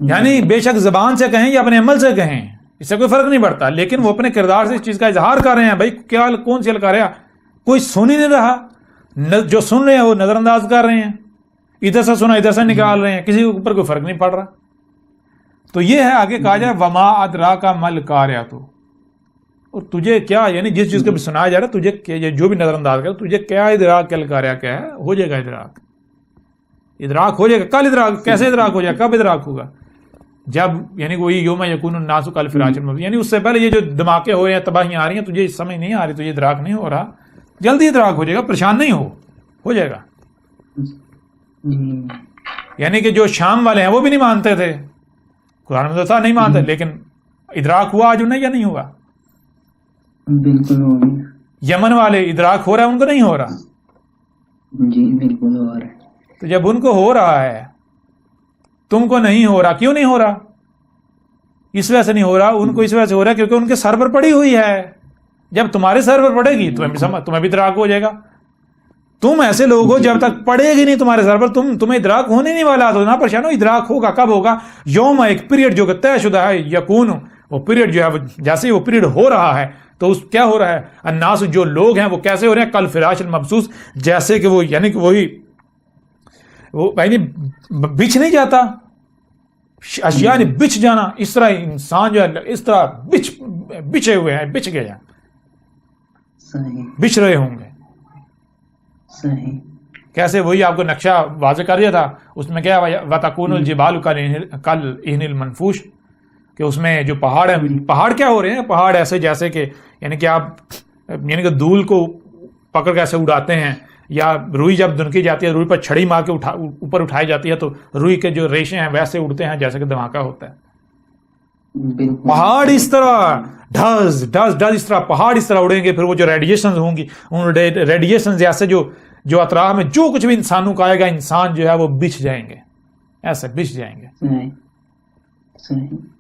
یعنی بے شک زبان سے کہیں یا اپنے عمل سے کہیں, اس سے کوئی فرق نہیں پڑتا, لیکن وہ اپنے کردار سے اس چیز کا اظہار کر رہے ہیں. بھائی کیا کون سی حل کاریہ, کوئی سن ہی نہیں رہا, جو سن رہے ہیں وہ نظر انداز کر رہے ہیں, ادھر سے سنا ادھر سے نکال رہے ہیں, کسی کے اوپر کوئی فرق نہیں پڑ رہا. تو یہ ہے آگے کہا جائے وما ادراک مل قاریہ, تو اور تجھے کیا, یعنی جس چیز کو بھی سنایا جا رہا ہے تجھے جو بھی نظر انداز کر, تجھے کیا ادراک کل قاریہ کیا ہے, ہو جائے گا ادراک, ادراک ہو جائے گا. کل ادراک کیسے ادراک ہو جائے گا, کب ادراک ہوگا, جب یعنی وہی یوم یکون الناس کالفراش المبثوث, یعنی اس سے پہلے یہ جو دھماکے ہو رہے ہیں, تباہیاں آ رہی ہیں, تجھے سمجھ نہیں آ رہی, تجھے ادراک نہیں ہو رہا, جلدی ادراک ہو جائے گا, پریشان نہیں ہو جائے گا. یعنی کہ جو شام والے ہیں وہ بھی نہیں مانتے تھے, قرآن میں تو تھا نہیں مانتے, لیکن ادراک ہوا آج انہیں یا نہیں ہوا؟ بالکل ہو گیا. یمن والے ادراک ہو رہا ہے, ان کو نہیں ہو رہا؟ جی بالکل ہو رہا ہے. تو جب ان کو ہو رہا ہے تم کو نہیں ہو رہا, کیوں نہیں ہو رہا؟ اس وجہ سے نہیں ہو رہا, ان کو اس وجہ سے ہو رہا ہے کیونکہ ان کے سر پر پڑی ہوئی ہے. جب تمہارے سر پر پڑے گی تمہیں بھی ادراک ہو جائے گا. تم ایسے لوگ ہو جب تک پڑے گی نہیں تمہارے سر پر تمہیں ادراک ہونے نہیں والا, تو نہ پریشان ہو. ادراک ہوگا کب ہوگا؟ یوم, ایک پیریڈ جو کہ طے شدہ ہے, یکون, وہ پیریڈ جو ہے جیسے ہی وہ پیریڈ ہو رہا ہے تو اس کیا ہو رہا ہے, الناس جو لوگ ہیں وہ کیسے ہو رہے ہیں, کل فراش المبثوث, جیسے کہ وہ یعنی کہ وہی وہ یعنی بچھ نہیں جاتا, اشیاء نے بچھ جانا, اس طرح انسان جو ہے اس طرح بچھے ہوئے ہیں, بچھ گئے ہیں, بچھ رہے ہوں گے. صحیح. کیسے, وہی آپ کو نقشہ واضح کر دیا تھا, اس میں کیا وَتَكُونُ الْجِبَالُ كَالْعِهْنِ الْمَنْفُوشِ, کہ اس میں جو پہاڑ ہیں, پہاڑ کیا ہو رہے ہیں, پہاڑ ایسے جیسے کہ یعنی کہ آپ یعنی کہ دھول کو پکڑ کے ایسے اڑاتے ہیں, یا روئی جب دھنکی جاتی ہے, روئی پر چھڑی مار کے اوپر اٹھائی جاتی ہے تو روئی کے جو ریشے ہیں ویسے اڑتے ہیں جیسے کہ دھماکہ ہوتا ہے. پہاڑ اس طرح ڈھز اس طرح پہاڑ اس طرح اڑیں گے. پھر وہ جو ریڈیشنز ہوں گی, ان ریڈیشنز جیسے جو اطراف میں جو کچھ بھی انسانوں کا آئے گا, انسان جو ہے وہ بچھ جائیں گے, ایسے بچھ جائیں گے.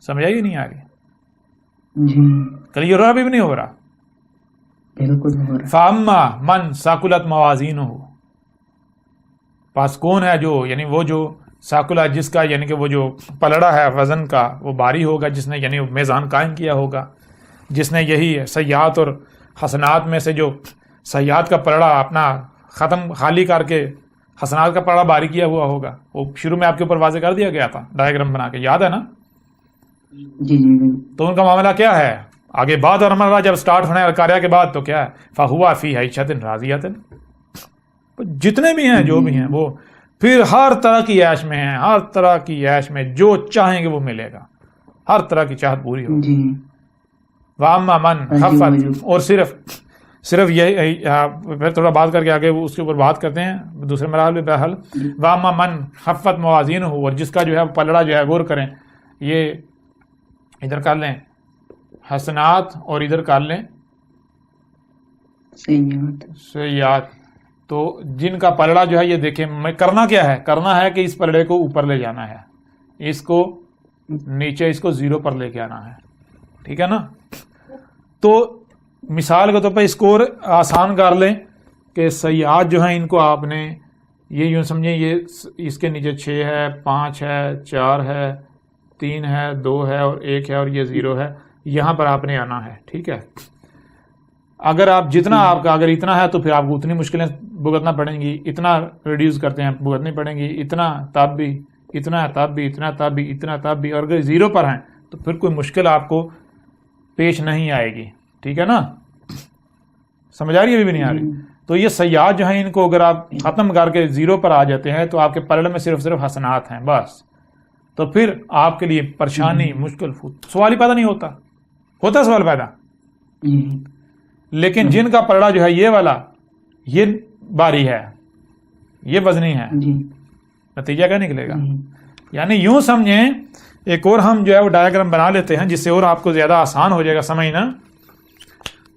سمجھ آئی نہیں آ رہی؟ کلیئر ہو رہا بھی نہیں ہو رہا؟ فَأَمَّا مَنْ ثَقُلَتْ مَوَازِينُهُ, پاس کون ہے جو یعنی وہ جو ثقلت, جس کا یعنی کہ وہ جو پلڑا ہے وزن کا وہ بھاری ہوگا, جس نے یعنی میزان قائم کیا ہوگا, جس نے یہی سیئات اور حسنات میں سے جو سیئات کا پلڑا اپنا ختم خالی کر کے حسنات کا پلڑا باری کیا ہوا ہوگا، وہ شروع میں آپ کے اوپر واضح کر دیا گیا تھا ڈائیگرام بنا کے، یاد ہے نا؟ جی جی بالکل. تو ان کا معاملہ کیا ہے آگے بات، اور ہمارا جب سٹارٹ ہونا ہے القاریہ کے بعد تو کیا ہے، فہوا فی عیشۃ راضیۃ. جتنے بھی ہیں جو بھی ہیں وہ پھر ہر طرح کی عیش میں ہیں، ہر طرح کی عیش میں جو چاہیں گے وہ ملے گا، ہر طرح کی چاہت پوری ہوگی. جی واما من خفت، اور صرف یہ پھر تھوڑا بات کر کے آگے اس کے اوپر بات کرتے ہیں دوسرے مراحل میں بہرحال. واما من خفت موازینہ، اور جس کا جو ہے پلڑا جو ہے غور کریں، یہ ادھر کر لیں حسنات اور ادھر کر لیں سیئات. تو جن کا پلڑا جو ہے یہ دیکھیں، میں کرنا کیا ہے، کرنا ہے کہ اس پلڑے کو اوپر لے جانا ہے، اس کو نیچے، اس کو 0 پر لے کے آنا ہے. ٹھیک ہے نا؟ تو مثال کے طور پہ اس کو اور آسان کر لیں کہ سیئات جو ہیں ان کو آپ نے یہ یوں سمجھیں، یہ اس کے نیچے 6 ہے، 5 ہے، 4 ہے، 3 ہے، 2 ہے اور 1 ہے اور یہ 0 ہے. یہاں پر آپ نے آنا ہے. ٹھیک ہے؟ اگر آپ جتنا آپ کا اگر اتنا ہے تو پھر آپ کو اتنی مشکلیں بھگتنا پڑیں گی، اتنا ریڈیوس کرتے ہیں بھگتنی پڑیں گی، اتنا تب بھی، اتنا تب بھی، اتنا تب بھی، اتنا تب بھی. اور اگر 0 پر ہیں تو پھر کوئی مشکل آپ کو پیش نہیں آئے گی. ٹھیک ہے نا؟ سمجھ آ رہی ہے؟ ابھی بھی نہیں آ رہی؟ تو یہ سیئات جو ہیں ان کو اگر آپ ختم کر کے 0 پر آ جاتے ہیں تو آپ کے پلڑے میں صرف حسنات ہیں بس. تو پھر آپ کے لیے پریشانی، مشکل، سوال ہی پیدا نہیں ہوتا. ہوتا سوال پیدا؟ لیکن جن کا پلڑا جو ہے یہ والا، یہ باری ہے، یہ وزنی ہے، نتیجہ کیا نکلے گا؟ یعنی یوں سمجھیں، ایک اور ہم جو ہے وہ ڈائیگرام بنا لیتے ہیں جس سے اور آپ کو زیادہ آسان ہو جائے گا سمجھنا.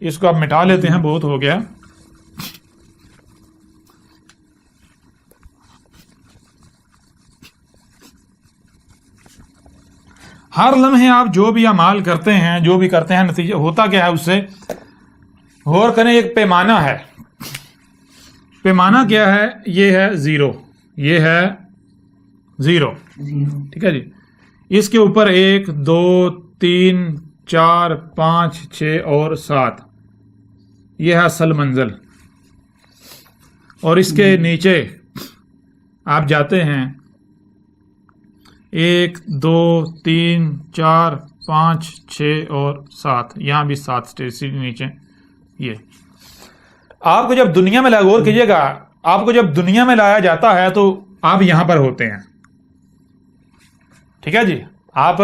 اس کو آپ مٹا لیتے ہیں، بہت ہو گیا. ہر لمحے آپ جو بھی اعمال کرتے ہیں، جو بھی کرتے ہیں، نتیجہ ہوتا کیا ہے اس سے غور کریں. ایک پیمانہ ہے، پیمانہ کیا ہے؟ یہ ہے 0، یہ ہے 0. ٹھیک ہے جی؟ اس کے اوپر 1 2 3 4 5 6 اور 7، یہ ہے اصل منزل. اور اس کے نیچے آپ جاتے ہیں 1 2 3 4 5 6 اور 7، یہاں بھی 7 اسٹیج نیچے. یہ آپ کو جب دنیا میں غور کیجیے گا، آپ کو جب دنیا میں لایا جاتا ہے تو آپ یہاں پر ہوتے ہیں. ٹھیک ہے جی؟ آپ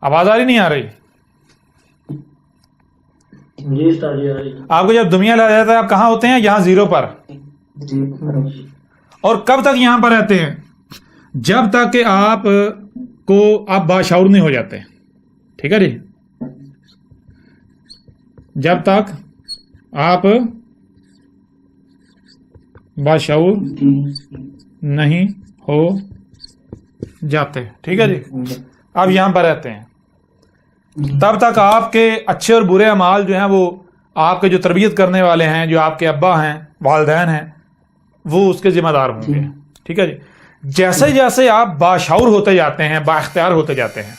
آواز آ رہی نہیں آ رہی؟ آپ کو جب دنیا لایا جاتا ہے آپ کہاں ہوتے ہیں؟ یہاں 0 پر. اور کب تک یہاں پر رہتے ہیں؟ جب تک کہ آپ باشعور نہیں ہو جاتے. ٹھیک ہے جی؟ جب تک آپ باشعور نہیں ہو جاتے. ٹھیک ہے جی؟ آپ یہاں پر رہتے ہیں. تب تک آپ کے اچھے اور برے اعمال جو ہیں وہ آپ کے جو تربیت کرنے والے ہیں، جو آپ کے ابا ہیں، والدین ہیں، وہ اس کے ذمہ دار ہوں گے. ٹھیک ہے جی؟ جیسے جیسے آپ باشعور ہوتے جاتے ہیں، با اختیار ہوتے جاتے ہیں،